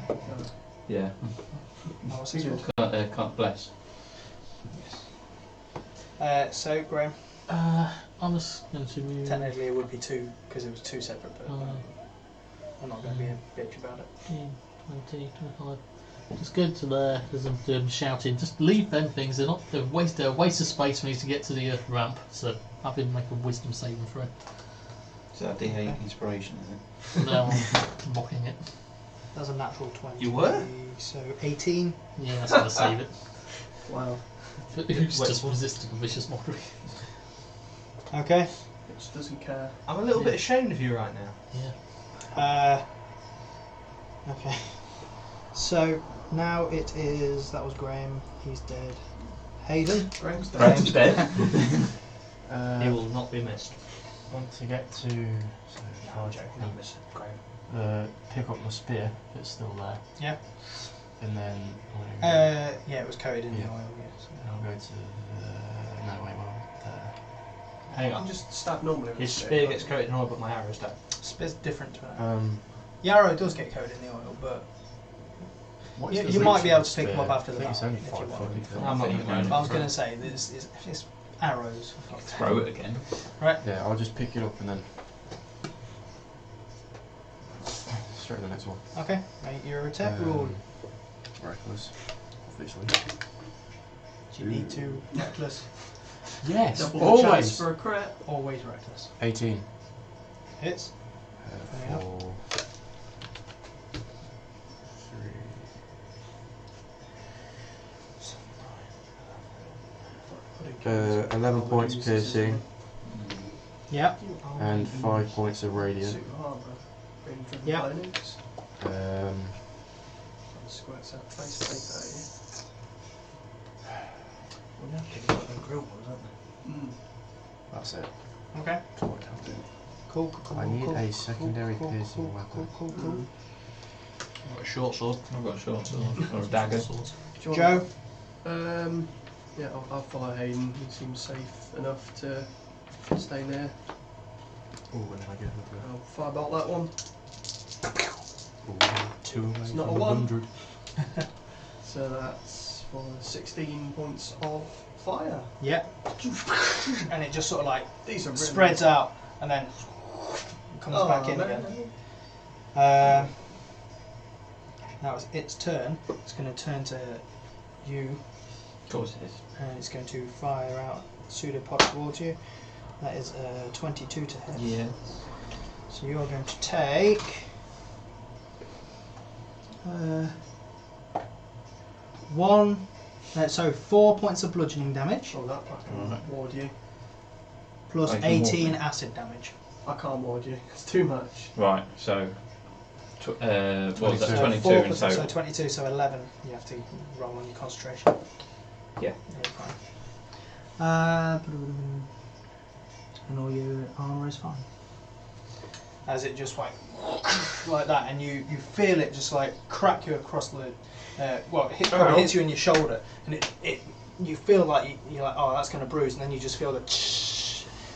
B: Yeah.
A: Oh, what's this one?
B: Can't bless.
A: So Graham.
D: I'm just going to move.
A: Technically, it would be 2 because it was 2 separate, but I'm not going to be a bitch about it.
D: 15, 20, 25. Just go to there as I'm shouting. Just leave them things. They're a waste of space for me to get to the ramp. So have him make a wisdom saving throw.
B: Is that D8 inspiration, is it?
D: Now I'm mocking it.
A: That's a natural 20.
F: You were?
A: So 18.
D: Yeah, that's going to save it.
C: Wow.
D: Who's just resisting a vicious mockery?
A: Okay.
C: Which doesn't care.
F: I'm a little bit ashamed of you right now.
D: Yeah.
A: Okay. So now it is. That was Graham. He's dead. Hayden.
C: Graham's dead.
B: Graham's dead.
F: He will not be missed.
E: Want to get to. So
F: No, I'm joking. Not missed. Great.
E: pick up my spear if it's still there.
A: Yeah.
E: And then.
A: Yeah, it was coated in the
E: Yeah.
A: oil. Yes.
E: I'll go to. No, wait, well, there.
F: Hang
C: You
F: on.
C: just stab normally with
F: His
C: a
F: spear gets coated in oil, but my arrows don't.
A: Spear's different to an
E: Uh,
A: arrow. The arrow does get coated in the oil, but
E: what is
A: you,
E: the
A: you might
E: reach
A: be
E: of
A: able
E: the
A: to pick them
E: spear?
A: up after the
E: I think it's
A: battle
E: only
A: if you
E: 5
A: want.
E: foot.
F: I'm not
B: I think
F: gonna
B: you
A: I
B: might
A: was going to say, it's arrows. For fuck's sake.
B: throw it again.
A: Right.
E: Yeah, I'll just pick it up and then. Straight to the next one.
A: Okay. Make your attack roll.
E: Reckless, obviously.
A: Do you need to reckless?
E: Yes,
C: Double the chance
E: always.
C: for a crit.
A: Always reckless.
E: 18.
A: Hits. Yeah.
E: 4, 3. 11 points piercing
A: Yeah.
E: and 5 points of radiant.
C: Super armor. Being driven
A: Yeah.
C: by nukes. Squirts out face paper
F: Well, now they've got them grill ones, haven't they?
C: at you.
E: That's it.
A: Okay.
E: That's what I can do.
A: Cool.
E: I need a secondary piercing weapon.
A: Cool.
F: I've got a short sword.
B: I've got a short sword or a dagger.
F: Swords.
C: Do you
A: Joe.
C: want- Yeah, I'll follow Hayden. He seems safe enough to stay near.
E: Oh, and then I get another.
C: I'll firebolt that one.
E: Ooh, 2 away
C: It's not
E: from
C: a 1.
E: 100.
C: So that's for 16 points of fire.
A: Yeah. And it just sort of like
C: These are really
A: spreads out and then comes
C: Oh,
A: back in
C: man.
A: again. That was its turn. It's going to turn to you,
B: Of course it is.
A: and it's going to fire out pseudopod towards you. That is 22 to hit.
B: Yeah.
A: So you are going to take 4 points of bludgeoning damage
C: Oh, that I can
B: Right.
C: ward you.
A: plus
B: Oh, you can ward
A: 18
B: me.
A: acid damage.
C: I can't ward you. It's too much.
B: Right. So. What was that?
E: 22.
B: 22
A: 4
B: in
A: plus-
B: total.
A: So 22, so 11. You have to roll on your concentration.
B: Yeah.
A: You're fine. And all your armour is fine. As it just like that, and you feel it just like crack you across the, probably hits you in your shoulder, and you feel like you're like, oh, that's going to bruise, and then you just feel the,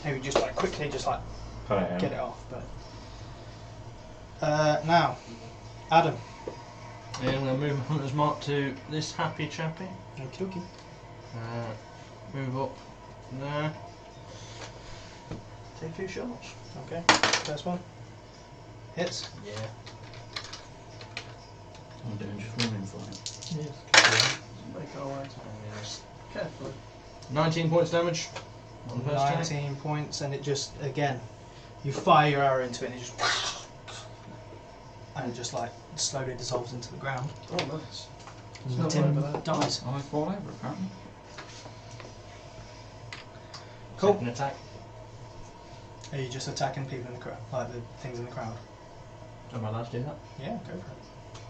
A: and you just like quickly just like get it off. But now, Adam.
F: And I'm going to move Hunter's Mark to this happy chappy.
A: Okie dokie.
F: Move up there. Take a few shots.
A: Okay, first one. Hits.
F: Yeah.
B: I'm doing just running for him.
F: Yes.
C: Make our way. Carefully.
F: 19 points damage on the first attack.
A: 19 points, and it just, again, you fire your arrow into it, and it just, and it just like slowly dissolves into the ground.
C: Oh, nice.
A: And
C: not
A: Tim
C: over there.
A: dies.
B: I fall over apparently.
A: Cool.
F: Second attack.
A: Are you just attacking people in the crowd, like the things in the crowd?
F: Am I allowed to do that?
A: Yeah, go for it.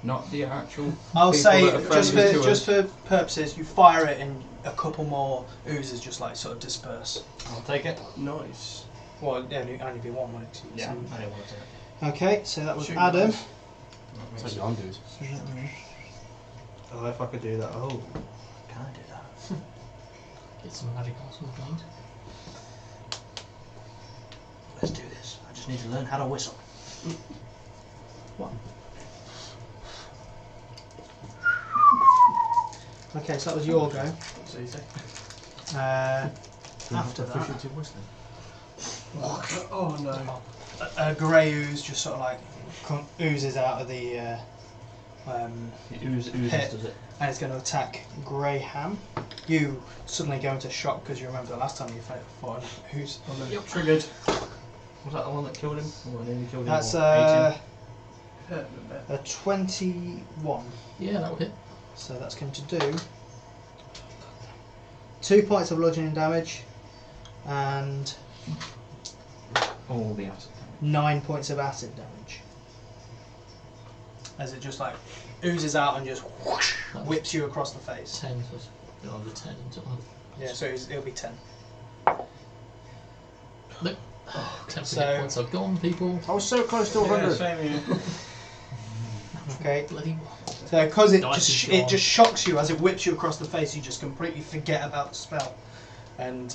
B: Not the actual.
A: I'll
B: people
A: say,
B: that are
A: just
B: friendly to
A: for
B: us.
A: purposes, you fire it, and a couple more oozes just like sort of disperse.
F: I'll take it.
C: Nice.
A: Well, it'd only be one, wouldn't it?
F: Yeah.
A: So-
F: I don't want to take it.
A: Okay, so that was
C: Shoot,
A: Adam.
C: guys.
E: That's what I'm doing.
C: Oh, if I could do that. Oh.
F: Can I do that?
D: Get some magic muscles gained.
F: Let's do this. I just need to learn how to whistle.
A: Okay, so that was your go.
C: That's easy.
A: After that,
E: Proficiency whistling.
C: Oh no.
A: a grey ooze just sort of like oozes out of the
F: It oozes,
A: Hit.
F: does it?
A: and it's going to attack Graham. You suddenly go into shock because you remember the last time you fought an ooze.
C: Oh, no.
F: Yep. Triggered. Was that the one that killed him? Oh, I nearly killed him.
A: That's
F: What, 18?
C: Hurt a bit.
A: a 21.
D: Yeah, that will hit.
A: So that's going to do 2 points of bludgeoning damage and
B: All the acid.
A: 9 points of acid damage. As it just like oozes out and just whoosh, whips you across the face.
D: 10, so it's another 10 into one.
A: Yeah, so it'll be 10.
D: Look.
C: Oh,
D: 10
A: So-
D: hit points are gone, people.
E: I was so close to 100.
B: same here.
A: Okay.
D: Bloody
A: So because it
D: Dice
A: just
D: is gone.
A: it just shocks you as it whips you across the face, you just completely forget about the spell, and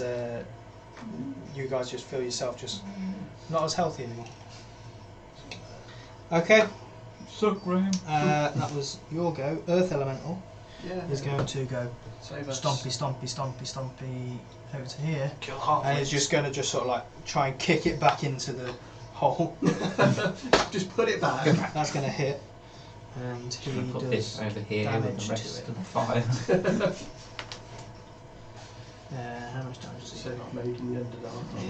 A: you guys just feel yourself just not as healthy anymore. Okay,
B: Suck, Graham.
A: that was your go. Earth Elemental
C: Yeah.
A: is going to go
C: Save us.
A: stompy over to here,
F: Kill half.
A: and it's just going to just sort of like try and kick it back into the hole.
C: Just put it back.
A: That's going to hit, and
B: I'm gonna
A: he
B: put
A: does
B: this over here with
A: damage
B: the
A: to
B: rest
A: it.
B: of the fire.
A: How much damage does
C: So
A: he do?
C: made in the Underdark.
A: Yeah.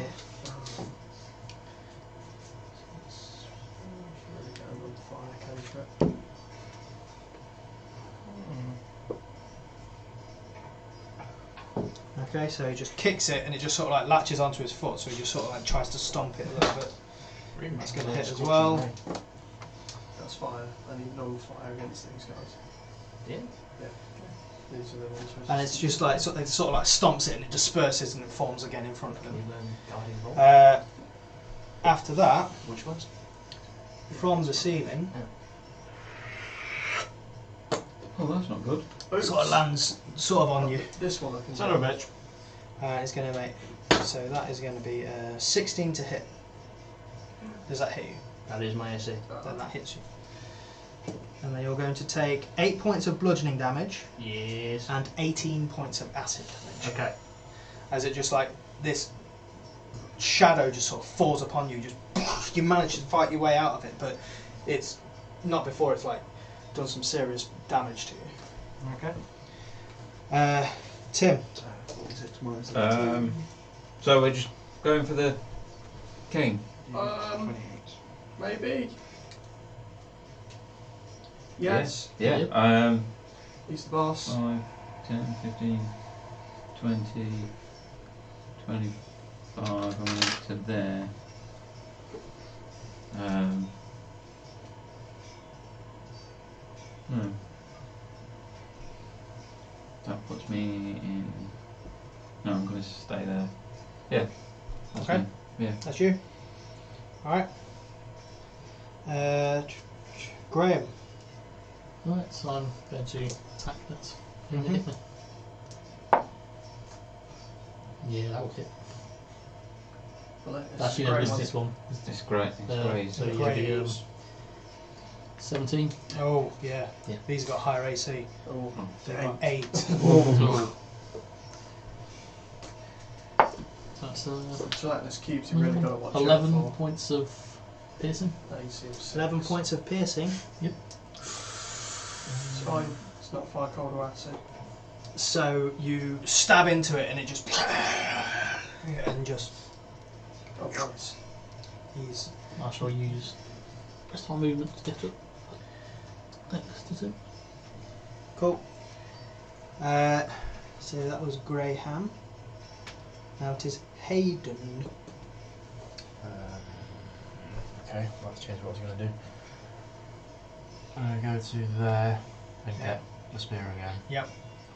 C: Really going on fire cantrip.
A: Okay, so he just kicks it, and it just sort of like latches onto his foot, so he just sort of like tries to stomp it a little bit. That's going to hit as well.
C: That's fire. I need non-fire against these guys.
F: Yeah.
C: These are the ones.
A: And it's just like it sort of like stomps it, and it disperses, and it forms again in front of
F: Can
A: him.
F: you learn Guardian Roll?
A: After that,
F: Which ones?
A: from the ceiling,
B: Oh, that's not good.
A: it sort of lands sort of on you.
C: This one I can.
F: Son of a bitch.
A: It's going to make, so that is going to be 16 to hit. Does that hit you?
F: That is my AC.
A: Then that hits you. And then you're going to take 8 points of bludgeoning damage
F: Yes.
A: and 18 points of acid damage.
F: Okay.
A: As it just like this shadow just sort of falls upon you. Just you manage to fight your way out of it, but it's not before it's like done some serious damage to you.
F: Okay.
A: Tim.
B: So we're just going for the king.
C: Maybe. Yes.
B: Yeah.
D: Yep.
C: He's the boss.
B: 5, 10, 15, 20, 25, I went to there. No. That puts me in. No, I'm going to stay there. Yeah. That's
A: Okay.
B: me. Yeah.
A: That's you. Alright. Graham.
D: Right, so I'm going to attack that.
A: Mhm.
D: Yeah, that will hit.
C: Well, it's
D: Actually, no,
C: great
D: this
C: one.
D: this one.
B: It's great. It's great.
D: So
A: Great.
D: yeah, 17.
A: Oh, yeah.
D: Yeah.
A: These have got higher AC.
C: Oh,
A: They've got 8.
D: Oh. That's
C: so like this cubes, you really got to watch out
D: 11
C: for.
D: points of piercing.
C: That seems
A: 11 points of piercing.
C: It's fine. It's not fire, cold, or acid.
A: So you stab into it and it just and just
C: Oh, nice.
A: he's
D: I shall use rest of my movement to get up. Next to him.
A: cool. So that was Graham. Now it is Hayden.
E: Okay, let's change what I was going to do. I'm going to go to there and
A: Yeah.
E: get the spear again.
A: Yep.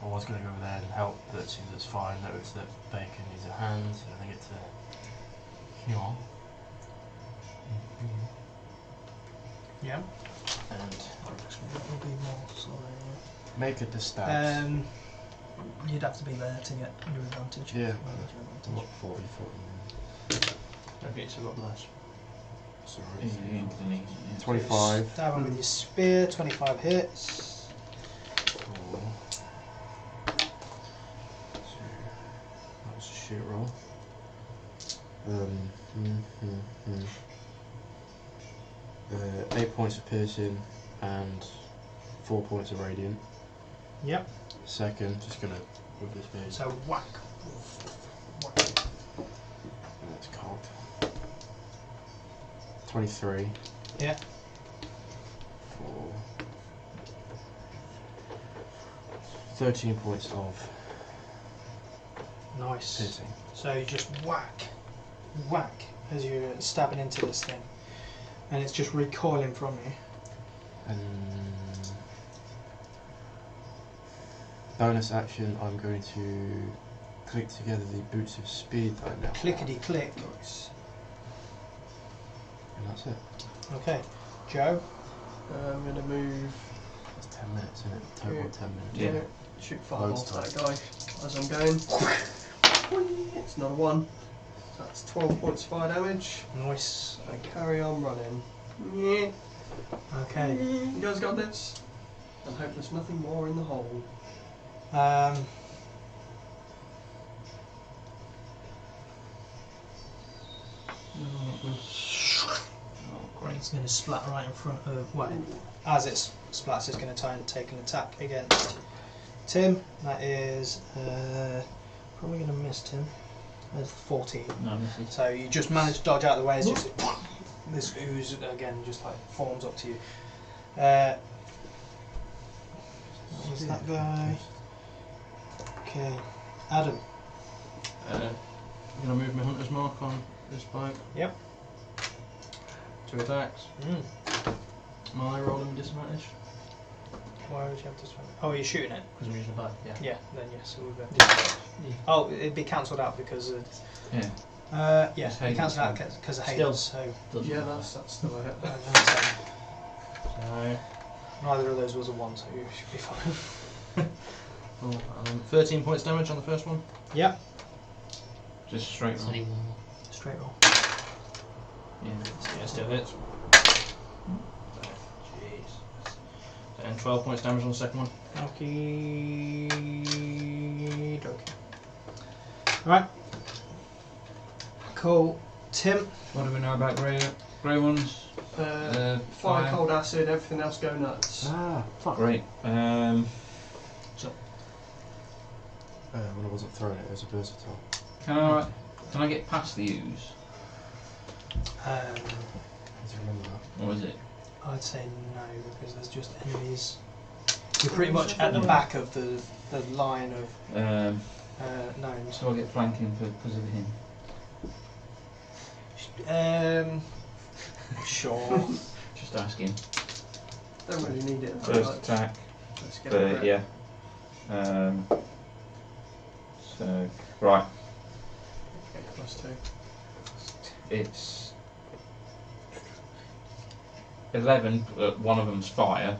E: I was going to go over there and help, but it seems it's fine. Notice that Bacon needs a hand, and I get to heal.
A: Yeah.
E: And
A: That will be more sorry.
E: make a stabs.
A: You'd have to be there to get your advantage.
E: Yeah.
A: Advantage.
E: What, 40, 40.
F: Okay, so I've got less.
E: Sorry.
B: 25.
E: 25.
A: Stab him with your spear. 25 hits.
E: 4. So, that was a shoot roll. 8 points of piercing and 4 points of radiant.
A: Yep.
E: Second, just gonna with this spear.
A: So whack.
E: And that's cocked. 23.
A: Yeah.
E: 4. 13 points of
A: Nice.
E: piercing.
A: So you just whack as you're stabbing into this thing, and it's just recoiling from you.
E: And bonus action, I'm going to click together the boots of speed that I now
A: Clickety click.
C: Nice.
E: and that's it.
A: Okay, Joe.
C: I'm going to move.
E: That's 10 minutes, isn't it? Total
C: Yeah.
E: 10 minutes.
B: Yeah.
C: Shoot fireballs
E: Loads
C: at that guy as I'm going. It's not a 1. That's 12 points of fire damage.
A: Nice.
C: I carry on running. Yeah.
A: Okay.
C: You guys got this? I hope there's nothing more in the hole.
B: Oh, great.
A: It's going to splat right in front of. Well, as it splats, it's going to try and take an attack against Tim. That is probably going to miss Tim. That's 14.
B: No, misses.
A: So you just manage to dodge out of the way. It's just this ooze again, just like forms up to you. What was that guy? Okay, Adam.
F: I'm going to move my hunter's mark on this bloke.
A: Yep.
F: 2 attacks. Am I rolling with disadvantage?
A: Why would you have disadvantage? Oh, you're shooting it.
F: Because I'm using a bow, yeah.
A: Yeah, then yes, it would be.
D: Yeah.
A: Oh, it'd be cancelled out because of.
B: Yeah.
A: Yeah,
B: It's
A: it
B: Hayden.
A: cancelled out because of Hayden. So
D: Doesn't
C: Yeah,
D: matter.
C: that's still it.
F: So,
A: neither of those was a 1, so you should be fine.
F: 13 points damage on the first one.
A: Yep.
B: Just straight
D: It's
B: roll.
D: only one more.
A: Straight roll.
B: Yeah.
F: Yeah, still hits. Jeez. And 12 points damage on the second one.
A: Okay. Okay. Right. Cool. Tim.
B: What do we know about grey ones?
C: Fire,
B: Fire.
C: cold acid, everything else go nuts.
E: Ah, fuck.
B: Great.
E: When I wasn't throwing it, it was a versatile.
B: Can I get past the ooze?
E: I do remember that.
B: Or is it?
A: I'd say no because there's just enemies. You're pretty much at the back of the line of gnomes.
B: So I get flanking because of him.
A: Sure.
B: Just asking.
C: Don't really need it.
B: First
C: Right,
B: attack.
C: let's get over it.
B: Yeah. So right,
C: Okay, +2.
B: it's 11. One of them's fire,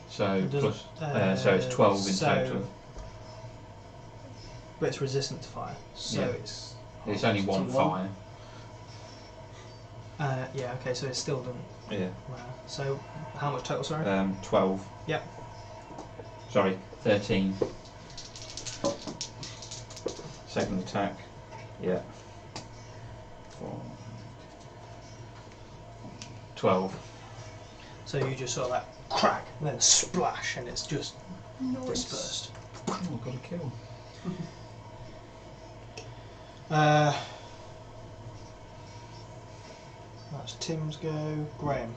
B: so
A: It doesn't-
B: plus. So it's 12 in
A: so-
B: total.
A: But it's resistant to fire, so
B: Yeah.
A: it's.
B: It's only one
C: It's a one.
B: fire.
A: Yeah. Okay. So it still doesn't.
B: Yeah.
A: So how much total? Sorry.
B: 12.
A: Yep.
B: Sorry, 13. Second attack. Yeah. 4. 12.
A: So you just sort of like crack, and then splash, and it's just dispersed.
B: Oh, got a kill.
A: That's Tim's go. Graham.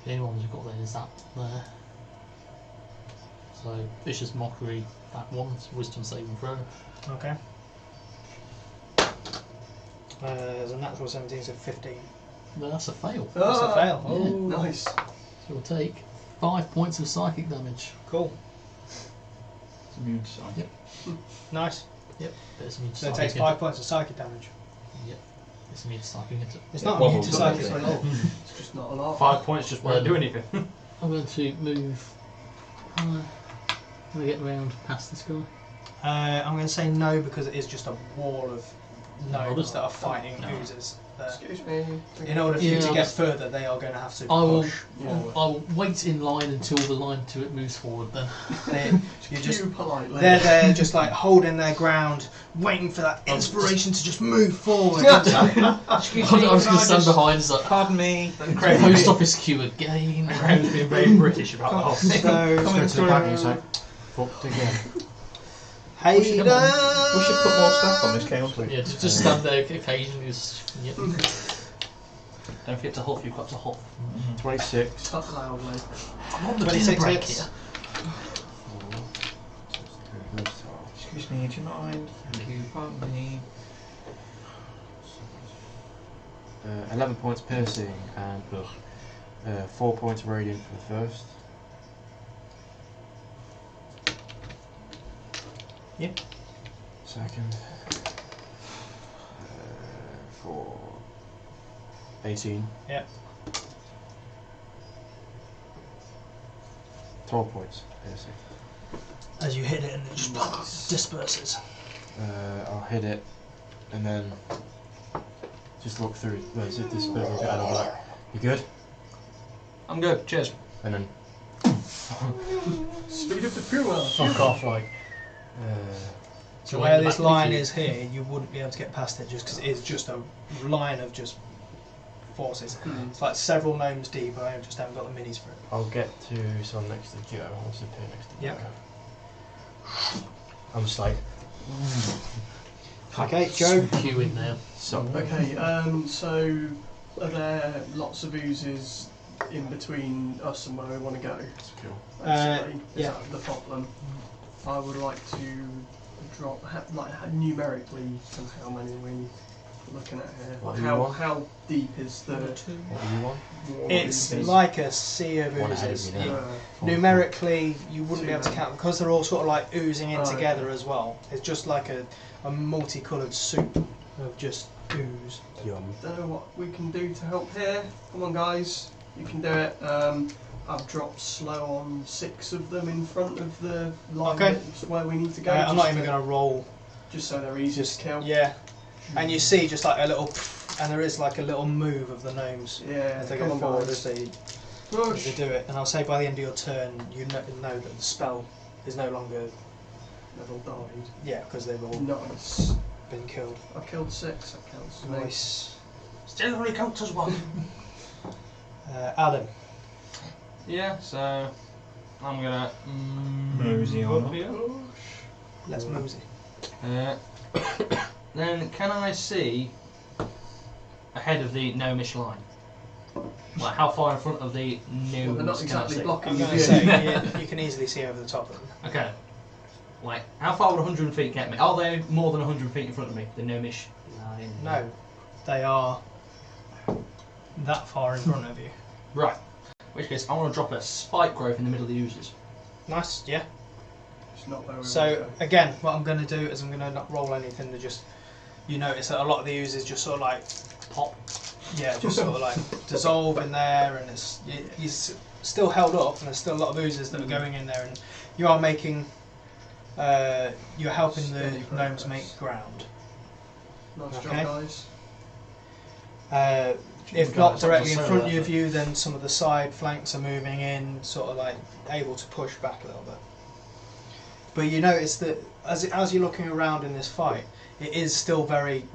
D: The only one we've got then is that there. So vicious mockery. That one's wisdom saving throw.
A: Okay. There's a natural 17, so 15.
D: No, that's a fail.
A: That's a fail.
D: Yeah.
A: Oh,
C: Nice.
D: So we'll take 5 points of psychic damage.
A: cool.
B: It's immune to psychic.
D: Yep.
A: Nice.
D: But it's immune to
A: So it
D: psychic
A: takes 5 points of psychic damage.
D: Yep. It's immune to psychic.
A: It's
B: Yeah,
A: not immune
B: wobbles
A: to
B: a
A: psychic
B: bit.
A: at all.
C: It's just not a lot.
F: 5 points just won't do anything.
D: I'm going to move. I'm going to get round past this guy.
A: I'm going to say no because it is just a wall of gnomes that are fighting
D: No.
A: oozes.
C: Excuse me.
A: In order for you to
D: Yeah.
A: get further, they are going to have to
D: I will.
A: push.
D: I'll wait in line until the line to it moves forward. Then
A: You just
C: Cue politely.
A: they're there, just like holding their ground, waiting for that inspiration to just move forward.
D: I was going to stand behind. It's like,
B: Pardon me.
D: post office queue again.
F: Graham's being very British about the whole thing.
A: So,
E: Just go to the back and you say, fucked again.
A: Hayden.
B: We should put more stuff on this counter.
D: Yeah, just stand there occasionally. Yep. Don't forget to huff. You've got to huff.
E: 26.
C: Talk loudly.
D: I'm on the
A: 26
D: dinner break
A: hits.
D: here.
B: Excuse me, do you mind? Thank you, pardon me.
E: 11 points piercing and 4 points radiant for the first.
A: Yep.
E: Second. For 18.
A: Yep.
E: 12 points. Piercing.
A: As you hit it and it just disperses.
E: I'll hit it and then just look through. There's this bit of a and I'm like, you good?
F: I'm good. Cheers.
E: And then
C: Speed of the puma.
E: fuck off like.
A: So where this line is here, you wouldn't be able to get past it just because it is just a line of just forces. It's like several gnomes deep. I just haven't got the minis for it.
E: I'll get to someone next to Joe. I'll sit here next to
A: Yep.
E: Joe. I'm just like.
A: Okay, Joe.
D: Queuing now.
E: So.
C: Okay, so are there lots of oozes in between us and where we want to go?
E: Cool.
C: Actually, is
A: yeah.
C: that the problem? I would like to drop, numerically, how many are we looking at here?
E: What do you want?
C: How deep is the
E: What do you want?
C: wall
A: It's
C: oozes?
A: like a sea of
E: One ahead of
A: oozes.
E: me now.
A: Numerically, you wouldn't
C: Two
A: be able to
C: then.
A: count because they're all sort of like oozing in
C: Oh,
A: together
C: okay.
A: as well. It's just like a multicoloured soup of just ooze.
E: Yum.
C: Don't know what we can do to help here. Come on, guys, you can do it. I've dropped slow on 6 of them in front of the line
A: Okay.
C: that's where we need to go.
A: I'm not even going to roll.
C: Just so they're easy to kill.
A: Yeah, and you see just like a little, and there is like a little move of the gnomes
C: Yeah,
A: as they
C: come
A: go
C: on,
A: forward
C: guys.
A: as they
C: Push.
A: do it. And I'll say by the end of your turn, you know that the spell is no longer,
C: They've all died.
A: yeah, because they've all
C: Nice.
A: been killed.
C: I killed 6, that counts as me.
A: Nice.
F: Still only counts as one.
A: Adam.
F: Yeah. So I'm gonna
B: Mosey on
F: up
B: up.
F: here.
A: Let's mosey.
F: Then can I see ahead of the gnomish line? Like how far in front of the gnomes
C: Well, they're not
F: can I
C: exactly
F: see?
C: blocking
A: I'm
C: your
A: going to
C: view.
A: say you can easily see over the top of them.
F: Okay. Like how far would 100 feet get me? Are they more than 100 feet in front of me? The gnomish line.
A: No, they are that far in front of you.
F: Right. In which case I want to drop a spike growth in the middle of the oozes.
A: Nice, yeah.
C: It's not where we
A: So
C: want to go.
A: again, what I'm going to do is I'm going to not roll anything. To just, you notice that a lot of the oozes just sort of like
F: Pop.
A: yeah, just sort of like dissolve in there, and it's still held up, and there's still a lot of oozes that are going in there, and you are making, you're helping the
C: Steady
A: gnomes
C: progress.
A: make ground.
C: Nice
A: okay.
C: job, guys.
A: If
F: Go
A: not
F: on,
A: directly in
F: so
A: front
F: that-
A: of you, then some of the side flanks are moving in, sort of like able to push back a little bit. But you notice that as you're looking around in this fight, it is still very,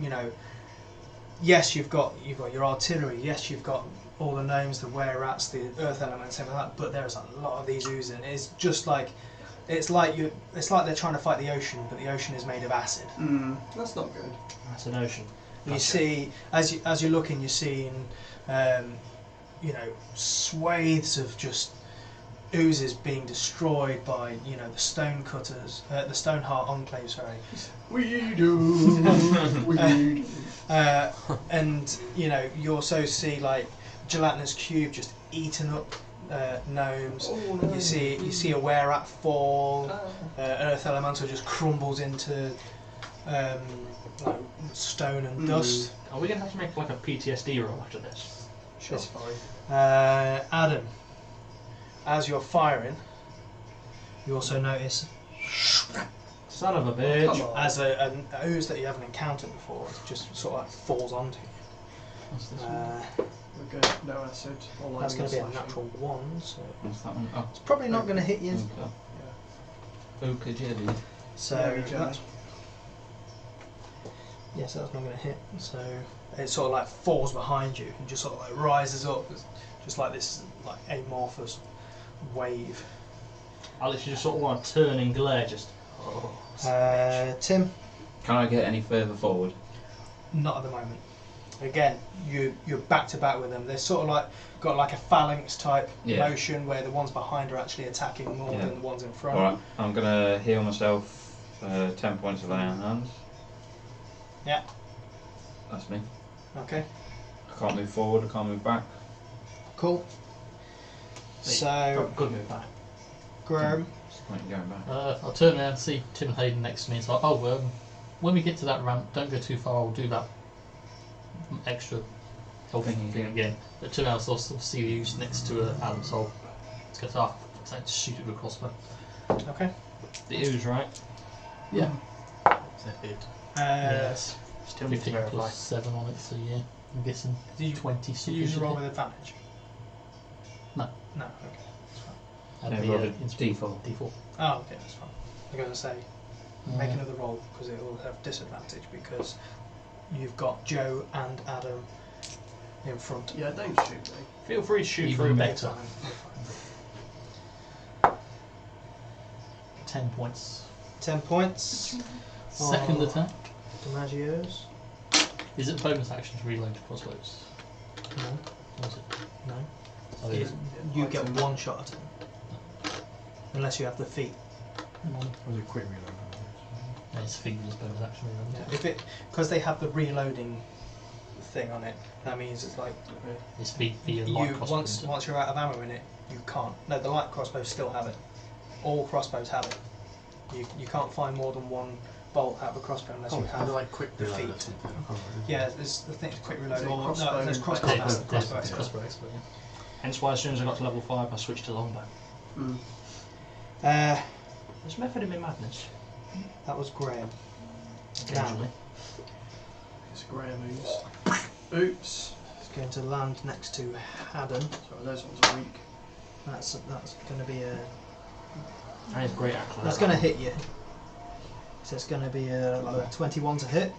A: yes, you've got your artillery, yes, you've got all the gnomes, the were-rats, the earth elements, everything like that, but there's a lot of these oozing. It's just like, it's like they're trying to fight the ocean, but the ocean is made of acid.
C: That's not good.
F: That's an ocean.
A: You see, as you're looking, you're seeing, swathes of just oozes being destroyed by, the stone cutters, the stone heart enclave. Sorry,
C: We do. We do.
A: and you also see like gelatinous cube just eating up gnomes.
C: Oh, no.
A: You see a were-rat fall. Earth elemental just crumbles into stone and dust.
F: Are we gonna have to make like a PTSD roll after this?
A: Sure.
C: It's fine.
A: Adam, as you're firing, you also notice
F: Son of a
C: Come
F: bitch.
C: on.
A: as an ooze that you haven't encountered before just sort of like falls onto you.
B: What's this one?
C: We're good. No acid. Or
A: That's going to be a
C: slashing.
A: natural 1, so
B: What's that one? Oh,
A: it's probably not going to hit you.
B: Ochre jelly.
A: So
C: Very jelly.
A: that's, yes, that's not going to hit. So it sort of like falls behind you and just sort of like rises up, just like this like amorphous wave.
F: I literally just sort of want to turn and glare, just. Oh,
A: Tim,
B: Can I get any further forward?
A: not at the moment. Again, you're back to back with them. They're sort of like got like a phalanx type
B: Yeah.
A: motion where the ones behind are actually attacking more
B: Yeah.
A: than the ones in front.
B: Alright, I'm gonna heal myself 10 points of lay on hands.
A: Yeah.
B: That's me.
A: Okay.
B: I can't move forward, I can't move back.
A: Cool. So
F: good move back.
A: Grom,
B: What's the point in going back?
D: I'll turn around and see Tim and Hayden next to me. It's like, when we get to that ramp, don't go too far. I'll do that extra helping thing again. But turn around, so I'll see you next to Adam. So let's go to shoot it with a crossbow.
A: Okay.
F: The ooze, right?
D: Yeah.
E: Is that it?
A: Yes.
F: Still need to
D: 15
F: verify.
D: plus 7 on it, so yeah. I'm guessing
A: Do you
D: 20.
A: Do you use the roll with advantage?
D: No.
A: No. Okay.
D: Add
B: No, roll
D: the
B: the default.
D: default.
A: Oh, okay, that's fine. I'm going to say make another roll because it will have disadvantage because you've got Joe and Adam in front.
C: Yeah, don't shoot me.
F: Feel free to shoot
D: Even
F: through me.
D: better.
A: You're fine.
D: 10 points.
A: 10 points.
D: Second
A: Oh.
D: attack.
A: DiMaggio's.
D: Is it bonus action to reload your crossbows?
A: No.
D: Or is it?
A: No.
D: Oh,
A: It-
D: is it?
A: you get one shot at it. Unless you have the feat.
D: Hang on.
E: Was it quick reload?
D: Yeah, it's feet is bonus action reload.
A: Yeah. If it because they have the reloading thing on it, that means it's like
D: It's the light
A: you
D: crossbow.
A: once you're out of ammo in it, you can't. No, the light crossbows still have it. All crossbows have it. You can't find more than one bolt out of a crossbow unless you have.
E: like quick
A: the
E: reload or
A: feet.
E: something. I can't remember.
A: Yeah, there's the thing quick reload.
C: Is it
A: Or,
C: crossbow
A: no, there's crossbow.
C: and-
A: That's the crossbow.
D: It's
A: expert.
D: crossbow expert, yeah.
F: Hence why as soon as I got to level 5 I switched to longbow. There's method in my madness.
A: That was Graham.
F: Occasionally.
C: It's Graham moves. Oops.
A: It's going to land next to Haddon.
C: Sorry, those ones are weak.
A: That's going to be a.
F: That is great actually.
A: That's going to hit you. So it's going to be a 21 to hit.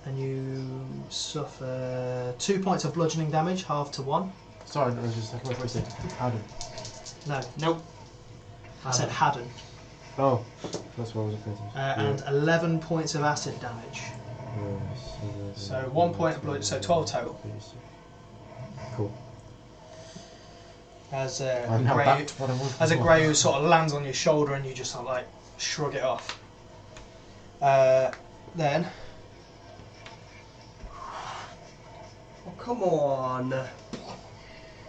A: And you suffer 2 points of bludgeoning damage, half to 1.
E: Sorry, that was just what I said. Adam.
A: No,
F: Nope.
A: I said Haddon.
E: Oh, that's what I was expecting.
A: And 11 points of acid damage. So 1 point of blood, so 12 total.
E: Cool.
A: As
E: I'm now
A: Grey,
E: back to what I was
A: as a
E: before.
A: Grey who sort of lands on your shoulder and you just sort of like shrug it off. Then
C: Oh, come on.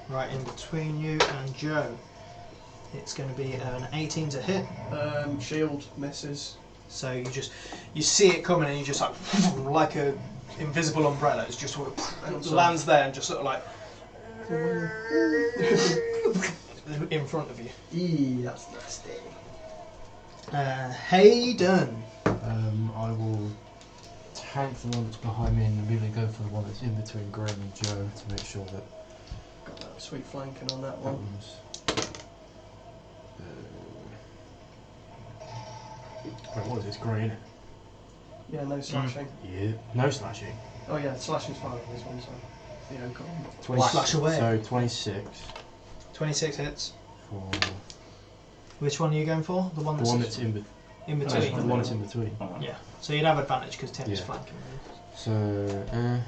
A: right in between you and Joe, it's going to be an 18 to hit.
C: Shield misses.
A: So you see it coming and you just like a invisible umbrella. It's just sort of lands there and just sort of like in front of you.
C: Eee, that's nasty.
A: Hayden.
E: I will tank the one that's behind me and immediately go for the one that's in between Graham and Joe to make sure that
C: Got that sweet flanking on that
E: that
C: one.
E: one's. Wait, what is this? Grey, innit?
C: Yeah, no slashing.
E: Yeah. No slashing.
C: Oh yeah, slashing's fine on this one, so the Oak on.
E: 20,
A: Slash away.
E: So 26
A: 26 hits.
E: for
A: Which one are you going for? The one
E: the
A: that's
E: one that's in
A: in
E: between.
A: between.
E: The one that's in between.
A: Yeah. So you'd have advantage because Tim is
E: Yeah.
A: flanking.
E: So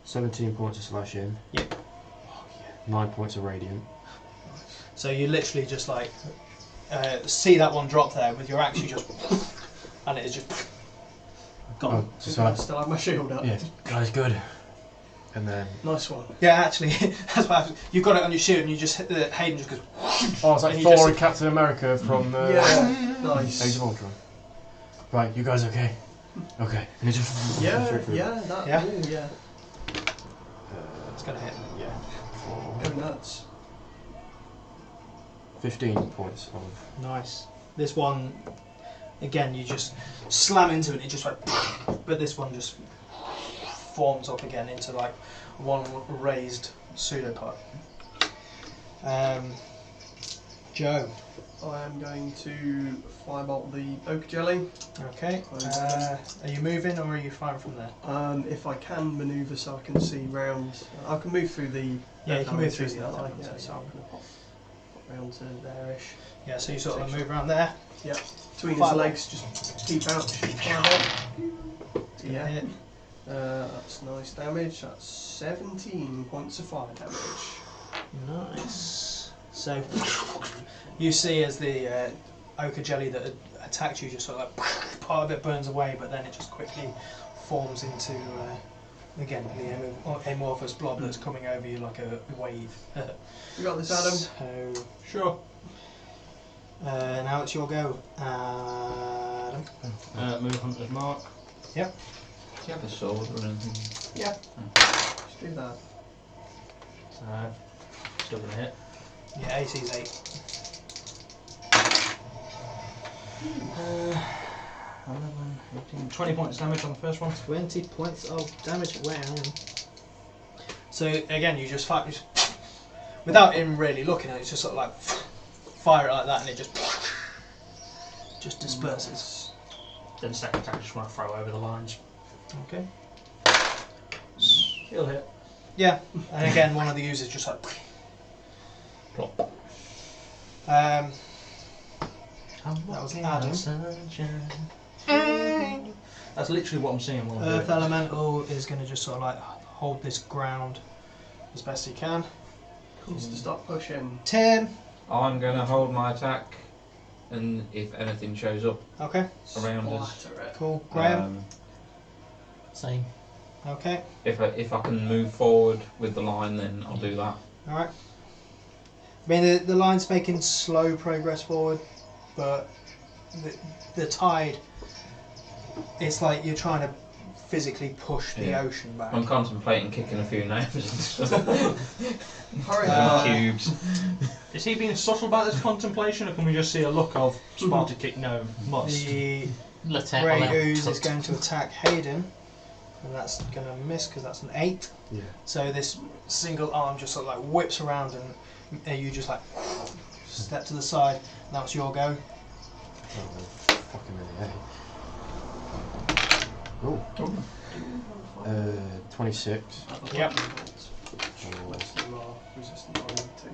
E: 17 points of slashing.
A: Yep.
E: 9 points of radiant.
A: So you literally just like see that one drop there with your axe, you just and it is just gone.
E: Oh,
C: So I still have my shield up.
E: yeah, guys, good. And then
C: Nice one.
A: Yeah, actually, that's what happens. You've got it on your shield and you just hit the Hayden just goes.
E: oh, it's like
A: And you
E: Thor
A: just-
E: and Captain America from
C: Yeah,
E: Age
C: nice.
E: of Ultron. Right, you guys okay? Okay. And it just
C: Yeah,
E: straight through.
C: yeah, that.
A: Yeah.
C: Ooh, yeah.
A: It's gonna hit.
E: Yeah.
C: Go nuts.
E: 15 points of.
A: Nice. This one, again, you just slam into it. It just like, but this one just forms up again into like one raised pseudopod. Joe.
C: I am going to firebolt the ochre jelly.
A: Okay. Are you moving or are you firing from there?
C: If I can manoeuvre so I can see round. I can move through the.
A: Yeah, you can move through
C: the
A: the
C: other.
A: other,
C: Yeah,
A: so
C: so I'm going to pop round to there-ish.
A: Yeah. So you sort of move around there.
C: Yeah. Between his
A: Fireball.
C: legs, just peep out, shoot fireball. Yeah.
A: Hit.
C: That's nice damage. That's 17 points of fire damage.
A: Nice. So you see as the ochre jelly that had attacked you just sort of like part of it burns away, but then it just quickly forms into again, the amorphous blob that's coming over you like a wave.
C: You got this, Adam?
A: So,
F: Sure.
A: now it's your go. Adam.
F: Move Hunter's Mark.
A: Yep.
B: Do you have a sword or anything?
C: Yeah. Just do that.
F: So, still gonna hit.
A: Yeah, AC's 8.
F: 11, 18, 20 points damage on the first one.
A: 20 points of damage. Wow. So again, you just fire, without him really looking at it, it's just sort of like fire it like that, and it just disperses.
F: Then second attack, I just want to throw over the lines.
A: Okay.
F: He'll hit.
A: Yeah, and again, one of the users just like.
B: Plop.
A: That was Adam.
F: That's literally what I'm seeing while I'm
A: Earth
F: doing it.
A: Elemental is going to just sort of like hold this ground as best he can.
C: Needs to start pushing.
A: Tim.
B: I'm going to hold my attack, and if anything shows up
A: Okay.
B: around us,
C: Splatter it.
A: Cool. Graham.
D: Same.
A: Okay.
B: if I can move forward with the line, then I'll do that.
A: All right. I mean, the line's making slow progress forward, but the tide, it's like you're trying to physically push the
B: Yeah.
A: ocean back.
B: I'm contemplating kicking a few names and stuff.
C: Hurry
B: Cubes.
F: Is he being subtle about this contemplation, or can we just see a look of Sparta kick? No, must.
A: The
D: Let's
A: grey ooze is going to attack Hayden, and that's going to miss because that's an 8.
E: Yeah.
A: So this single arm just sort of like whips around, and you just like step to the side. That was your go.
E: Oh, fucking really, Oh. 26.
A: Yep.
C: You are resistant on them too.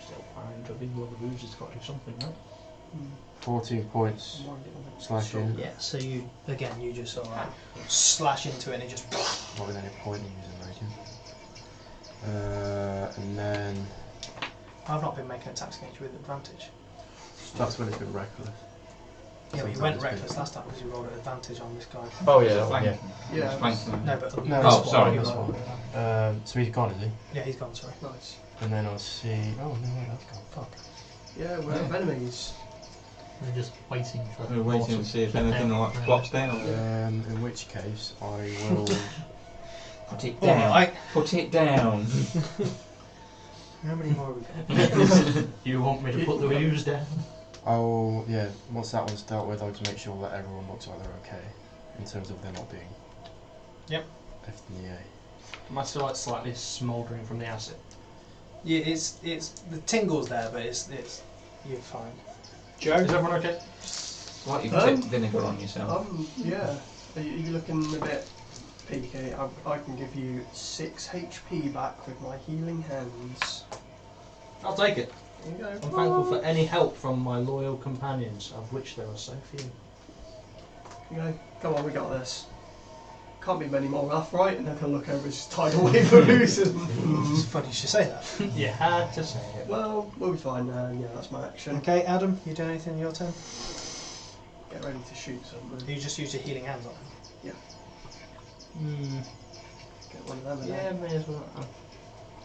F: Still fine. The big one of the booze has got to do something, right?
E: 14 points slashing.
A: Yeah. So you just sort of like slash into it, and it just.
E: Not with any point in using radiant. And then
A: I've not been making attacks against you with advantage.
E: that's when it's been reckless.
A: Yeah, but you went reckless last time because you rolled an advantage on this guy.
E: Oh yeah, that one,
B: Flank.
E: yeah.
C: Yeah.
B: Flank.
A: No, but
E: No,
B: Oh,
A: this
B: sorry.
A: one, you
E: This
A: rolled
E: one.
A: it.
E: So he's gone, is he?
A: Yeah, he's gone. Sorry.
C: Nice.
E: And then I'll see. Oh no, wait, that's gone. Fuck.
C: Yeah, we're out of enemies.
D: We're just waiting for.
B: We're waiting to see if anything like plops down.
E: In which case, I will.
B: Put it
A: All
B: down.
A: right.
B: Put it down.
A: How many more have we got?
F: You want me to put the ooze down?
E: I'll yeah. Once that one's dealt with, I'll just make sure that everyone looks like they're okay, in terms of there not being.
A: Yep.
E: Left in the A.
F: Am I still like slightly smouldering from the acid?
A: Yeah, it's the tingles there, but it's you're fine. Joe.
F: Is everyone okay?
B: Like you can take vinegar on yourself.
C: Yeah. Are you looking a bit peaky? I can give you 6 HP back with my healing hands.
F: I'll take it.
C: There you go.
F: I'm thankful for any help from my loyal companions, of which there are so few.
C: You go. Come on, we got this. Can't be many more left, right? And then he'll look over his tidal wave of losing.
A: It's funny you should say that.
F: You had to say it.
C: Well, we'll be fine. Yeah, that's my action.
A: Okay, Adam, you doing anything in your turn?
C: Get ready to shoot something.
A: You just use your healing hands on him.
C: Get one of them.
F: Yeah, may as well.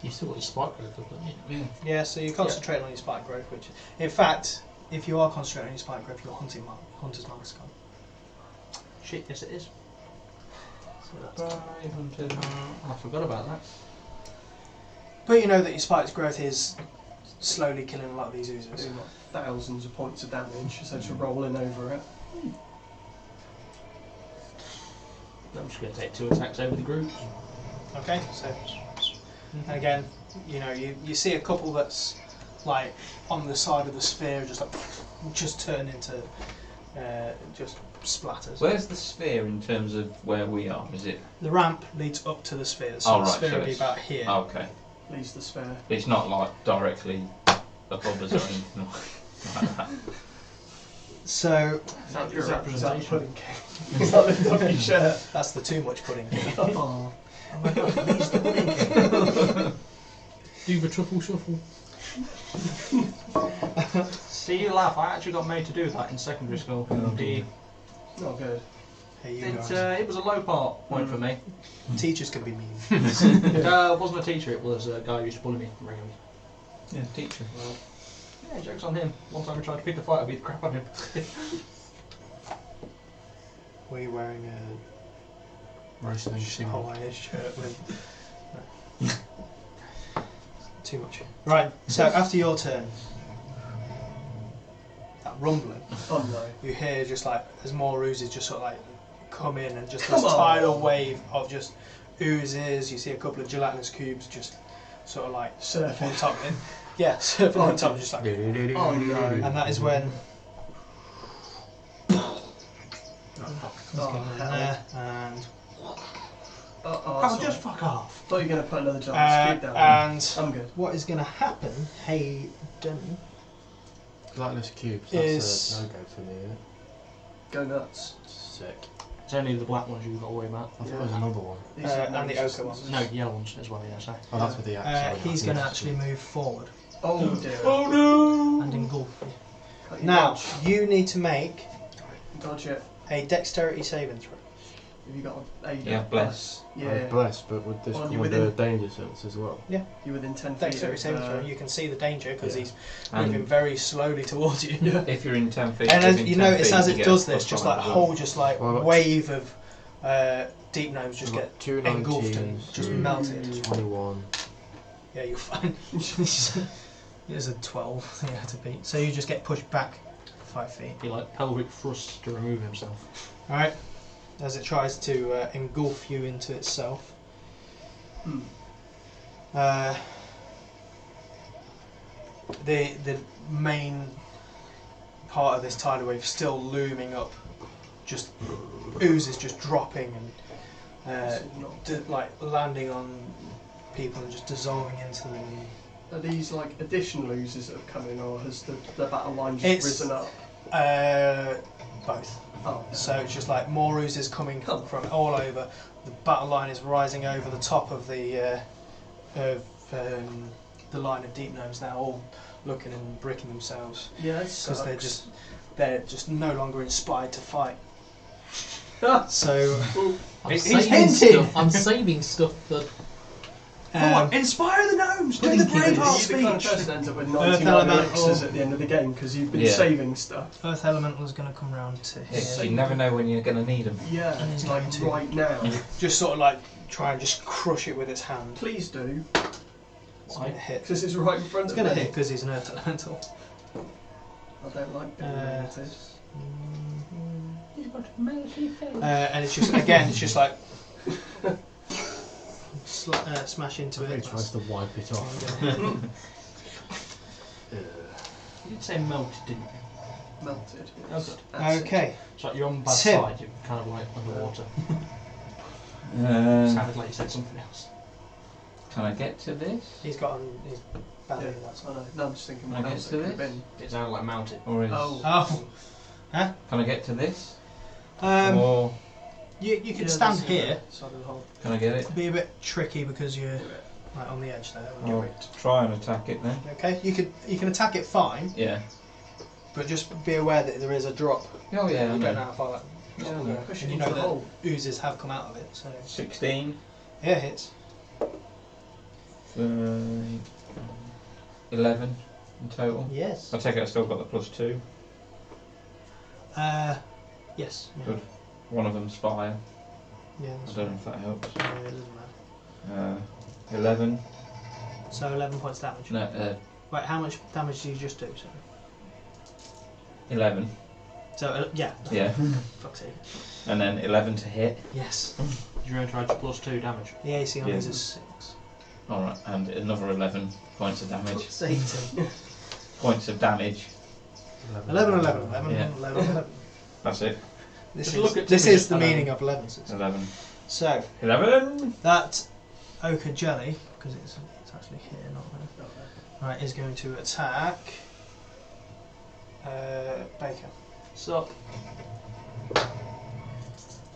D: You've still got your spike growth, haven't you?
B: Yeah.
A: Yeah, so you concentrate on your spike growth, which, in fact, if you are concentrating on your spike growth, your hunter's mark's gone.
F: Shit, yes it is.
A: So that's
F: I forgot about that.
A: But you know that your spike's growth is slowly killing a lot of these oozers.
C: Doing like thousands of points of damage, so to rolling over it.
F: I'm just going to take 2 attacks over the group.
A: Okay, so and again, you know, you see a couple that's like on the side of the sphere, just turn into just splatters.
B: Where's the sphere in terms of where we are? Is it?
A: The ramp leads up to the sphere, so
B: Oh,
A: the
B: right,
A: sphere
B: so
A: will be
B: it's-
A: about here.
B: Oh, okay.
C: Leaves the spare.
B: It's not like directly above us or anything like that.
A: So
F: That's your
C: Is that
F: representation.
C: pudding cake? Is that the doggy shirt?
A: that's the too much pudding.
C: Oh.
F: Oh my god, he's the pudding king.
D: Do the truffle shuffle.
F: See, you laugh. I actually got made to do that in secondary school.
B: Oh, dear.
C: Not good.
A: Hey, you
F: It
A: guys.
F: was a low point for me.
A: Teachers can be mean.
F: It wasn't a teacher, it was a guy who used to bully me regularly.
B: Yeah, teacher.
F: Well, yeah, joke's on him. One time I tried to pick a fight, I beat the crap out of him.
A: Were you wearing a
E: Wrestling symbol.
A: Hawaiian shirt with... Too much. Right, so after your turn, that rumbling,
C: Oh no.
A: you hear just like, as more oozes just sort of like come in and just
C: Come
A: this
C: on.
A: tidal wave of just oozes. You see a couple of gelatinous cubes just sort of like
C: Surfing.
A: on top of it. Yeah, surfing on top, just like...
C: Oh no.
A: And that is when...
C: Oh,
A: Let's get in
C: hell.
A: there, and...
F: Oh, just fuck off.
C: Thought you were going to put another giant scoop down.
A: and
C: I'm good.
A: what is going to happen, Hayden,
E: Gelatinous cubes,
A: Is-
E: that's a no-go for me, yeah?
C: Go nuts.
E: Sick.
F: It's only the black ones you've got to worry about.
E: I thought there was another one.
C: These are
A: and the ochre
C: resistance.
A: ones.
F: No, yellow ones as well, yeah, so.
E: Oh, that's with the axe.
A: he's going to actually move forward
C: Oh dear.
B: no!
A: and engulf you.
C: Cut your
A: Now,
C: dodge.
A: you need to make
C: Dodge it.
A: a dexterity saving throw.
C: Have you got a
B: Yeah, bless.
C: Yeah.
E: Bless, but with this
C: Well,
E: come
C: you're
E: with
C: within-
E: the danger sense as well.
C: You're within 10 feet.
A: Dexterity
C: of,
A: saving throw. You can see the danger because
E: yeah.
A: he's moving
B: And
A: very slowly towards you.
C: Yeah.
B: if you're in 10 feet,
A: And as
B: within
A: you
B: 10
A: notice,
B: feet,
A: as
B: you
A: it
B: get
A: does
B: a
A: this,
B: plus
A: just
B: one
A: like a
B: as
A: whole,
B: well.
A: just like
E: Well,
A: wave of deep gnomes just
E: I've
A: get
E: got two
A: engulfed and
E: 19s,
A: just melted.
E: 21.
A: Yeah, you're fine. It was a 12 you had to beat. So you just get pushed back 5 feet.
F: He like pelvic thrusts to remove himself.
A: Alright. As it tries to engulf you into itself.
C: Hmm.
A: The main part of this tidal wave still looming up, just oozes just dropping and
C: This is not-
A: like landing on people and just dissolving into them.
C: Are these like additional oozes that have come in, or has the battle line just
A: It's-
C: risen up?
A: Both.
C: Oh,
A: So it's just like more oozes coming from all over. The battle line is rising over the top of the line of deep gnomes now, all looking and bricking themselves
C: yeah,
A: because they're just no longer inspired to fight. So
D: I'm
F: He's
D: saving
F: hinting.
D: stuff. I'm saving stuff that
F: Inspire the gnomes! Do the
D: Pudding kid.
C: Are
F: Braveheart
C: you the kind of
F: speech!
C: person that ends up with
A: Earth
C: 99
A: elemental.
C: elixirs at the end of the game because you've been
B: Yeah.
C: saving stuff?
A: Earth Elemental is going to come round to
B: Yes,
A: here.
B: you never know when you're going to need them.
C: Yeah, it's like
A: Going to.
C: right now.
A: Just sort of like try and just crush it with its hand.
C: Please do,
A: It's going to hit.
C: because it's right in front
A: It's
C: of
A: going to
C: me.
A: hit because he's an Earth Elemental.
C: I don't like being limited.
A: And it's just again, it's just like smash into
E: He
A: it.
E: tries to wipe it off.
F: You did say melted, didn't you?
C: Melted.
F: Oh,
C: Yes.
F: good.
C: That's it.
A: Okay.
F: It's like you're on the bad
A: Tim.
F: side, you're kind of like underwater. Sounded like you said something else.
B: Can I get to this?
A: He's got on his belly.
C: Yeah,
A: That's
C: I know. No, I'm just thinking
B: Can
C: what
B: I
C: else
B: get
C: it
B: to
C: could have
B: this?
C: been.
F: It sounded like mounted.
B: Or is...
C: Oh.
A: Oh.
B: Can I get to this?
A: You
B: Or
A: can
C: Yeah,
A: stand
C: that's
A: here.
C: the Side of the hole.
B: can I get it?
A: It'll be a bit tricky because you're right on the edge there.
B: I'll try and attack it then.
A: Okay. You can attack it fine,
B: Yeah.
A: but just be aware that there is a drop.
B: Oh yeah, I
A: You don't know
B: know.
A: how far that.
B: Yeah, I
A: will
B: know.
A: go.
C: Push
A: And
C: it
A: you
C: into
A: know
C: the
A: that
C: hole.
A: oozes have come out of it. So
B: 16.
A: yeah, it hits.
B: 11 in total.
A: Yes.
B: I take it I still got the +2.
A: Yes. Yeah.
B: Good. One of them's fire.
A: Yeah.
B: I
A: That's
B: don't know if that helps.
A: fine. Yeah, it doesn't matter.
B: 11.
A: So 11 points damage.
B: No,
A: Wait, how much damage do you just do? Sorry.
B: 11.
A: So yeah.
B: Yeah.
A: Fuck's sake.
B: And then 11 to hit.
A: Yes.
F: You're going to add +2 damage.
A: The AC on
B: Yeah.
A: these is 6.
B: Alright, and another 11 points of damage.
A: Fuck's sake, Tim.
B: Points of damage.
A: 11, 11, 11,
B: Yeah.
A: 11, 11.
B: That's it.
A: This
F: Just
A: is,
F: look at
A: this
F: Timmy,
A: is the
F: 11.
A: meaning of 11. So
B: 11.
A: So,
B: 11!
A: that ochre jelly, because it's actually here, not there, right, is going to attack Baker.
F: Sup?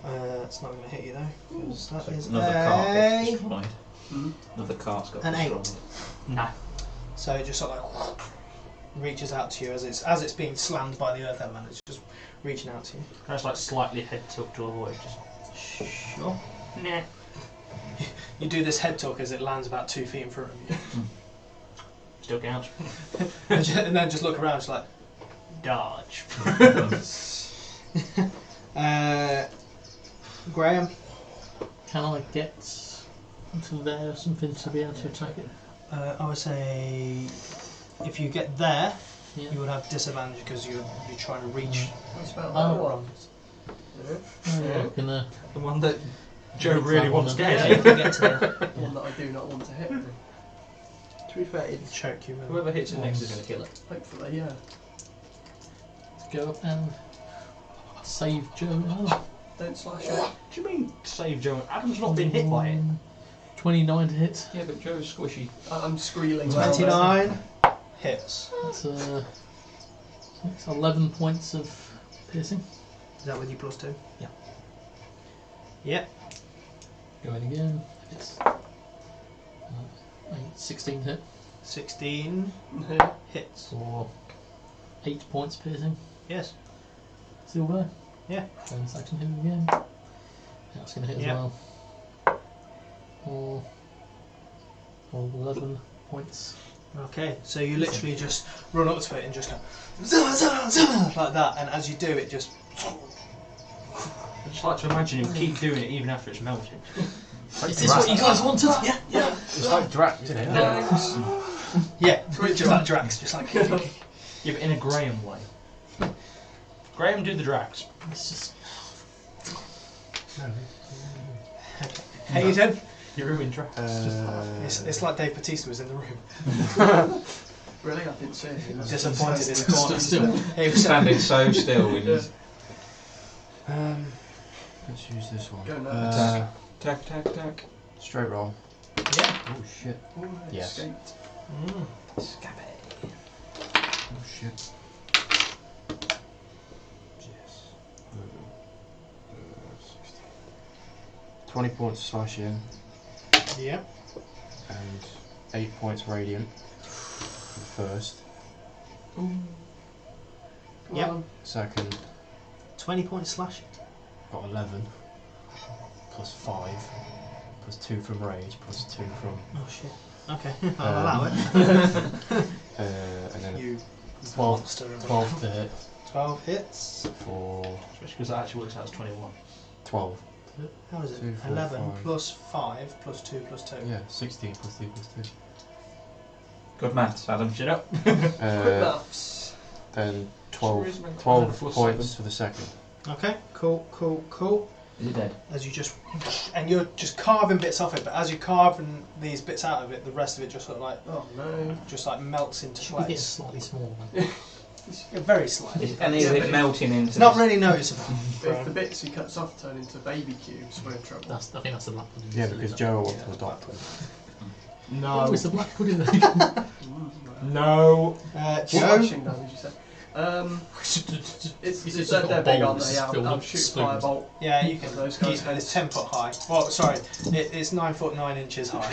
A: It's not going to hit you though, because that is
B: Another cart gets
A: a...
B: destroyed.
C: Hmm?
B: Another cart's got
A: An
B: destroyed.
A: 8.
F: No.
A: So it just sort of like reaches out to you as it's being slammed by the earth element. It's just reaching out to you.
F: Can I just like slightly head tilt to avoid? Just
A: Sure.
F: nah.
A: You do this head talk as it lands about 2 feet in front of you.
F: Still counts.
A: And then just look around, just like, dodge. Graham?
D: Can I get until there or something to be able to attack it?
A: I would say if you get there,
D: Yeah.
A: you would have disadvantage because you're trying to reach.
C: What's about
D: Oh.
C: that one?
D: Oh, yeah, I can,
F: The one that Joe
D: Make
F: really
D: that
F: wants to
D: one,
A: Yeah,
F: get.
A: if you get to there.
C: The one that I do not want to hit.
F: To be fair, it's
A: Choke you.
F: whoever hits it next is going to kill it.
C: Hopefully, yeah.
D: go up and save Joe. Oh,
C: Don't slash it.
F: What do you mean save Joe? Adam's not been hit by it.
D: 29 to hit.
B: Yeah, but Joe's squishy.
C: I'm squealing.
A: 29 hits.
D: That's it's 11 points of piercing.
A: Is that with you +2?
D: Yeah.
A: Yep.
D: Going again. It's 16 hit
A: 16
C: Yeah.
A: hits.
D: for 8 points piercing.
A: Yes.
D: Still there.
A: Yeah.
D: Bonus action hit again. That's going to hit
A: Yeah.
D: as well. For 11 points.
A: Okay, so you literally just run up to it and just go "Zah, zah, zah," like that, and as you do it, just
F: I just like to imagine him keep doing it even after it's melted.
D: Is this what you guys wanted? Yeah.
A: yeah,
E: It's like Drax, isn't it?
A: yeah, just like Drax, just like
F: Yeah, but in a Graham way. Graham, do the Drax.
D: It's just
A: Hayden.
F: You ruined Drax.
A: It's like Dave Bautista was in the room,
C: Really? I didn't see it.
A: disappointed in the corner.
D: Still.
A: He was
B: Standing so still when he's
E: Let's use this one.
C: Go now.
B: tack, tack, tack.
E: Straight roll.
A: Yeah.
E: Oh shit.
C: Oh, I
E: Yes.
C: escaped.
E: Oh shit. Yes. 16. 20 points slashing
A: Yeah.
E: and 8 points radiant for the first.
C: Come
A: Yep.
C: on.
E: Second,
A: 20 points slashing.
E: got 11 plus 5 plus 2 from rage plus 2 from
A: Oh shit. Okay, I'll allow it.
E: and then
A: You
E: 12
A: monster.
E: 12 to hit
A: 12 hits.
E: for
F: Especially because that actually works out as 21.
E: 12.
A: How is it?
E: 2, 4,
A: 11
E: 5.
A: plus 5 plus 2 plus 2.
E: Yeah, 16 plus 2 plus 2.
B: Good maths, Adam.
F: Shut up.
C: Quick
E: Uh,
C: maths.
E: then
F: For some
E: 12
F: reason, I
E: points
F: thought
E: for the second.
A: Okay, cool.
B: Is he dead?
A: As you just, and you're just carving bits off it, but as you're carving these bits out of it, the rest of it just sort of like,
C: Oh no.
A: just like melts into
D: should we get
A: place.
D: slightly smaller.
A: Yeah, very slightly.
B: Is any of
C: Yeah,
B: it melting into
A: It's not
B: the-
A: really noticeable.
C: If the bits he cuts off turn into baby cubes, we're in trouble.
D: I think that's the black pudding.
E: Yeah, because Joe wants
A: Yeah,
E: to adopt it.
F: No.
D: Oh, it's the black pudding.
F: No.
A: Joe,
C: Slashing damage, you said. It's
D: just
C: they're
D: got
C: big,
D: bowls
C: aren't they?
D: filled
C: I'll
D: with
C: shoot
D: spoons.
C: firebolt.
A: yeah, you can.
C: Those guys
A: It's 10 foot high. Well, sorry, it's 9 foot 9 inches high.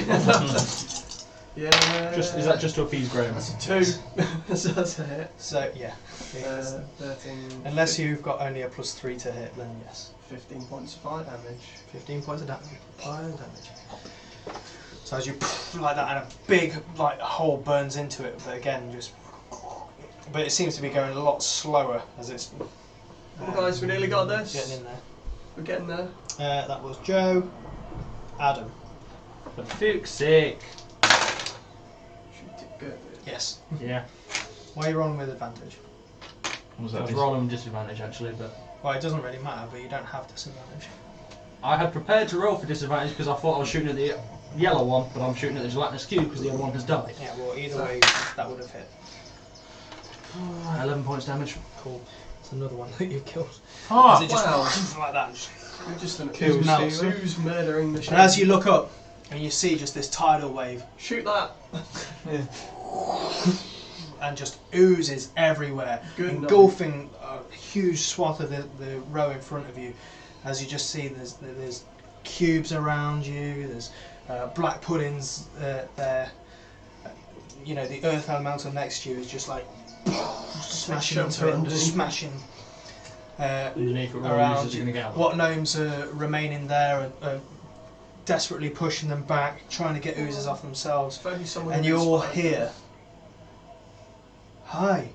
C: Yeah.
F: Just is that just to appease Graham?
C: That's a 2. So that's a hit.
A: So yeah,
C: 13.
A: unless you've got only a +3 to hit, then yes.
C: 15 points of fire damage.
A: 15 points of fire damage. So as you like that, and a big like hole burns into it, but again, but it seems to be going a lot slower as it's.
C: Come on, guys, we nearly got this.
A: Getting in there.
C: We're getting there.
A: That was Joe. Adam.
F: For fuck's sake.
C: Shoot it good.
A: Yes.
F: Yeah.
A: Why are you rolling with advantage?
B: Was
F: I
B: that
F: was rolling with disadvantage actually, but
A: Well, it doesn't really matter, but you don't have disadvantage.
F: I had prepared to roll for disadvantage because I thought I was shooting at the yellow one, but I'm shooting at the gelatinous cube because the other one has died.
A: Yeah. Well, either way, that would have hit.
F: 11 points damage.
A: Cool. It's another one that you killed.
F: Ah,
A: As it just
C: wow.
A: like that. And just
C: We're just an
A: Kills
C: ooze,
A: stealer.
C: ooze murdering machine.
A: And as you look up, and you see just this tidal wave,
C: Shoot that.
A: and just oozes everywhere,
C: Good
A: engulfing a huge swath of the row in front of you. As you just see, there's cubes around you. There's black puddings there. You know, the earth elemental next to you is just like smashing
C: Shoved
A: into it, and
C: underneath.
A: smashing.
D: Underneath it, all
A: around
D: users are
A: you.
D: going to get out.
A: What gnomes are remaining there are desperately pushing them back, trying to get oozes off themselves.
C: If only someone
A: And
C: would
A: you all
C: inspire
A: hear,
C: them.
A: "Hi,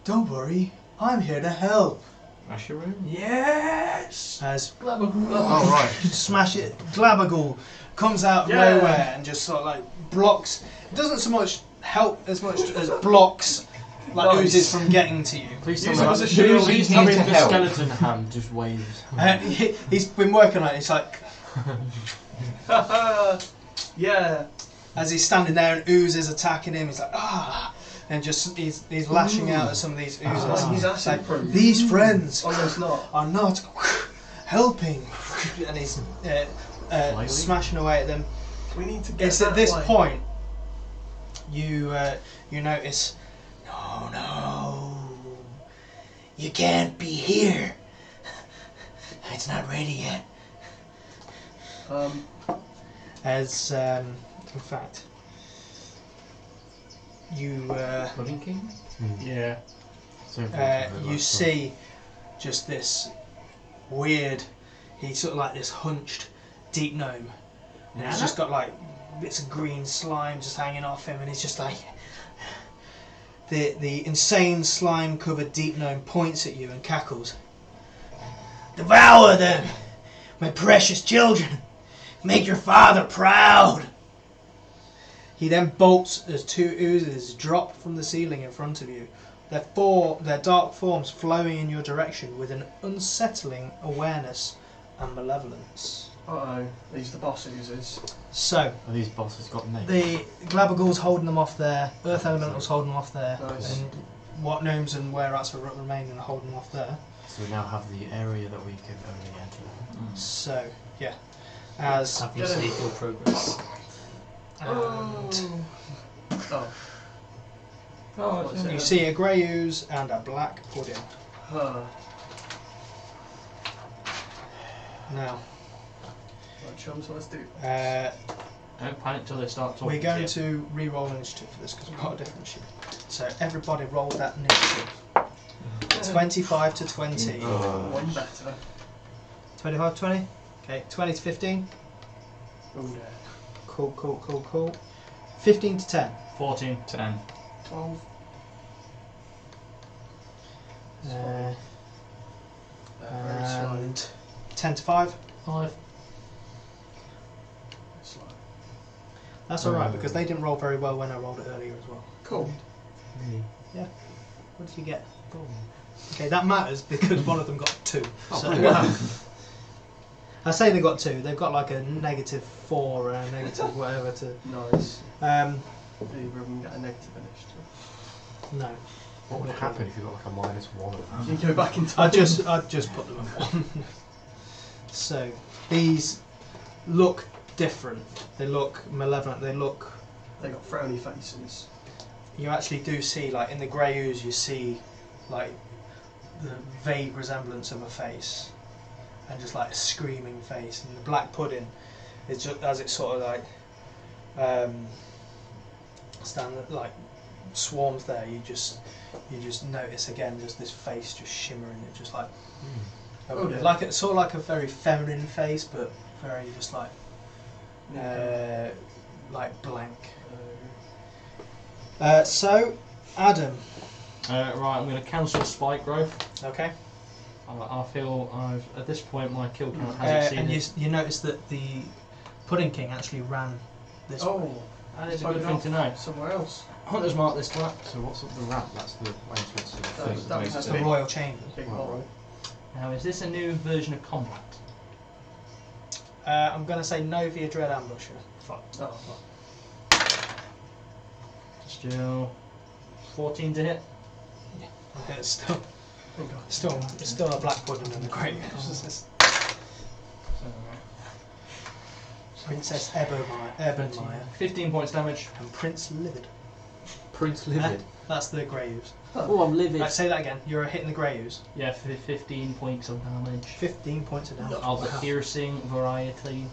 A: don't worry, I'm here to help."
B: Mushroom?
C: Yes!
A: As
E: Oh right.
A: smash it, Glabagool comes out of
C: Yeah.
A: nowhere and just sort of like blocks. It doesn't so much help as much as blocks like
C: Nice.
A: oozes from getting to you.
E: Please
C: Use
E: tell me
C: it as a
E: that-
C: shield.
E: Please tell me
B: Need to
E: the
B: help.
E: skeleton hand just waves.
A: He's been working on it. It's like
C: Yeah.
A: as he's standing there and oozes attacking him, he's like and just he's lashing out at some of these oozes.
C: Oh, he's
A: It's
C: acid
A: like,
C: proof.
A: these friends
C: Almost not.
A: are not helping, and he's smashing away at them.
C: We need to get
A: It's at
C: that
A: this
C: way.
A: point you notice, no, you can't be here. It's not ready yet. As in fact, you
B: Pudding King?
D: Yeah.
E: So unfortunate,
A: you
E: like,
A: see just this weird. He's sort of like this hunched deep gnome, and he's just got like bits of green slime just hanging off him, and he's just like the insane slime covered deep gnome points at you and cackles. Devour them, my precious children. Make your father proud. He then bolts as two oozes drop from the ceiling in front of you. Their dark forms flowing in your direction with an unsettling awareness and malevolence.
C: Uh-oh. These are the boss oozes.
A: So,
E: Are these bosses got names?
A: the Glabagool's holding them off there, Earth Elemental's holding them off there,
C: Nice.
A: and what gnomes and where rats are remaining are holding them off there.
E: So we now have the area that we can only enter.
A: So, yeah. As
D: Have you saved your progress?
A: and
C: Oh.
B: Oh,
C: What's it?
A: you see a grey ooze and a black pudding.
C: Huh.
A: Now,
C: Right, chum, so let's do.
F: Don't panic till they start talking.
A: we're going
F: to you.
A: to re-roll initiative for this because we've got a different sheet. So everybody roll that initiative. 25 to 20.
C: One better.
A: 25 to 20? Okay, 20 to 15.
C: Oh yeah.
A: Cool. 15 to 10.
F: 14.
B: 10.
C: 12.
A: Uh,
C: Very slow.
A: and 10 to 5.
D: 5.
C: Slow.
A: That's alright because they didn't roll very well when I rolled it earlier as well.
C: Cool.
A: What did you get? Okay, that matters because one of them got 2. So I say they got 2. They've got like a -4 or a negative whatever to.
C: Nice.
A: Um,
C: Either of them get a negative initiative.
A: no.
E: What would happen if you got like a -1 of that?
C: You go back in time.
A: I'd just put them at 1. So these look different. They look malevolent. They look.
C: They got frowny faces.
A: You actually do see, like in the grey ooze, you see like the vague resemblance of a face, and just like a screaming face. And the black pudding is just as it sort of like swarms there. You just notice again just this face just shimmering. It just like
C: Oh, yeah.
A: like it's sort of like a very feminine face, but very just like blank. So, Adam.
F: Right, I'm going to cancel spike growth.
A: Okay.
F: I feel at this point my kill count has
A: And
F: exceeded.
A: you notice that the Pudding King actually ran this way.
C: Oh,
F: That is a
C: Buggered
F: good thing
C: off.
F: to know.
C: somewhere else.
F: Hunter's mark this trap.
E: So what's up the ramp? That's the entrance to the
C: That
E: thing.
C: was- that was
A: That's
C: a
A: the
C: big-
A: Royal Chamber.
C: Big
E: Right,
C: hole.
F: Now, is this a new version of combat?
A: I'm going to say no via Dread Ambusher.
F: Fuck.
C: Oh,
F: Still 14 to hit.
A: It's
C: thank God.
A: still a black pudding and a great Princess Ebonmeyer
F: 15 points damage.
A: and Prince Livid.
E: Prince Livid.
A: That's the grey ooze.
E: Oh, I'm livid.
A: Right, say that again. You're hitting the grey ooze.
F: Yeah, 15 points of damage.
A: 15 points of damage.
F: Of the piercing variety.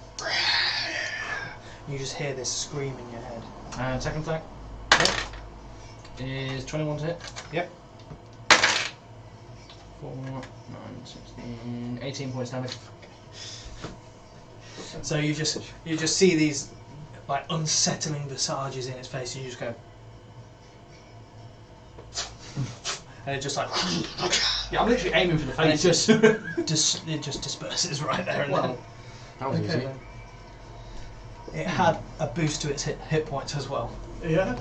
A: You just hear this scream in your head.
F: And second attack is 21 to hit.
A: Yep.
F: 4, 9, 16, 18 points damage.
A: So you just see these like unsettling visages in its face, and you just go, and it just like,
F: Yeah, I'm literally aiming for the
A: and it
F: face.
A: it just disperses right there and
C: Well,
E: That was
C: okay
E: easy.
C: then.
A: then. It had a boost to its hit points as well.
C: Yeah.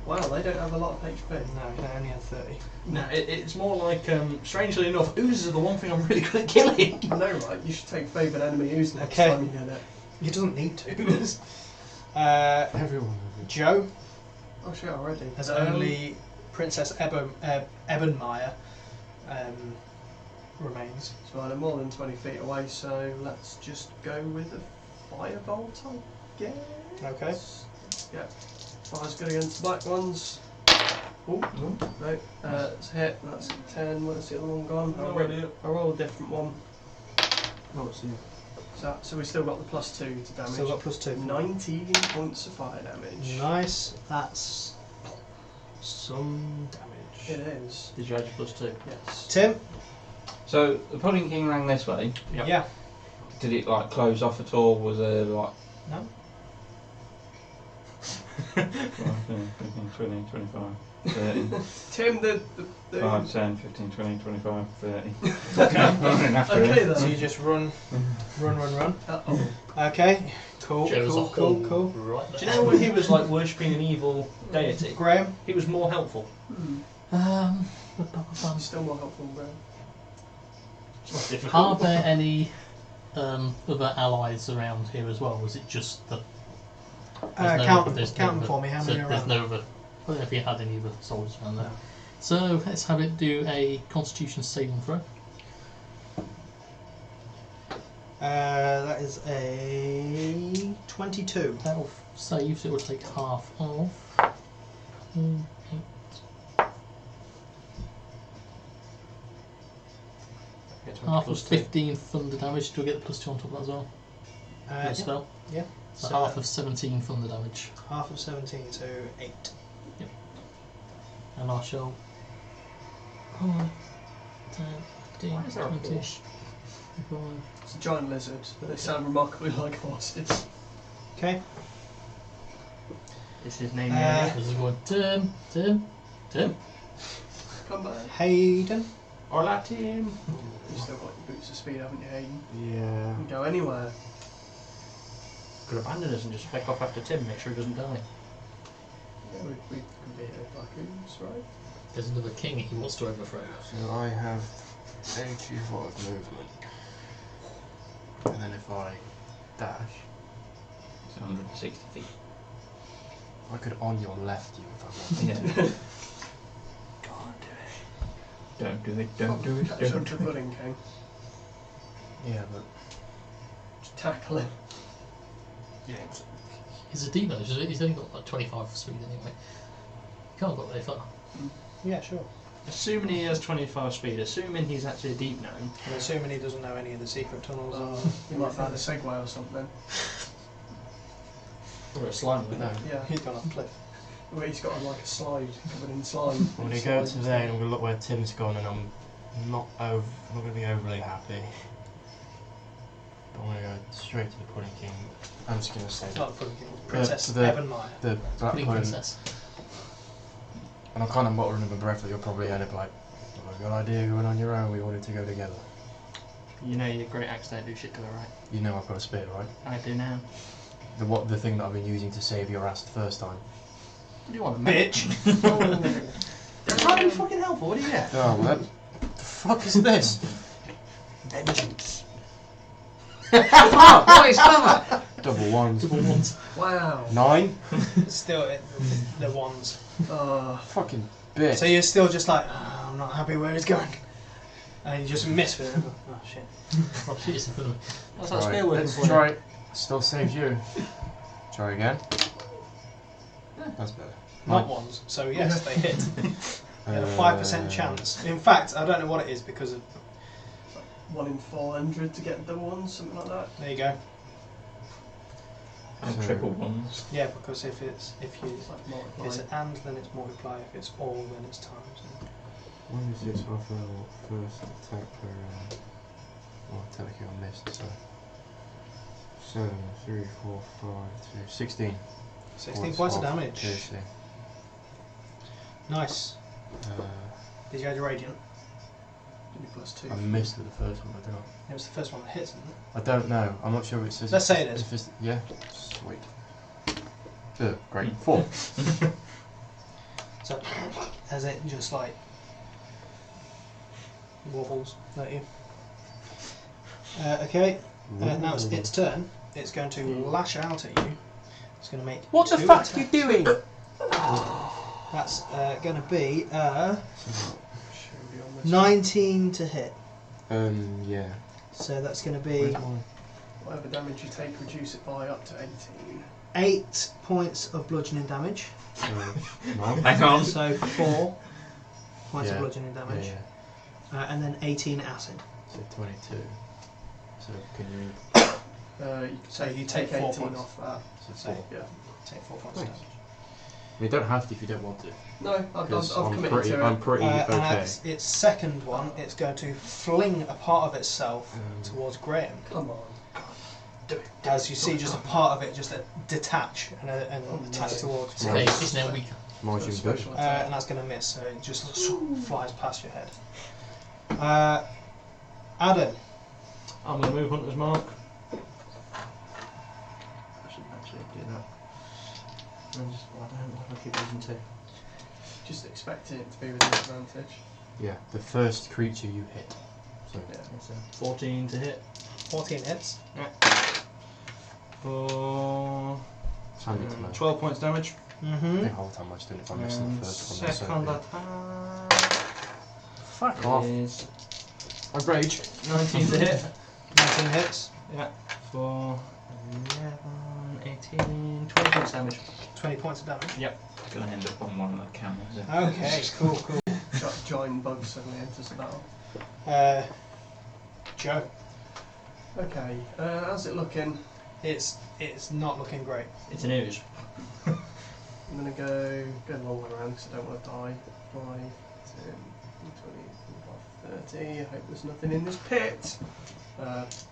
C: Wow, they don't have a lot of HP.
A: No, it only had 30.
F: No, it's more like, strangely enough, oozes are the one thing I'm really good at killing.
C: I know, right? You should take favoured enemy ooze next
A: Okay.
C: time you get it.
A: He doesn't need to.
E: Everyone.
A: Joe
C: Oh shit, already.
A: has only Princess Ebenmeyer remains.
C: So they're more than 20 feet away, so let's just go with a firebolt, I guess.
A: Okay.
C: Yeah. Fire's good against the black ones. Oh, no. It's a hit. That's a 10. Where's the other one gone? I'll roll a different one.
E: Oh, it's you.
C: So we still got the +2 to damage.
A: Still got +2.
C: 19 points of fire damage.
A: Nice. That's some damage.
C: It is.
F: Did you add your +2?
C: Yes.
A: Tim?
B: So the Pudding King ran this way.
F: Yep.
A: Yeah.
B: Did it like close off at all? Was there like
A: No?
B: 15, 20, 25, 30,
C: Tim, the
B: 5, 10, 15, 20, 25, 30.
C: Okay.
B: Running after
C: Okay
B: him.
A: So you
C: then.
A: just run.
C: Uh-oh.
A: Okay. Cool.
D: Joe's a
A: Cool.
D: hole
A: Cool.
D: right
F: Do
D: there.
F: you know when he was like worshipping an evil deity?
A: Graham?
F: He was more helpful.
C: He's still more helpful than Graham.
F: It's not difficult.
D: Are there any other allies around here as well? Or is it just the?
A: Count them for me. How
D: so
A: many are
D: there's
A: around?
D: no other. I don't know if you had any other soldiers around there.
A: No.
D: So let's have it do a Constitution saving throw.
A: That is a 22.
D: That'll save, so it will take half of. Half of 15 thunder damage. Do we get the +2 on top of that as well?
A: Yeah.
D: Spell.
A: Yeah.
D: So
A: So
D: half of 17 thunder damage.
A: half of 17, so 8.
D: And I shall. 5, 10, 15,
F: Why is there a
D: 20,
F: horse?
D: 25.
C: It's a giant lizard, but they sound remarkably like horses.
A: Okay.
F: Is his name
D: This is going Tim.
C: Come back.
A: Hayden.
F: Or Latin?
C: You've still got your boots of speed, haven't you, Hayden?
E: Yeah.
C: You can go anywhere.
F: Could abandon us and just heck off after Tim, make sure he doesn't die.
C: Yeah, we can beat a black ooze, right?
D: There's another king he wants to overthrow.
E: So I have 85 movement. And then if I dash,
B: It's 160 feet.
E: I could on your left you if I wanted.
B: Yeah.
F: Can't do
B: Don't do it. Don't do it.
C: Catch
B: Don't
C: up
B: do
C: to
B: it.
C: Pudding King.
E: Yeah, but
C: Just tackle him.
E: yeah,
D: He's a demon, he's only got like 25 speed anyway. He can't go very far.
A: Yeah, sure.
F: Assuming he has 25 speed, assuming he's actually a deep gnome.
A: And assuming he doesn't know any of the secret tunnels.
C: You might find a Segway or something.
F: Or a slime with
E: no.
F: that.
C: Yeah.
A: He's gone off a cliff.
C: Well, he's got like a slide covered in slime.
E: I'm gonna go to there and I'm gonna look where Tim's gone, and I'm not gonna be overly happy. But I'm gonna go straight to the Pudding King. I'm just gonna say
A: Not the Pudding King, Princess
E: the-
A: Ebenmeyer.
E: the Black
D: Pudding
E: Pudding,
D: princess.
E: and I'm kind of muttering under my breath that you'll probably end up like, oh, good idea going on your own. We wanted to go together.
F: You know your great axe don't do shit to the right.
E: You know I've got a spear, right?
F: I do now.
E: The thing that I've been using to save your ass the first time.
F: What do you want,
A: Bitch!
F: They're trying to be fucking helpful, what do you get?
E: Oh, well, the fuck is this?
F: Vengeance.
E: What is that? Double ones.
D: Double ones.
C: Wow.
E: 9?
A: Still, the ones.
E: Fucking bitch.
A: So you're still just like, oh, I'm not happy where he's going. And you just miss with it. Oh shit.
D: Oh shit, it's in front of me.
F: What's that
E: Right,
F: spear working
E: let's
F: for?
E: try it. Still saves you. Try again. That's better.
A: Not ones. So yes, they hit. You had a 5%
E: Uh,
A: chance. In fact, I don't know what it is because of,
C: 1 in 400 to get the ones, something like that.
A: there you go.
B: And
E: So-
B: triple ones.
A: Yeah, because if you
C: It's like
A: if
C: multiply.
A: it's and then it's multiply. If it's all then it's times.
E: 1d6 off level, first attack per round. Well, technically I missed, so. 7, 3, 4, 5, 2, 16.
A: 16 points of damage.
E: Piercing.
A: Nice. Did you add your radiant?
C: Give me +2.
E: I missed it the first one, I don't know.
A: It was the first one that hits, isn't it?
E: I don't know. I'm not sure if it says.
A: Let's say it is.
E: if it's- Yeah. Sweet. Great. 4.
A: So, as it just like wobbles at you. Okay, now it's its turn. It's going to lash out at you. It's going to make.
E: What the
A: 2
E: fuck
A: attacks.
E: are you doing?
A: That's going to be
C: Should be on this
A: 19 to hit.
E: Yeah.
A: So that's going to be
E: Where's mine?
C: Whatever damage you take, reduce it by up to 18.
A: 8 points of bludgeoning damage.
E: No.
B: Hang on.
A: So 4 points of
E: Yeah.
A: bludgeoning damage.
E: Yeah.
A: And then 18 acid.
E: So 22. So can you?
A: So you take 4
C: 18
A: points.
C: off that.
E: So 4.
C: Yeah.
A: Take 4 points of
E: Thanks.
A: damage.
E: You don't have to if you don't want to.
C: No, I've
E: 'Cause
C: committed
E: pretty,
C: to
E: I'm
C: it.
E: pretty
A: And
E: okay.
A: at its second one, it's going to fling a part of itself towards Graham.
C: Come on.
A: As you see just a part of it just detach and attach towards
E: No.
D: Okay,
A: him.
D: it's now weaker.
E: Margin good.
C: Special attack.
A: And that's going to miss, so it just flies past your head. Adam,
F: I'm going to move Hunter's Mark. I should actually do that. And just, well, I don't know if I keep using 2.
C: Just expecting it to be with advantage.
E: Yeah, the first creature you hit. So
C: Yeah.
F: It's a 14 to hit.
A: 14 hits.
F: For
E: hand it to me.
F: 12 points damage.
A: Mm-hmm.
E: The whole time I just did it if I missed the
F: And
E: first one.
F: second
E: so
F: attack
E: fuck off.
F: is
E: I rage.
F: 19 to hit.
A: 19 hits.
F: Yeah. For 11, 18, 20 points damage.
A: 20 points of damage.
B: Gonna end up on one of the cameras.
A: Okay, cool.
C: Giant bug suddenly enters the battle.
A: Joe,
C: Okay, how's it looking?
A: it's not looking great.
F: It's an ooze.
C: I'm going to go the long way around because I don't want to die. 5, 10, 20, 25, 30. I hope there's nothing in this pit.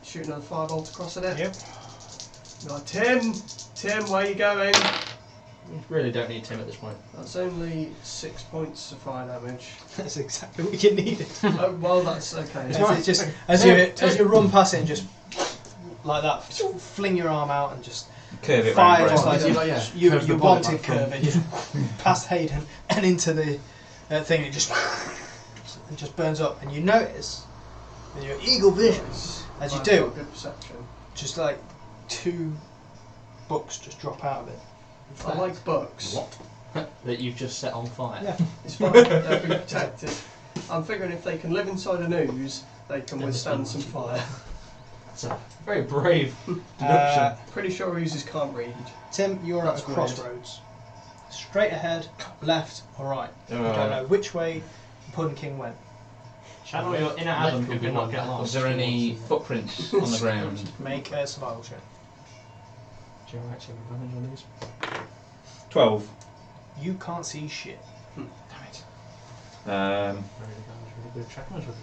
C: Shoot another 5 bolts across at it.
A: Yep.
C: Right, Tim, where are you going?
F: You really don't need Tim at this point.
C: That's only 6 points of fire damage.
A: That's exactly what you needed.
C: Oh, well, that's okay.
A: It's just as you run past it and just like that, just fling your arm out and just
B: Curve it
A: fire
B: round.
A: just
B: Graham.
A: like
E: Yeah, yeah.
A: you
E: Curve the bullet
A: wanted
E: back from-
A: curve it just past Hayden and into the thing. It just burns up, and you notice with your eagle vision as you
C: I've
A: do,
C: got good perception.
A: just like 2 books just drop out of it.
C: I like books.
F: What? That you've just set on fire.
A: Yeah.
C: It's fine, they'll be protected. I'm figuring if they can live inside an ooze, they can withstand some fire.
F: That's a very brave deduction.
C: Pretty sure oozes can't read.
A: Tim, you're at
C: That's
A: a
C: weird.
A: crossroads. Straight ahead, left, or right. You don't know which way the Pudding King went.
F: Shadow, you're in Adam,
D: Left
F: who could not get
B: Was
F: lost.
B: there any footprints on the ground?
A: Make a survival check.
F: Do you actually have advantage on these?
B: 12.
A: You can't see shit.
F: Damn it.
B: Um,
F: Really good trackers with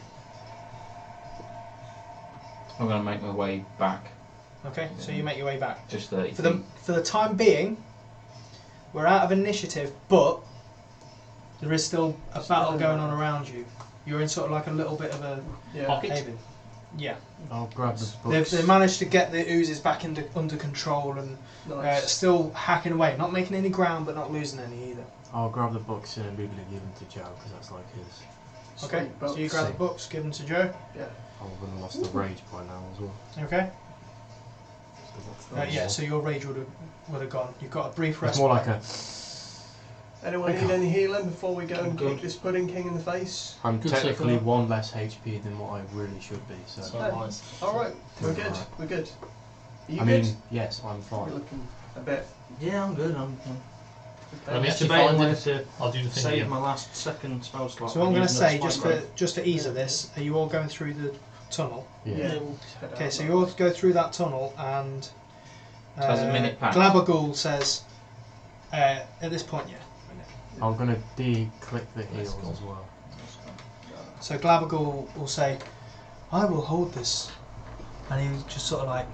B: I'm gonna make my way back.
A: Okay, so you make your way back.
B: Just 30
A: For
B: feet.
A: the time being, we're out of initiative, but there is still a battle going on around you. You're in sort of like a little bit of a
C: Yeah.
F: Pocket?
A: haven. Yeah,
E: I'll grab the
A: they've
E: books.
A: managed to get the oozes back under control and
C: Nice.
A: still hacking away, not making any ground but not losing any either.
E: I'll grab the books and immediately give them to Joe because that's like his.
A: Okay,
C: Sweet
A: so you
C: books.
A: grab the books, give them to Joe.
C: Yeah.
E: I would have lost the rage by now as well.
A: Okay.
E: So that's
A: Yeah, so your rage would have gone. You've got a brief
E: It's
A: rest.
E: more like a.
C: Anyone
E: I
C: need any healing before we go and
F: Good.
C: kick this Pudding King in the face?
E: I'm
D: Good so
E: technically
D: far.
E: 1 less HP than what I really should be. So.
D: So
C: No.
D: nice.
C: Alright, we're good.
E: Alright.
C: We're good. Are you
E: I
C: good?
E: mean, yes, I'm
C: You're
E: fine.
C: looking a bit.
F: Yeah, I'm good. I'm
D: Let me actually
F: debating
D: find
F: whether
D: it.
F: to
D: I'll do the thing
F: save
D: again.
F: my last second spell slot.
A: So what I'm going to
F: using
A: say,
F: that spike
A: just for ease of this, are you all going through the tunnel?
E: Yeah.
C: We'll head
A: Okay,
C: out
A: so
C: that
A: you all
C: way.
A: go through that tunnel, and
B: has a minute passed?
A: Glabagul says, at this point, yeah.
E: I'm gonna de-click the heals as well.
A: So Glabagul will say, "I will hold this," and he just sort of like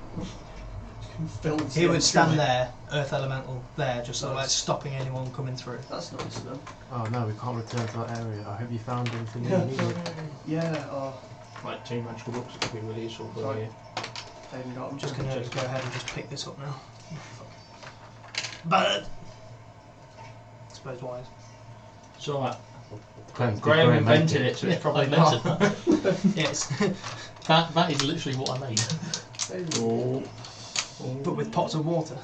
C: Films
A: he
C: the
A: would stand
C: entry.
A: there, Earth Elemental there, just sort of like
C: Nice.
A: stopping anyone coming through.
C: That's nice of them.
E: Oh no, we can't return to that area. I hope you found everything you needed.
C: Yeah.
F: Right, 2 magical books to be released all the
C: Sorry.
F: way.
C: Hayden got
A: I'm
C: them.
A: just going to go ahead and just pick this up now. But I suppose wise.
F: So
E: Graham
F: Graham invented it, so it's probably
D: invented
F: not.
D: that.
A: Yes,
D: That is literally what I made.
F: Oh.
A: but with pots of water.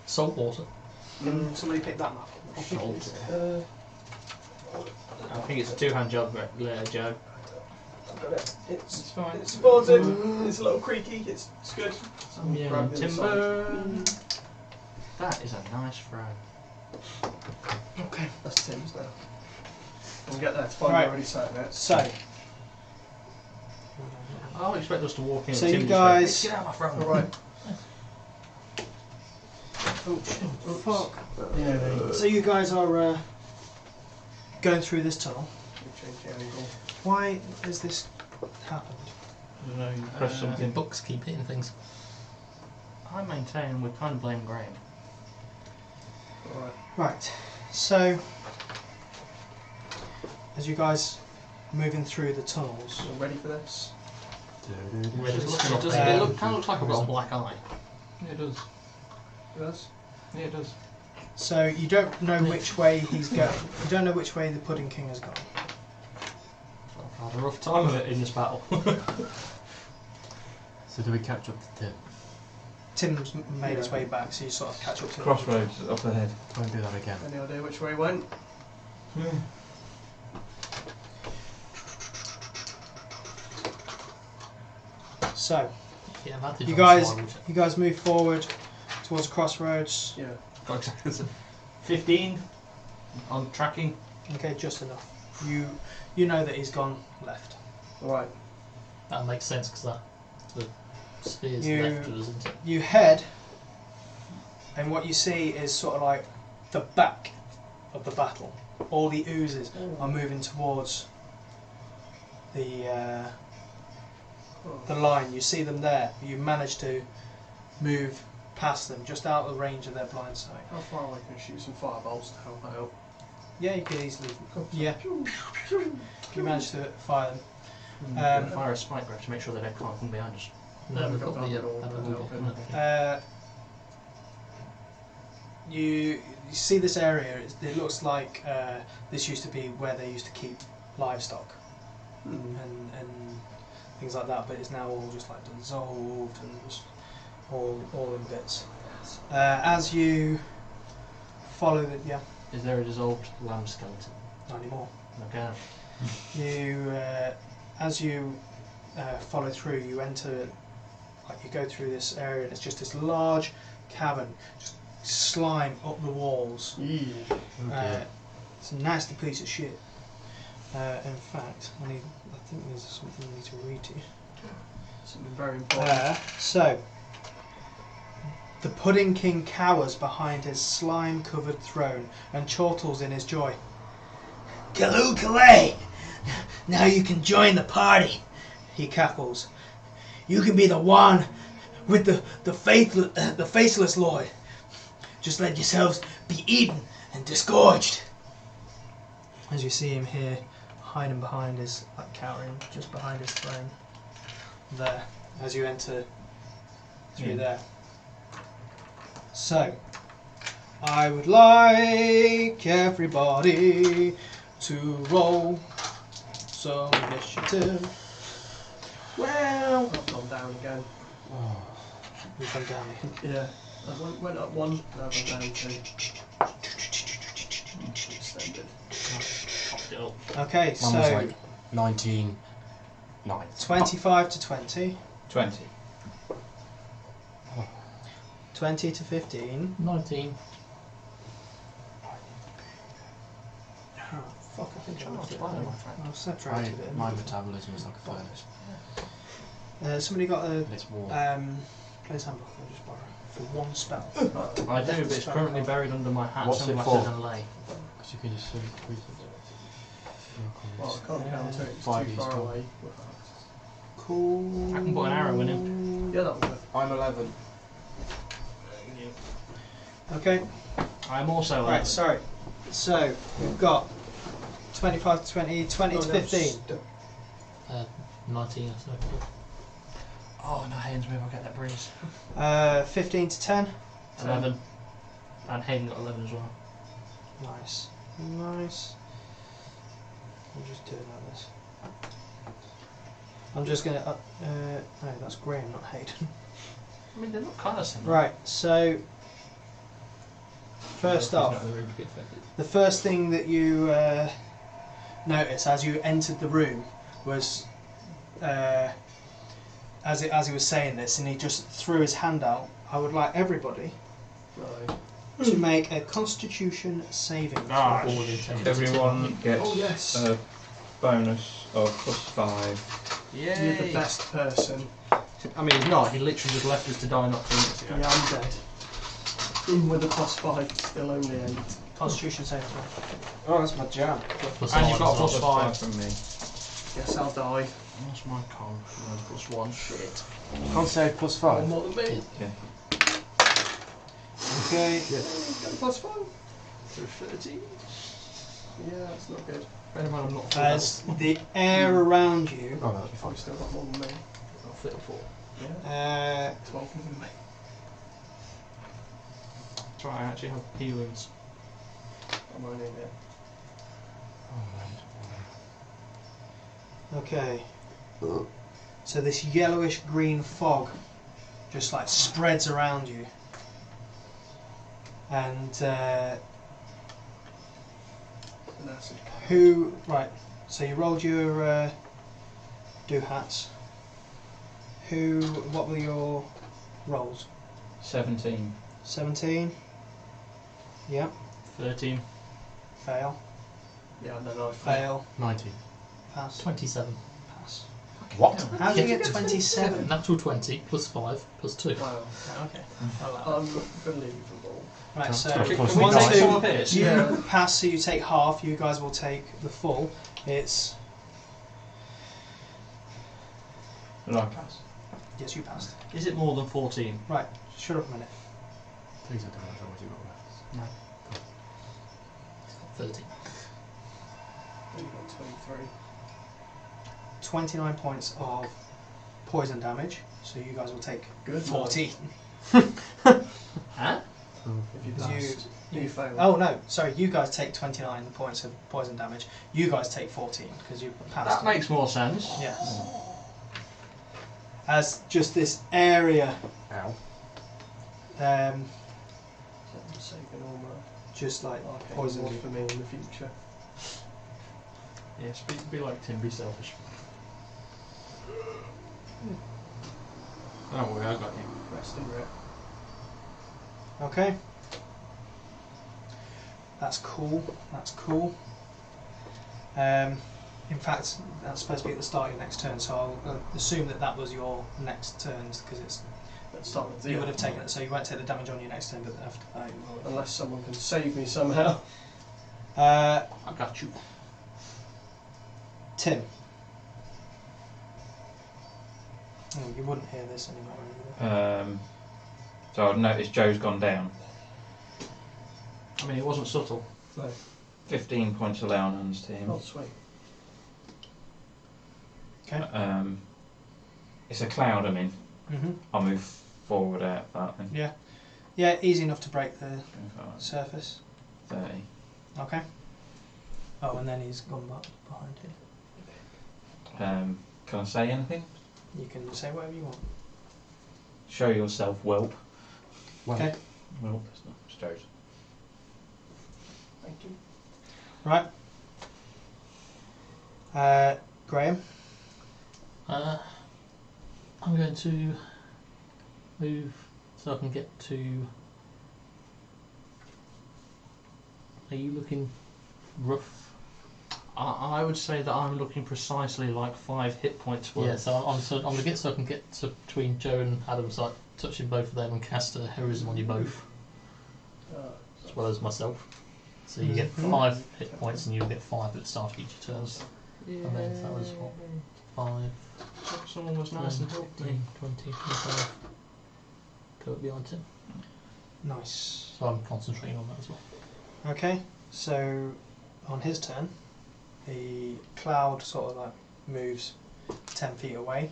D: Salt water.
A: Can somebody pick that map up?
F: Salt. I think it's a 2-hand job, Joe.
C: I've got it.
B: It's fine.
C: It supports it. It's a little creaky. It's good.
F: Yeah,
C: Grab the other
F: timber. That is a nice frame.
A: Okay.
C: That's Tim's now. We'll get there to find
A: Right.
C: already sat in it.
A: So,
F: I'll expect us to walk in.
A: So
F: and
A: you
F: Tim just
A: guys-
F: go, get out of my frame.
C: Alright.
A: fuck. So you guys are going through this tunnel.
C: We've changed the angle.
A: Why has this happened?
F: I don't know, you press
D: The
F: something.
D: books keep hitting things.
F: I maintain we kind of blame Graham.
C: Alright.
A: Right. So, as you guys are moving through the tunnels,
C: You ready for this?
D: Red is looking up
F: It
D: there.
F: kind of looks like I've got a black eye.
B: Yeah, it does.
C: Yes?
B: Yeah, it does.
A: so you don't know which way he's going. You don't know which way the Pudding King has gone.
F: I've had a rough time of it in this battle.
E: So do we catch up to Tim?
A: Tim's made his way back, so you sort of catch up to him.
B: Crossroads up ahead.
E: Won't do that again.
C: Any idea which way he went?
A: So,
D: Yeah, advantage
A: you
D: on
A: guys,
D: survival check.
A: you guys move forward towards Crossroads.
C: Yeah.
F: Got exactly 15 on tracking.
A: Okay, just enough. You know that he's gone left.
C: Alright.
D: That makes sense because the spear's
A: You-
D: left of us, isn't it?
A: You head, and what you see is sort of like the back of the battle. All the oozes are moving towards the line. You see them there. You manage to move past them, just out of the range of their blind sight.
C: How far away can I shoot some fireballs to help out?
A: Yeah, you could easily. Yeah, you manage to fire them.
F: Fire a spike grab to make sure they don't come from behind us.
D: No, we've
C: got
D: got the
C: that all,
D: other
C: no,
D: one.
C: no.
A: You see this area. It looks like this used to be where they used to keep livestock and things like that, but it's now all just like dissolved and just all in bits. As you follow the
F: Is there a dissolved lamb skeleton?
A: not anymore.
F: Okay.
A: You as you follow through, you enter, like you go through this area, and it's just this large cavern, just slime up the walls. It's a nasty piece of shit. In fact, I think there's something I need to read to you.
C: Something very important.
A: So, the Pudding King cowers behind his slime-covered throne and chortles in his joy. Kaloo Kalay! Now you can join the party, he cackles. You can be the one with the faceless lord. Just let yourselves be eaten and disgorged. As you see him here, hiding behind his, like cowering just behind his throne. There, as you enter through there. So, I would like everybody to roll some initiative. Well,
C: I've gone down again.
A: we've gone down here.
C: Yeah. I went up one, now I've gone down two. Extended.
F: Popped it up.
A: Okay,
E: Mine was
A: so
E: like 19. 9.
A: 25 to 20,
B: 20.
A: 20 to 15.
D: 19.
A: Oh, fuck, I think
F: Oh,
A: I've
F: it's fine, my friend.
A: I've separated it.
E: My metabolism is like a furnace.
A: Somebody got a
E: And it's warm.
A: place handbook I'll just borrow for one spell.
F: I do, but it's currently buried under my hat,
E: What's
F: so
E: it
F: I'm
E: for?
F: lesser than Leigh.
E: Because you can just freeze it.
C: Well, I can't counter it, it's too
E: 5 is
C: far
E: cool.
C: away.
A: Cool.
D: I can put an arrow in him.
C: Yeah, that'll work.
E: I'm 11.
A: Okay.
F: I'm also
A: Right. Sorry. So we've got 25 to 20, 20 to 15.
D: 19 or so.
F: Oh no, Hayden's move, I'll get that breeze.
A: 15 to 10.
D: 11. And Hayden got 11 as well.
A: Nice. Nice. I'll just do it like this. I'm just gonna. No, that's Graham, not Hayden.
F: I mean, they look kind of similar.
A: Right. So first
D: Yeah, he's
A: off,
D: not really get affected.
A: the first thing that you notice as you entered the room was, as he was saying this, and he just threw his hand out. I would like everybody
C: Right.
A: to make a Constitution saving throw.
B: Ah,
D: All the intent.
B: Everyone gets
C: Oh, yes.
B: a bonus of +5.
F: Yay!
C: You're the best person.
F: I mean, he's not. He literally just left us to die not 2 minutes ago.
C: Yeah, I'm dead. Even with the +5, still only 8.
A: Constitution saving throw.
C: Oh, that's my jam.
D: Plus
F: And
D: one
F: you've got
D: as well.
F: plus 5.
B: from me.
C: Guess I'll die.
F: What's my con? Mine's +1. Shit.
E: Can't say +5.
C: One more than me.
B: Yeah.
A: Okay.
C: Got a +5.
F: So 13.
C: Yeah, that's not good.
F: Bear in mind, I'm not full
A: As the air around you,
E: Oh, that'll be fine.
C: I've still got more than me.
F: I'll fit a 4.
C: Yeah, 12 more than me.
F: That's right, I actually have healings.
C: I'm only in it.
A: okay. So this yellowish green fog just like spreads around you, and
C: That's it.
A: who? Right. So you rolled your do hats. Who? What were your rolls?
B: 17.
A: 17. Yep.
D: 13.
A: Fail.
C: Yeah, and then I
A: Fail.
E: 19.
A: Pass.
D: 27.
A: Pass.
E: What?
A: How did you get 27?
D: Natural 20 plus 5 plus 2.
C: Wow.
A: Okay. I'll allow it.
C: Unbelievable.
A: Right. So
E: Can we
A: one,
E: take
A: two,
F: some of his?
A: you
C: Yeah.
A: pass, so you take half. You guys will take the full. It's
B: Did I pass?
A: yes, you passed.
F: Is it more than 14?
A: Right. Shut up a minute.
E: Please don't know what you got left.
D: 13.
C: You got 23.
A: 29 points of poison damage. So you guys will take
C: Good.
A: 14.
F: Huh?
C: If you
A: Because
C: passed, you failed.
A: Oh no, sorry. You guys take 29 points of poison damage. You guys take 14 because you passed.
F: That makes more sense.
A: Yes. As just this area,
E: Ow.
C: Saving armor.
A: just like
C: Okay,
A: poison
C: one
A: you.
C: for me in the future.
F: Yes, be like Tim, be selfish.
E: Don't worry, I got you.
C: Rest in rip.
A: Okay. That's cool. That's cool. In fact, that's supposed to be at the start of your next turn, so I'll assume that was your next turn because it's
C: Let's start with
A: you
C: zero.
A: would have taken it, so you won't take the damage on your next turn, but after that, you will.
C: Unless someone can save me somehow.
F: I got you.
A: Tim. Oh, you wouldn't hear this anymore either.
B: So I've noticed Joe's gone down.
F: I mean, it wasn't subtle.
C: No.
B: 15 points of allowance to him.
C: Oh, sweet.
A: Okay.
B: It's a cloud I'm in.
A: Mm-hmm.
B: I'll move forward out that then.
A: Yeah. Yeah, easy enough to break the
B: 25,
A: surface.
B: 30.
A: Okay. Oh, and then he's gone back behind him.
B: Can I say anything?
A: You can say whatever you want.
B: Show yourself, whelp.
A: Okay.
B: Whelp, it's not. It's Joe's.
C: Thank you.
A: Right. Graham.
D: I'm going to move so I can get to. Are you looking rough?
F: I would say that I'm looking precisely like 5 hit points worth.
D: Yeah, so I'm going to get so I can get to between Joe and Adam, so like touching both of them and cast a heroism on you both, as well as myself. So you get 5 hit points and you get 5 at the start of each turn.
F: Yeah.
D: And then that was what? 5,
F: Someone was nice and helped me.
D: 20, 25. Put behind him.
A: Nice.
D: So I'm concentrating on that as well.
A: Okay, so on his turn, the cloud sort of like moves 10 feet away.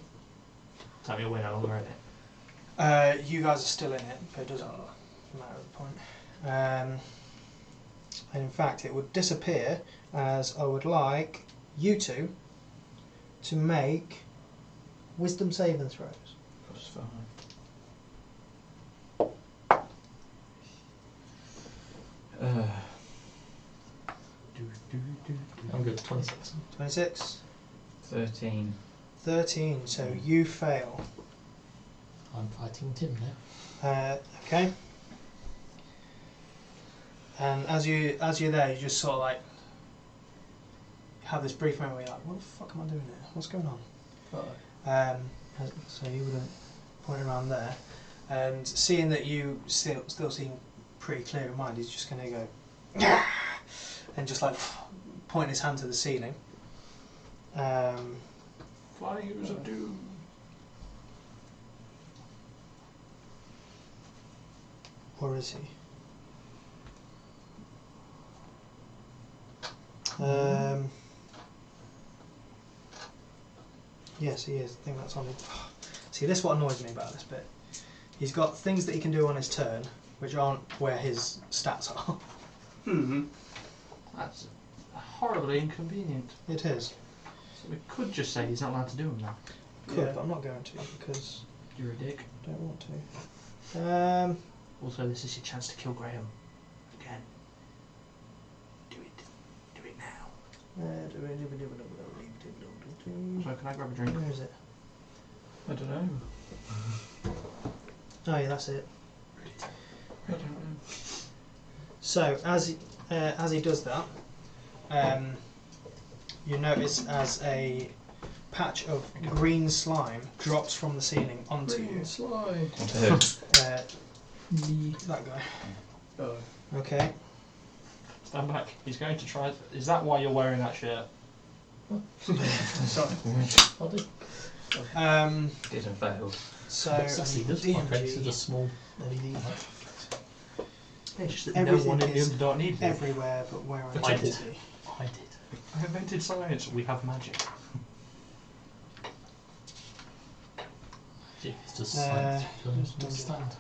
F: Tell me a win no longer in it.
A: You guys are still in it, but it doesn't matter at the point. And in fact, it would disappear as I would like you two to make wisdom saving throws.
B: +5.
D: I'm good, 26.
A: 26,
B: 13.
A: 13, so you fail.
D: I'm fighting Tim now.
A: Okay. And as you're there, you just sort of like have this brief moment where you're like, what the fuck am I doing here? What's going on? So you would have pointed around there, and seeing that you still seem pretty clear in mind, he's just going to go and just like point his hand to the ceiling.
F: Flying Ooze of Doom.
A: Or is he? Yes, he is. I think that's on him. See, this is what annoys me about this bit. He's got things that he can do on his turn, which aren't where his stats are.
F: That's horribly inconvenient.
A: It is.
F: So we could just say he's not allowed to do them now.
A: Could, but I'm not going to because
F: You're a dick.
A: I don't want to.
F: Also, this is your chance to kill Graham. Again. Do it. Do it now. So can I grab a drink?
A: Where is it?
B: I don't know.
A: Oh yeah, that's it.
B: I don't know.
A: So as he does that, you notice as a patch of green slime drops from the ceiling onto you.
C: Slide.
B: Onto who?
A: That guy.
C: Oh.
A: Okay.
F: Stand back. He's going to try. Is that why you're wearing that shirt?
C: Sorry.
D: I'll do.
B: Didn't fail.
A: So
D: Sassy does. Okay, so just small LED light.
F: Yeah, just that
A: Everything
F: no one in the
A: is
F: Underdark needs it.
A: everywhere but where I
D: I
A: need
D: did.
A: to be.
D: I did.
F: I invented science. We have magic.
D: Yeah, it's just science. You don't
A: just
D: understand.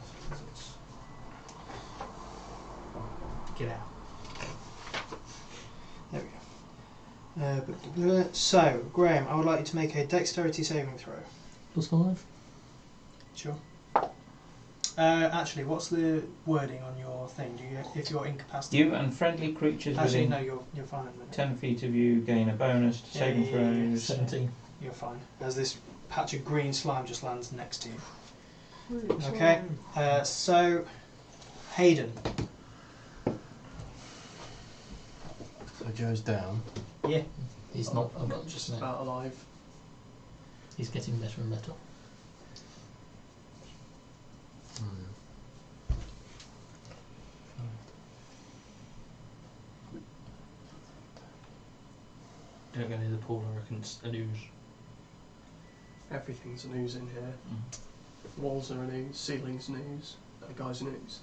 F: Get out.
A: There we go. So, Graham, I would like you to make a dexterity saving throw.
D: +5.
A: Sure. Actually, what's the wording on your thing? Do you, if you're incapacitated?
B: You and friendly creatures
A: Actually,
B: within
A: no, you're fine.
B: 10 feet of you gain a bonus to saving
A: Yeah,
B: throws.
D: 17.
A: You're fine. As this patch of green slime just lands next to you. Okay. So, Hayden.
E: So Joe's down.
A: Yeah.
D: He's not
C: I'm
D: unconscious
C: just
D: now.
C: about alive.
D: He's getting better and better.
F: Don't go near the pool. I reckon it's an ooze.
C: Everything's an ooze in here.
B: Mm.
C: Walls are an ooze, ceiling's an ooze, that guy's an ooze.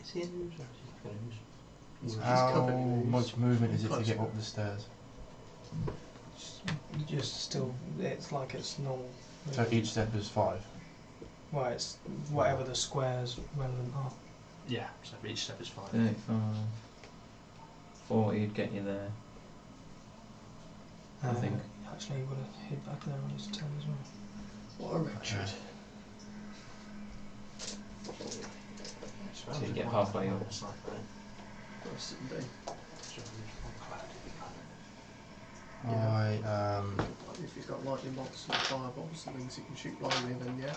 F: Is he an ooze or is he like an ooze?
C: He's
E: How
C: covered in ooze.
E: much movement is it to
C: Close
E: get
C: enough.
E: up the stairs?
A: You just still, it's like it's normal.
E: So each step is 5.
A: Well, it's whatever the squares relevant are.
F: Yeah, so each step is 5.
B: 35. 40 would get you there. I think.
A: Actually, he would have hit back there on his turn as well.
C: What a wretched.
B: So you get halfway up.
C: Nice indeed. If he's got lightning bolts and fireballs and things he can shoot blindly, then yeah.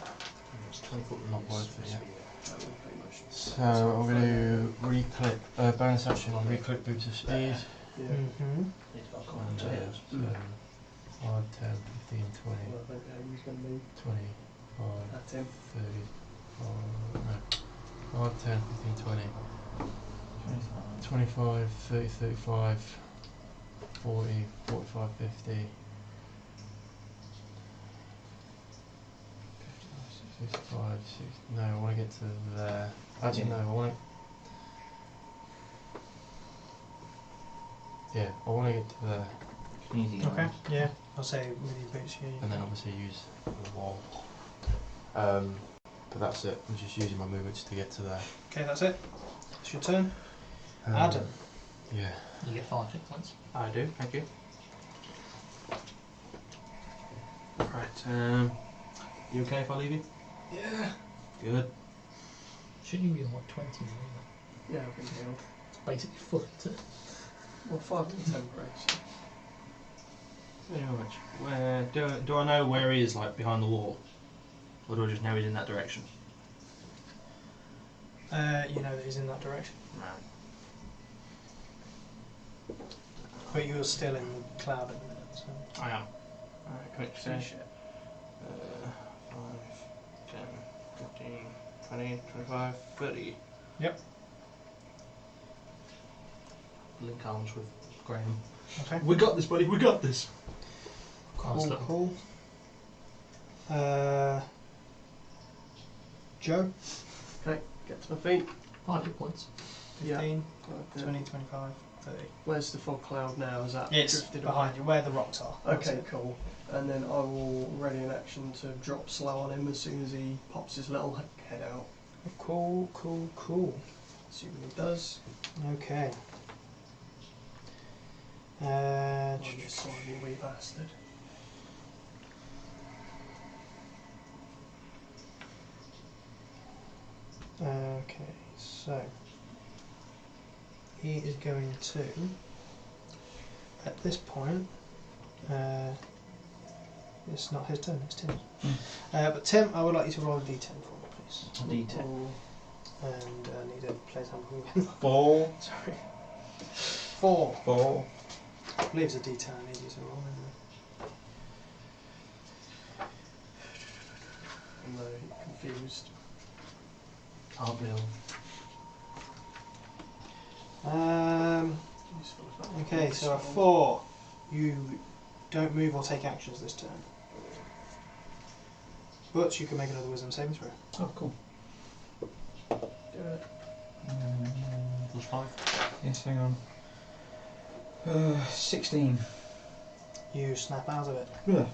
F: It's 20 foot
E: Not
F: radius.
E: worth it, yeah.
C: That would pretty much.
E: So I'm going to re-click, bonus action, re-click boots of speed.
C: Yeah.
A: Mm-hmm.
F: It's got
E: And,
F: quite a
E: so 5, 10, 15, 20,
C: Well, I think Hayden's going to be
E: 25,
C: at him.
E: 30, no. 5, 10, 15, 20, 25, 30, 35, 40, 45, 50. 55, 60. No, I want to get to there. Actually, no, I want to. Yeah, I want to get to there.
B: Easy.
A: Okay. Yeah. I'll say with your boots. Yeah.
E: And then obviously use the wall. But that's it. I'm just using my movements to get to there.
A: Okay, that's it. It's your turn. Adam.
E: Yeah.
D: You get 5 hit points.
F: I do, thank you. Right, you okay if I leave you?
C: Yeah.
F: Good.
D: Should you be on like 20 now?
C: Yeah, I've been healed.
D: It's basically full, isn't it?
C: Well, 5 and 10 breaks.
F: Very much. Where do I know where he is, like behind the wall, or do I just know he's in that direction?
A: You know that he's in that direction,
F: Right.
A: but you're still in the cloud at the minute. So.
F: I am. Alright, quick finish it. 5, 10, 15, 20, 25, 30.
A: Yep.
F: Link arms with Graham.
A: Okay.
F: We got this, buddy. We got this.
A: Cool. Cool. Joe.
C: Okay, get to my feet.
D: 5 hit points.
A: 15,
C: Yeah.
A: 20, 25, 30.
C: Where's the fog cloud now? Is that
A: It's
C: drifted
A: behind you, where the rocks are.
C: away?
A: That's
C: Okay,
A: it.
C: cool. And then I will ready an action to drop slow on him as soon as he pops his little head out.
A: Cool, cool, cool.
C: Assuming he does.
A: Okay.
C: Oh, you slimy wee bastard.
A: Okay, so he is going to, at this point, it's not his turn, it's Tim's. But Tim, I would like you to roll a d10 for me, please.
B: D10.
A: And I need a play sample again.
B: 4.
A: Sorry. 4.
B: 4.
A: I believe it's a d10 I need you to roll.
C: I'm confused.
F: Can't build.
C: Useful if that
A: Okay,
C: was
A: so a
C: small.
A: 4. You don't move or take actions this turn. But you can make another wisdom saving throw.
B: Oh, cool.
C: Do it.
F: Plus 5.
B: Yes, hang on. 16.
A: You snap out of it.
B: Yeah.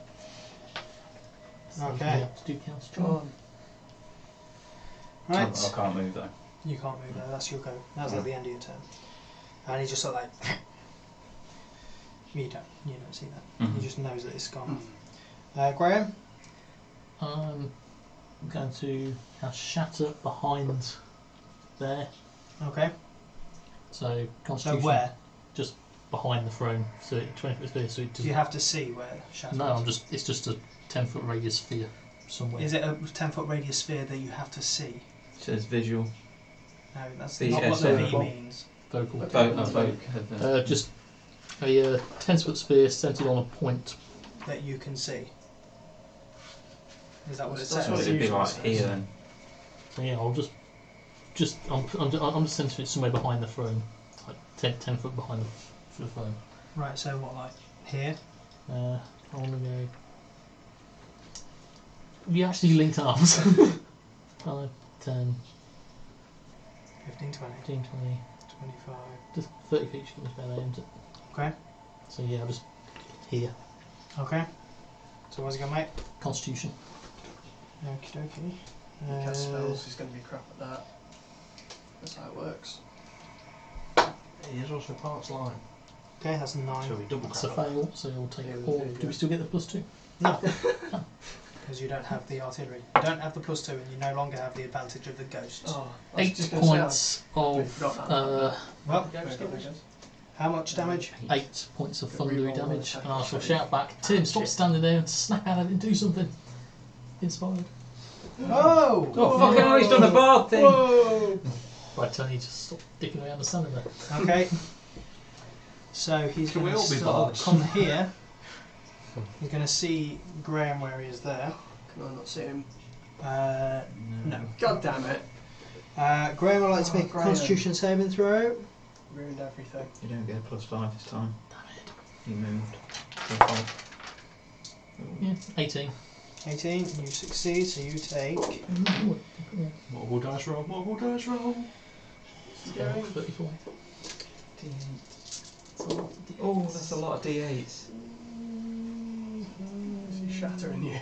D: So
A: Okay.
D: you have to do counts.
C: Come on.
A: Right.
B: I can't move though.
A: You can't move there, that's your go. That's at the end of your turn. And he just sort of like... you don't see that.
B: Mhm.
A: He just knows that it's gone.
C: Hmm.
A: Graham?
D: I'm going to have shatter behind there.
A: Okay.
D: So
A: So
D: constitution.
A: where?
D: Just behind the throne. So 20 foot sphere. So it
A: Do you
D: doesn't.
A: have to see where shatter
D: No,
A: is?
D: it's just a 10-foot radius sphere somewhere.
A: Is it a 10-foot radius sphere that you have to see?
B: It says visual.
A: No, that's
B: The
A: not what the V
B: SO.
A: means.
D: Vocal.
B: Vogue.
D: Just a 10-foot sphere centered on a point.
A: That you can see. Is that what it
C: That's
A: says?
C: what
B: It'd be
C: usually
B: like
C: says.
B: here then.
D: So yeah, I'm just centering it somewhere behind the throne, like 10 foot behind the throne.
A: Right, so what, like here?
D: I want to go. We actually linked arms. 5, 10,
A: 15, 20,
D: 15, 20,
A: 25.
D: just 30 feet. Should be better aimed at.
A: Okay.
D: So yeah, just here.
A: Okay. So what's he gonna make?
D: Constitution.
A: Okie dokie.
C: He cast spells, he's going to be crap at that. That's how it works.
F: He is also parts line.
A: Okay, that's 9.
F: So we double
D: That's a
F: crap.
D: fail. So you'll take
C: Yeah,
D: 4.
C: there you
D: Do
C: go.
D: we still get the +2?
A: No. Because you don't have the artillery. You don't have the +2 and you no longer have the advantage of the ghosts.
C: Oh, I was
D: 8
C: just gonna say,
D: points
C: I
D: of
C: forgot that.
A: Well,
C: There we go.
A: how much damage?
D: 8 points of
C: Reroll
D: thundery
C: the
D: damage,
C: attack
D: and I shall
C: save.
D: shout back, Tim, stop standing there and snap out of it and do something. Inspired.
A: Oh!
B: Oh, fucking hell, he's done a bard thing!
A: Whoa!
D: Right, Tony, just stop dicking around the standing there.
A: Okay. So he's
F: Can
A: going
F: we
A: to
F: all be
A: start
F: bards?
A: come here. He's going to see Graham where he is there.
C: Can I not see him?
A: No.
C: God damn it.
A: Graham would like to make a
C: Graham.
A: Constitution saving throw.
C: Ruined everything.
B: You don't get a +5 this time. You moved.
D: Yeah, 18.
A: 18. You succeed, so you take.
F: Multiple dice roll, multiple dice roll.
D: Yeah, 34.
B: D8. Oh, that's a lot of D8s.
C: She's shattering you.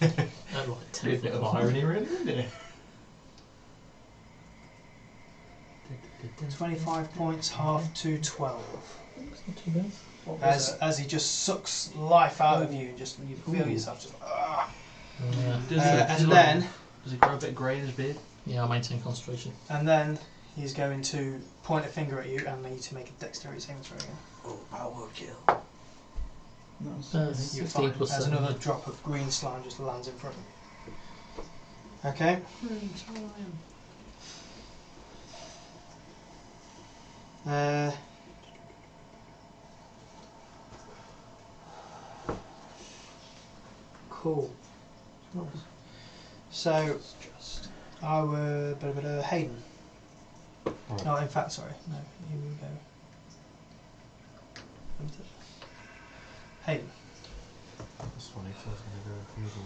D: Like
F: Be a
D: 10
F: bit of
D: foot
F: irony, really, isn't it?
A: 25 points, half to 12.
D: It's not too bad.
C: What was it?
A: As he just sucks life out of you, just you feel yourself just.
D: Yeah.
A: And then
F: Does he grow a bit grey in his beard?
D: Yeah, I maintain concentration.
A: he's going to point a finger at you and need to make a dexterity saving throw again.
C: Oh, power kill.
B: Nice.
A: You're
D: 16
A: fine.
D: plus
A: As
D: 7.
A: another drop of green slime just lands in front of you. Okay. Cool. So, I would. Hayden.
E: Right.
A: No, in fact, sorry. No, you go. Hayden.
E: That's funny, so I was going to go the other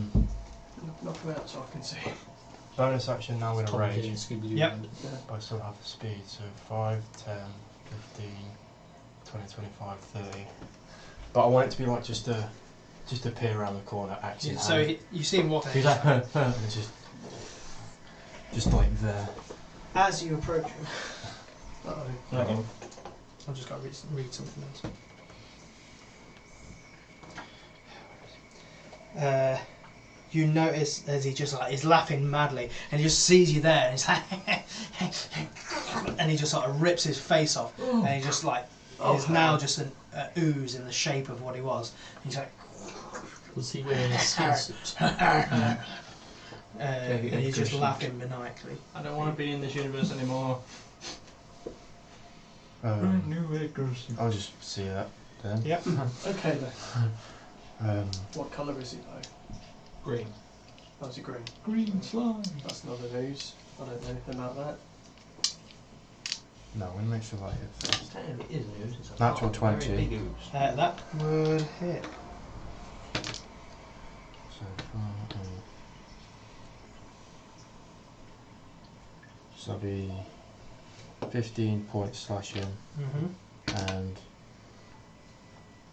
E: way.
C: Knock him out so I can see.
E: Bonus action now with a
D: Probably
E: rage,
D: getting Scooby-Doo
A: Yep.
D: around it.
E: but I still have the speed, so 5, 10, 15, 20, 25, 30. But I want it to be like just appear around the corner, action
A: So you see him walking.
E: He's like, and it's just like there.
A: As you approach him,
C: Uh-oh.
A: I've just got to read something else. You notice as he just like is laughing madly, and he just sees you there, and he's like, and he just sort of rips his face off, and he just like is now just an ooze in the shape of what he was. He's like,
D: Was he wearing a skin suit?
A: and he's just laughing maniacally.
F: I don't want to be in this universe anymore.
E: I'll just see that then.
A: Yep.
C: Okay then.
E: Um,
C: What colour is he though?
F: Green.
C: Oh, is he green?
F: Green slime.
C: That's another news. I don't know anything about that.
E: no, I'm gonna make sure that hit first.
F: Technically it is news. It's a
E: Natural
F: lot of
E: 20.
F: very big ooze.
A: That would hit.
E: So, so that'll be 15 points slashing
A: Mm-hmm.
E: and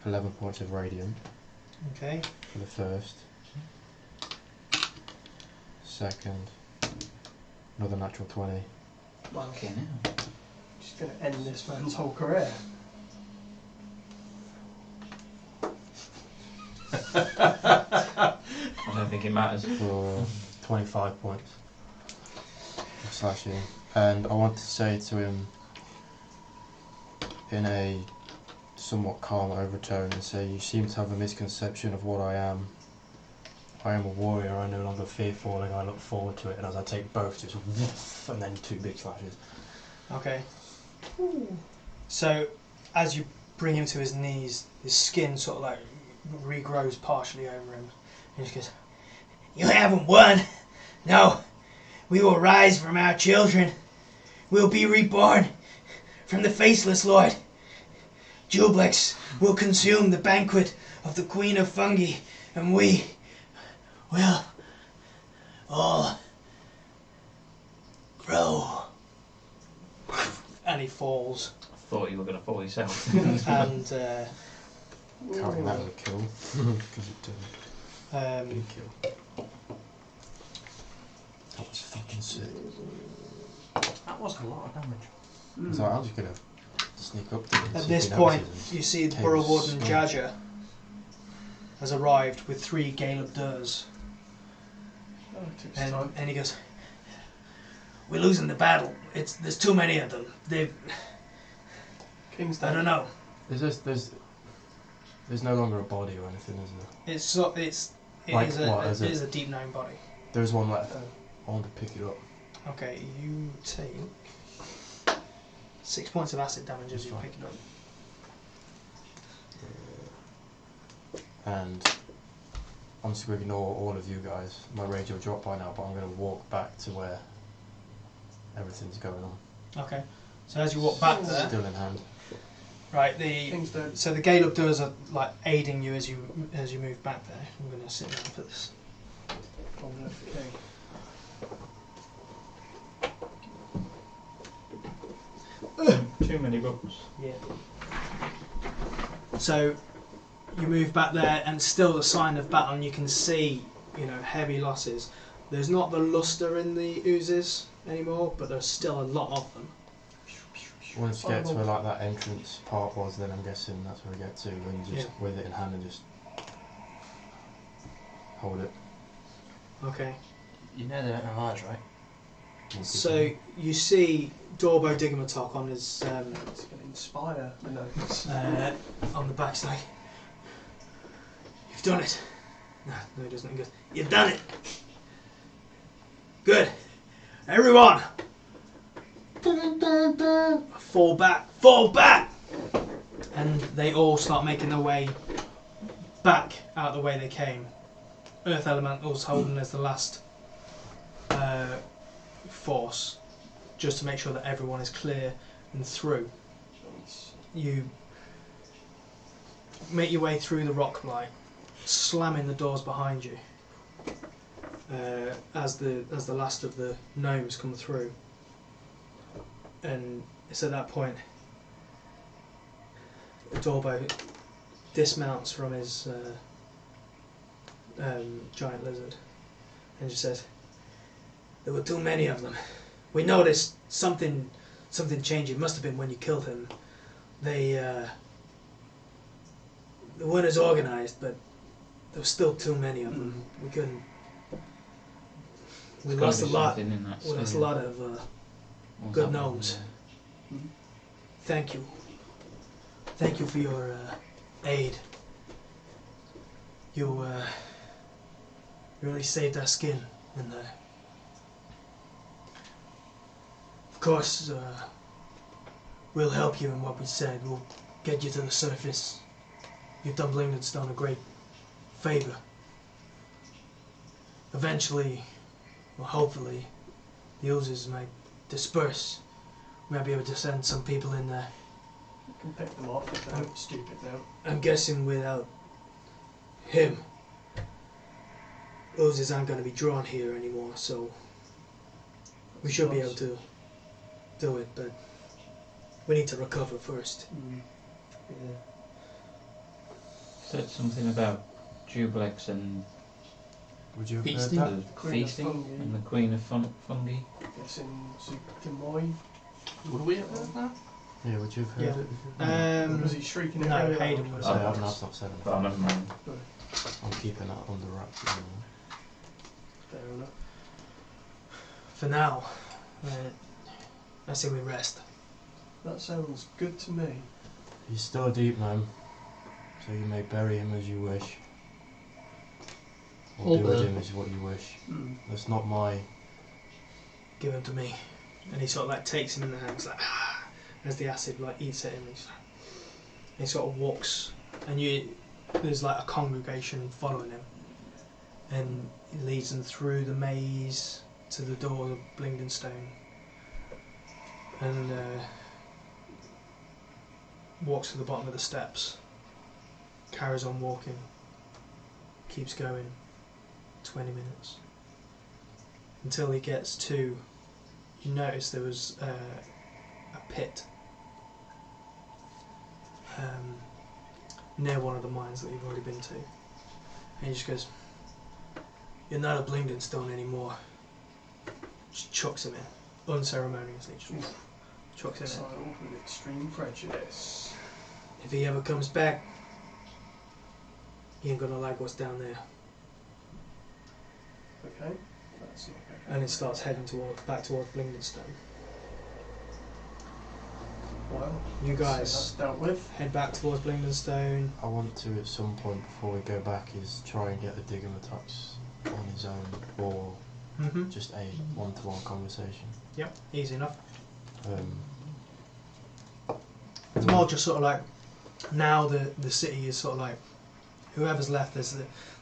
E: 11 points of radiant
A: Okay.
E: for the first. Second, another natural 20.
B: Okay, now.
C: Just going to end this man's whole career.
B: I don't think it matters.
E: For 25 points of slashing. And I want to say to him in a somewhat calm overtone and say, you seem to have a misconception of what I am. I am a warrior, I no longer fear falling, I look forward to it, and as I take both, just woof, and then 2 big slashes.
A: Okay. So, as you bring him to his knees, his skin sort of like regrows partially over him. And he just goes, "You haven't won. No, we will rise from our children. We'll be reborn from the faceless Lord. Jublex will consume the banquet of the Queen of Fungi, and we will all grow." And he falls.
B: I thought you were going to fall yourself.
A: And
E: Can't that was a kill, because it didn't. Big kill. That was fucking sick.
F: That was a lot of damage.
E: So I'm just gonna sneak up to him. and
A: at
E: see
A: this
E: if he
A: point,
E: notices
A: you see the
E: Tables
A: Borough Warden
E: stone.
A: Jaja has arrived with 3 Galeb Durs.
C: Oh, it took some time.
A: And he goes, "We're losing the battle. There's too many of them.
C: King's
A: I don't know.
E: There's no longer a body or anything, is there?
A: It
E: Like
A: is
E: what,
A: a
E: is
A: it
E: it?
A: is a deep known body."
E: There's one left. I want to pick it up.
A: Okay, you take 6 points of acid damage as you
E: That's
A: pick it up.
E: And I'm just going to ignore all of you guys. My rage will drop by now, but I'm going to walk back to where everything's going on.
A: Okay. So as you walk back there,
E: Still in hand.
A: right?
C: Things don't.
A: So the gale doors are like aiding you as you move back there. I'm going to sit down for this.
C: Oh, no, okay.
B: Too many books.
A: Yeah. So you move back there, and still a sign of battle, and you can see, heavy losses. There's not the luster in the oozes anymore, but there's still a lot of them.
E: Once you get to where like that entrance part was, then I'm guessing that's where we get to, and just with it in hand and just hold it.
A: Okay.
F: You know they don't have eyes, right?
A: So you see Dorbo Digamatok on his
C: It's going to inspire the notes.
A: on the backside. You've done it. No, he doesn't. He goes, you've done it. Good. Everyone, fall back, fall back. And they all start making their way back out the way they came. Earth Elementals holding as the last force, just to make sure that everyone is clear and through. You make your way through the rock light, slamming the doors behind you as the last of the gnomes come through. And it's at that point Dorbo dismounts from his giant lizard and just says, there were too many of them. We noticed something changed. It must have been when you killed him. They weren't as organised, but there were still too many of them. We couldn't. We lost a lot. We lost a lot of good gnomes. Thank you. Thank you for your aid. You really saved our skin in there. Of course, we'll help you in what we said. We'll get you to the surface. You've done Blingdenstone a great favour. Eventually, well, hopefully, the oozes might disperse. We might be able to send some people in there.
C: You can pick them off if they're stupid now.
A: I'm guessing without him, oozes aren't going to be drawn here anymore, so we should be able to do it, but we need to recover first.
C: Yeah.
B: Said something about Jublex and
E: Would you have
D: Feasting?
E: heard that?
C: Queen of
B: feasting
C: fungi.
B: and the Queen of Fungi.
C: Guessing Zukamoy.
F: Would we have heard that?
E: Yeah, would you have heard
A: Yeah.
E: it?
C: Was he shrieking it
A: No,
C: really
A: Hayden
C: loud?
A: was.
E: I haven't I've said
B: But
E: anything.
B: never mind.
E: I'm keeping that under wraps. at the moment.
C: Fair enough.
A: For now, I say we rest.
C: That sounds good to me.
E: He's still a deep man, so you may bury him as you wish. Or
D: Or
E: do with
D: burn.
E: him as what you wish.
C: Mm.
E: That's not my...
A: Give him to me. And he sort of like takes him in the hands, like, as the acid like eats at him. He sort of walks, and there's like a congregation following him, and he leads them through the maze to the door of Blingdenstone, and walks to the bottom of the steps, carries on walking, keeps going, 20 minutes, until he gets to, you notice there was a pit near one of the mines that you've already been to, and he just goes, you're not a Blingdenstone anymore. Just chucks him in, unceremoniously, just chucks him in.
C: Silent with extreme prejudice.
A: If he ever comes back, he ain't gonna like what's down there.
C: Okay, that's not okay.
A: And it starts heading back towards Blingdenstone.
C: Well,
A: You
C: so
A: guys
C: that's dealt with.
A: head back towards Blingdenstone.
E: I want to, at some point before we go back, is try and get the Digimatox on his own, or
A: Mm-hmm.
E: just a one-to-one conversation.
A: Yep, easy enough.
E: Um,
A: It's more just sort of like, now the city is sort of like whoever's left, there's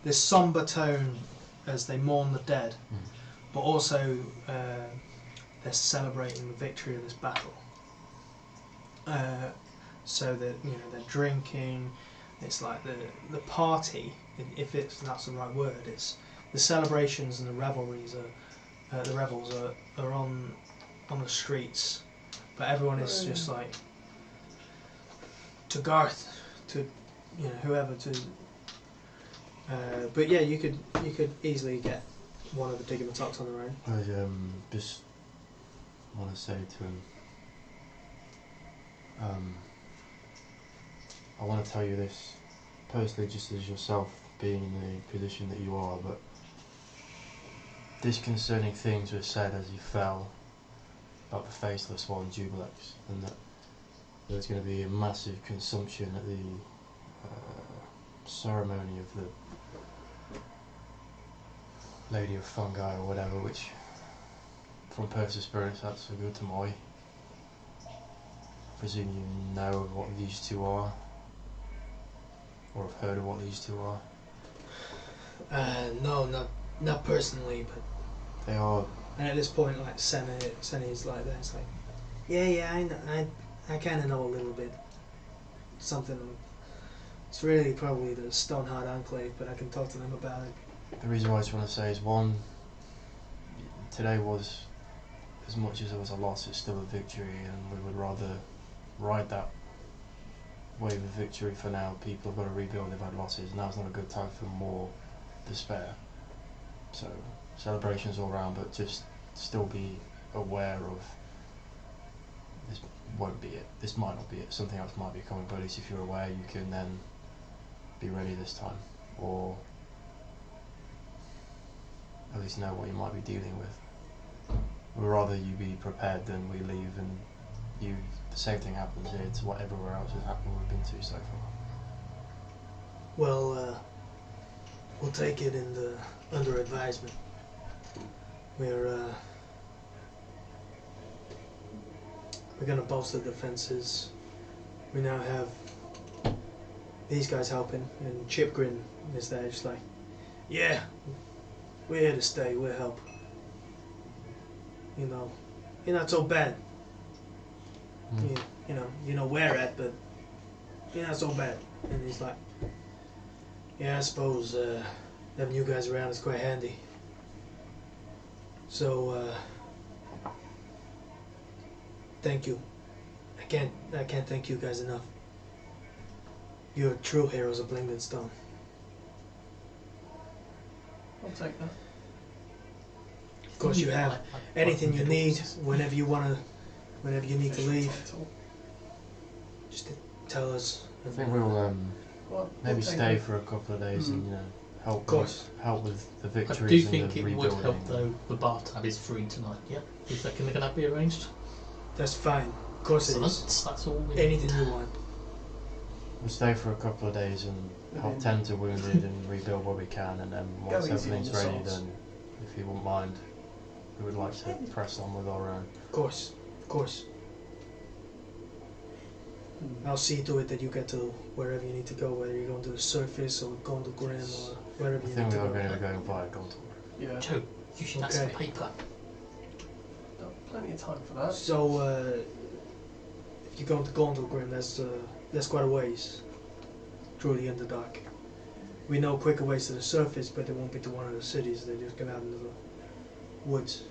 A: this somber tone as they mourn the dead, but also they're celebrating the victory of this battle. So that they're drinking. It's like the party, if that's the right word. It's the celebrations and the revelries the revels are on the streets, but everyone is just like to Garth, to whoever to. But yeah, you could easily get one of the Digimatox on their own.
E: I just want to say to him, I want to tell you this personally, just as yourself being in the position that you are, but disconcerting things were said as he fell about the faceless one, Jubilex, and that there's going to be a massive consumption at the ceremony of the Lady of Fungi or whatever, which from personal experience that's so good to Moi. I presume you know what these two are, or have heard of what these two are.
A: No, not personally, but
E: They are.
A: And at this point, like Senny's like that. It's like, yeah, I know, I kind of know a little bit. Something. It's really probably the Stoneheart Enclave, but I can talk to them about it.
E: The reason why I just want to say is, one, today was, as much as it was a loss, it's still a victory, and we would rather ride that wave of victory for now. People have got to rebuild, they've had losses, and now's not a good time for more despair. So, celebrations all around, but just still be aware of this won't be it, this might not be it, something else might be coming, but at least if you're aware, you can then be ready this time, or at least know what you might be dealing with. We'd rather you be prepared than we leave and the same thing happens here to what everywhere else has happened we've been to so far.
A: Well, we'll take it under advisement. We're going to bolster the defences. We now have these guys helping, and Chipgrin is there just like, yeah, we're here to stay, we'll help. You're not so bad. You know where at, but you're not so bad. And he's like, yeah, I suppose having you guys around is quite handy. So, thank you. I can't thank you guys enough. You're true heroes of Blingdenstone.
C: I'll take that.
A: Of course, you have anything you need whenever you need to leave. Just tell us.
E: I think we'll maybe
C: we'll
E: stay for a couple of days and help with the
D: I
E: victories.
D: do
E: and
D: think
E: the
D: it
E: rebuilding.
D: would help though. The bar tab is free tonight. Yeah, is that can that be arranged?
A: That's fine. Of course it is.
D: That's all.
A: Anything you want.
E: We'll stay for a couple of days and help tend to wounded and rebuild what we can, and then once everything's ready, then if you wouldn't mind, we would like to press on with our own.
A: Of course. I'll see to it that you get to wherever you need to go, whether you're going to the surface or going to Grim or wherever
E: I
A: you
E: think
A: need
E: we
A: to
E: are
A: go.
E: going to go via Gold.
C: Yeah,
D: Joe, you should ask for
A: Okay.
D: paper.
C: got plenty of time for that.
A: So, if you're going to Gondor Grim, that's quite a ways through the Underdark. We know quicker ways to the surface, but they won't be to one of the cities. They just get out into the woods.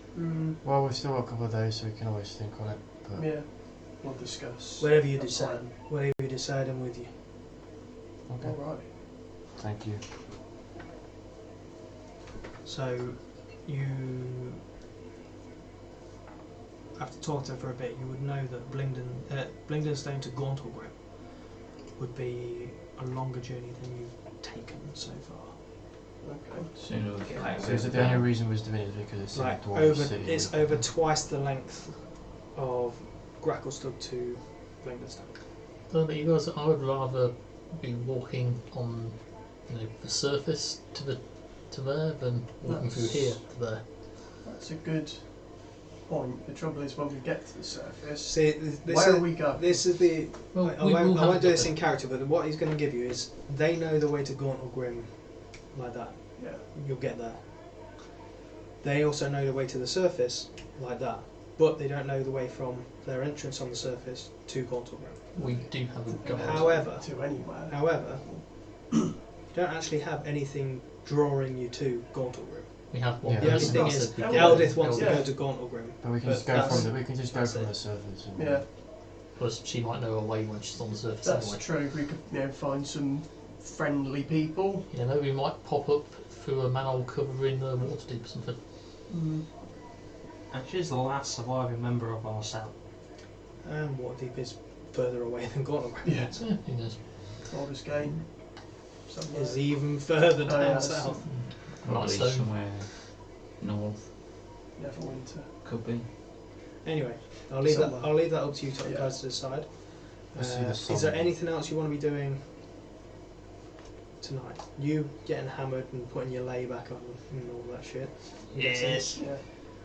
E: Well, we've still got a couple of days, so we can always think on it. But
C: Yeah, we'll discuss.
A: Whatever you
C: a
A: decide.
C: plan.
A: Whatever you decide, I'm with you.
E: okay.
C: All right.
E: Thank you.
A: So, you, after talking to her for a bit, you would know that Blingdenstone to Gauntlegrim would be a longer journey than you've taken so far.
C: Okay.
B: Sooner we get out
E: So is it the only reason was Divinity because it's in a
A: Like
E: dwarven city?
A: it's over twice the length of Gracklestug to Blingdenstone.
D: But you guys, I would rather be walking on, the surface to there than walking through here to there.
C: That's a good point. The trouble is when we get to the surface,
A: See,
C: where are we going?
A: This is the.
D: Well,
A: I
D: we will
A: won't
D: have
A: do
D: a
A: this
D: bit.
A: in character, but what he's going to give you is they know the way to Gaunt or Grim, like that.
C: Yeah.
A: You'll get there. They also know the way to the surface, like that, but they don't know the way from their entrance on the surface to Gaunt or Grim.
D: We do have a guide.
A: However,
C: To anywhere.
A: you don't actually have anything drawing you to Gaunt or Grim.
D: We have one.
E: Yeah.
A: The only
D: person
A: thing
D: that
A: is,
D: said we
C: Yeah.
D: get
A: Eldith wants to
C: Yeah.
A: go to Gaunt or Grim.
E: But we can
A: But
E: just go
A: that's-
E: from the
A: that's it.
E: surface. And
C: Yeah,
D: Plus, she might know her way when she's on the surface
C: that's
D: anyway.
C: true. We could find some friendly people.
D: You know, we might pop up through a manhole cover in the water deep or something.
F: And she's the last surviving member of our cell.
A: And Waterdeep is further away than Gaunt or Grim.
C: Yeah.
D: So, yeah, who knows?
C: Oldest game. Somewhere.
A: Is even further down
C: yeah,
A: south.
B: Probably
D: Lightstone.
B: somewhere north.
C: Neverwinter.
B: Could be.
A: Anyway, I'll leave that.
C: Somewhere.
A: I'll leave that up to you
C: Yeah.
A: guys to decide.
E: I see the
A: Is there
E: sun.
A: anything else you want to be doing tonight? You getting hammered and putting your lay back on and all that shit.
F: Yes.
C: Yeah.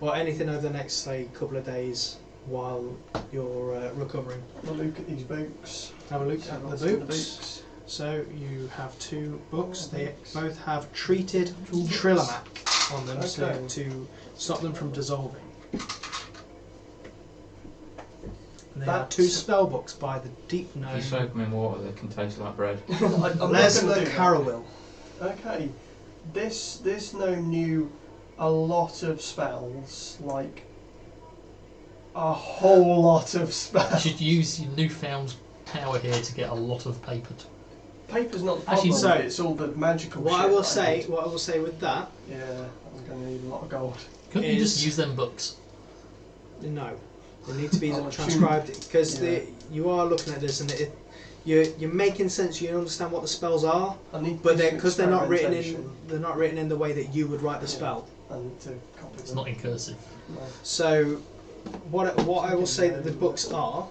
A: Or anything over the next, say, couple of days while you're recovering.
C: Have a look at these books.
A: Have a look
C: See
A: at
C: what's
A: the
C: in
A: books. So you have 2 books. They
C: Books.
A: both have treated Trilomac on them, so
C: Okay.
A: to stop them from dissolving. And they are
C: That's-
A: 2 spell books by the deep
B: If you
A: gnome
B: soak them in water, they can taste like bread.
C: I'm not gonna
A: Leslie
C: do that.
A: Carrowill.
C: Okay, this gnome knew a lot of spells, like a whole lot of
D: You
C: spells.
D: should use your newfound power here to get a lot of paper.
C: Paper's not the
A: Actually,
C: problem,
A: so-
C: it's all the magical
A: What
C: shit
A: I will
C: that
A: say,
C: need.
A: what I will say with that,
C: Yeah, I'm going to need a lot of gold.
D: Couldn't you just
A: Is-
D: use them books?
A: no, they need to be
C: I'll
A: transcribed because
C: Yeah.
A: you are looking at this and you're making sense. You understand what the spells are,
C: I need
A: but
C: to
A: because they're not written in,
C: experimentation.
A: they're not written in the way that you would write the
C: Yeah.
A: spell.
C: I need to copy
D: It's
C: them.
D: not in cursive.
C: No.
A: So, what I will say that the books are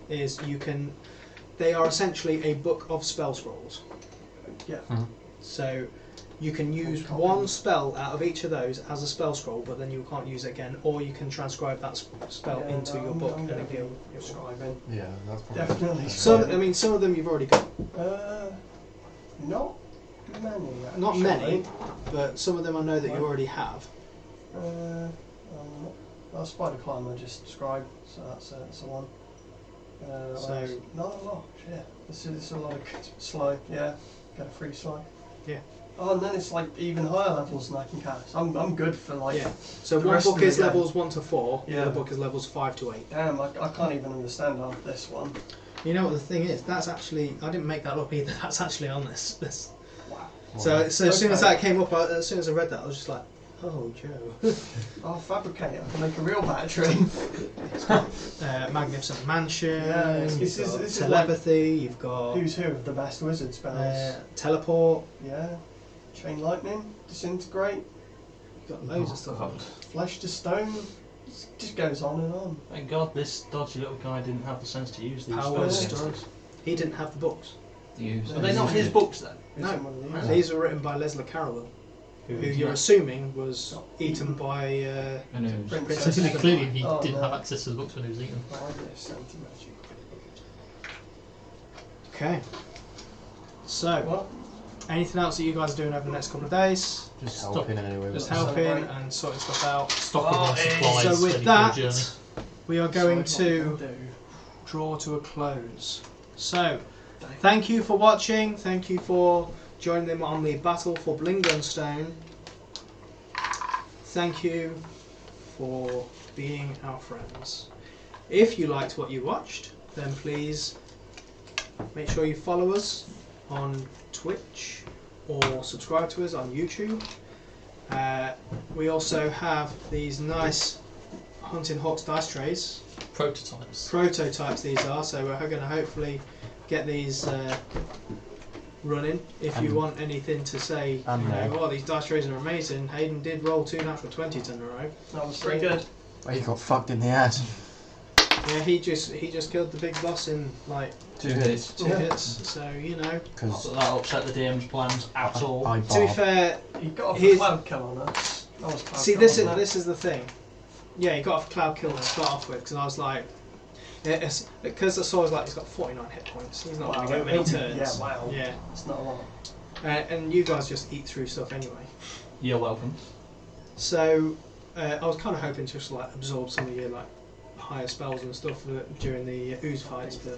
A: is they are essentially a book of spell scrolls.
C: Yeah.
A: So you can use
C: Copy.
A: one spell out of each of those as a spell scroll, but then you can't use it again, or you can transcribe that spell
C: Yeah,
A: into
C: no,
A: your
C: I'm-
A: book
C: I'm
A: and
C: gonna
A: it
C: be
A: will.
C: scribing.
E: Yeah, that's probably
C: Definitely.
A: Some of them you've already got.
C: Not many. Actually.
A: Not many, but some of them I know that you
C: Right.
A: already have.
C: Well, Spider Climber just scribed, so that's the one.
A: So-
C: Not a lot. Yeah, this is a lot of slow. Yeah, get a free slow.
A: Yeah.
C: Oh, and then it's like even higher levels than I can cast. I'm good for like.
A: Yeah. So
C: the
A: one
C: rest of
A: book
C: the
A: is
C: game.
A: levels 1 to 4. The
C: Yeah.
A: other book is levels 5 to 8.
C: Damn, I can't even understand half this one.
A: You know what the thing is? That's actually I didn't make that up either. That's actually on this.
C: Wow.
A: So as soon as
C: Okay.
A: that came up, as soon as I read that, I was just like, oh, Joe.
C: I'll fabricate it. I can make a real battery.
A: Magnificent Mansion.
C: Yeah,
A: you've
C: this is-
A: got
C: this is
A: telepathy. You've got
C: Who's who of the best wizard spells?
A: teleport.
C: Yeah. Chain lightning, disintegrate,
A: You've got loads of stuff.
B: God.
C: flesh to stone. Just goes on and on.
F: Thank God this dodgy little guy didn't have the sense to use these
A: Power
F: spells.
A: stories. He didn't have the books.
B: Use
F: Are they not his books then?
C: Who's
A: No.
C: in one of these?
A: These were written by Leslie Carrowill, who
F: is
A: you're
F: that?
A: assuming was eaten by.
B: And who's
C: Princess.
D: So clearly he
C: Oh,
D: didn't
C: no.
D: have access to the books when he was eating.
C: Oh, yes, anti-magic.
A: Okay. So,
C: What?
A: anything else that you guys are doing over the next couple of days?
E: just
D: Stop.
E: helping anyway.
A: Just
E: with that.
A: helping
C: Celebrate.
A: and sorting stuff out.
D: Stocking
F: Oh,
D: on supplies,
A: So with
D: ready
A: that,
D: for a journey.
A: we are going
C: Decide what
A: to
C: we'll do.
A: draw to a close. So, thank you for watching. Thank you for joining them on the battle for Blingdenstone. Thank you for being our friends. If you liked what you watched, then please make sure you follow us on Twitch or subscribe to us on YouTube. We also have these nice Huntinghawks dice trays.
D: Prototypes.
A: Prototypes these are, so we're going to hopefully get these running. If you want anything to say,
E: And
A: oh, these dice trays are amazing. Hayden did roll 2 natural 20s in a row.
C: That was pretty good.
E: Oh, you got fucked in the ass.
A: Yeah, he just killed the big boss in like
B: 2 hits.
A: 2 hits. So you know.
F: Not
E: Because
F: that that upset the DM's plans at all.
A: To be fair,
C: He got off
A: Here's-
C: a cloud kill on us. That was cloud
A: see
C: kill,
A: this is
C: wasn't it?
A: this is the thing. Yeah, he got off Cloud Kill to start off with, because I was like, because I saw he's got 49 hit points. He's not going to get many turns.
C: Yeah, wow.
A: Yeah.
C: It's not a lot.
A: And you guys just eat through stuff anyway.
F: You're welcome.
A: So I was kind of hoping to just like absorb some of your like higher spells and stuff during the ooze fights, but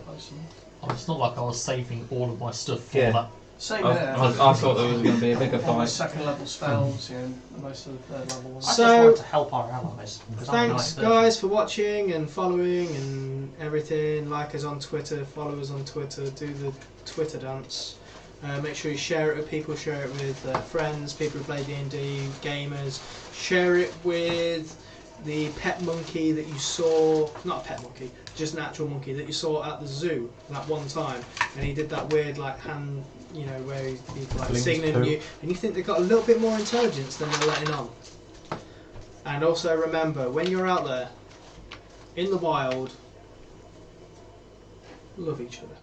D: Oh, it's not like I was saving all of my stuff for
B: Yeah.
D: that.
C: Same
B: I
C: there.
B: thought there was going to be a bigger
C: All the
B: fight.
C: second level spells, most of the third level ones.
F: I just
A: So-
F: wanted to help our allies. 'cause I'm a
A: thanks
F: nice person.
A: guys for watching and following and everything. Like us on Twitter, follow us on Twitter, do the Twitter dance. Make sure you share it with people, share it with friends, people who play D&D, gamers. Share it with the pet monkey that you saw, not a pet monkey, just an actual monkey that you saw at the zoo that one time, and he did that weird like hand, where he's like
E: Blinks
A: signaling
E: poo.
A: you, and you think they've got a little bit more intelligence than they're letting on. And also remember, when you're out there in the wild, love each other.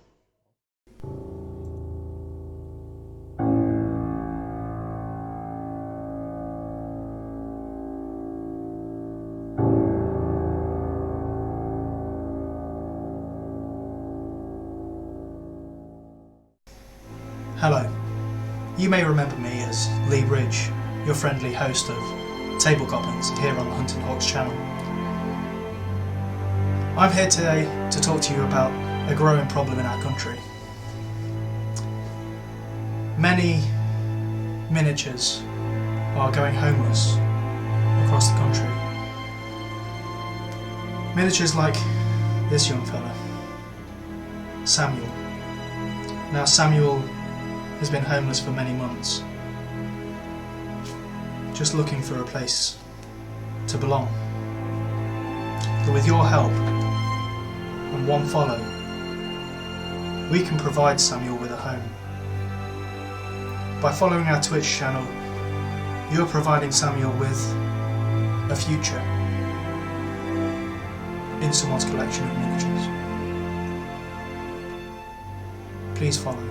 A: Hello. You may remember me as Leigh Ridge, your friendly host of Table Goblins here on the Huntinghawks channel. I'm here today to talk to you about a growing problem in our country. Many miniatures are going homeless across the country. Miniatures like this young fella, Samuel. Now Samuel has been homeless for many months, just looking for a place to belong. But with your help and one follow, we can provide Samuel with a home. By following our Twitch channel, you're providing Samuel with a future in someone's collection of miniatures. Please follow.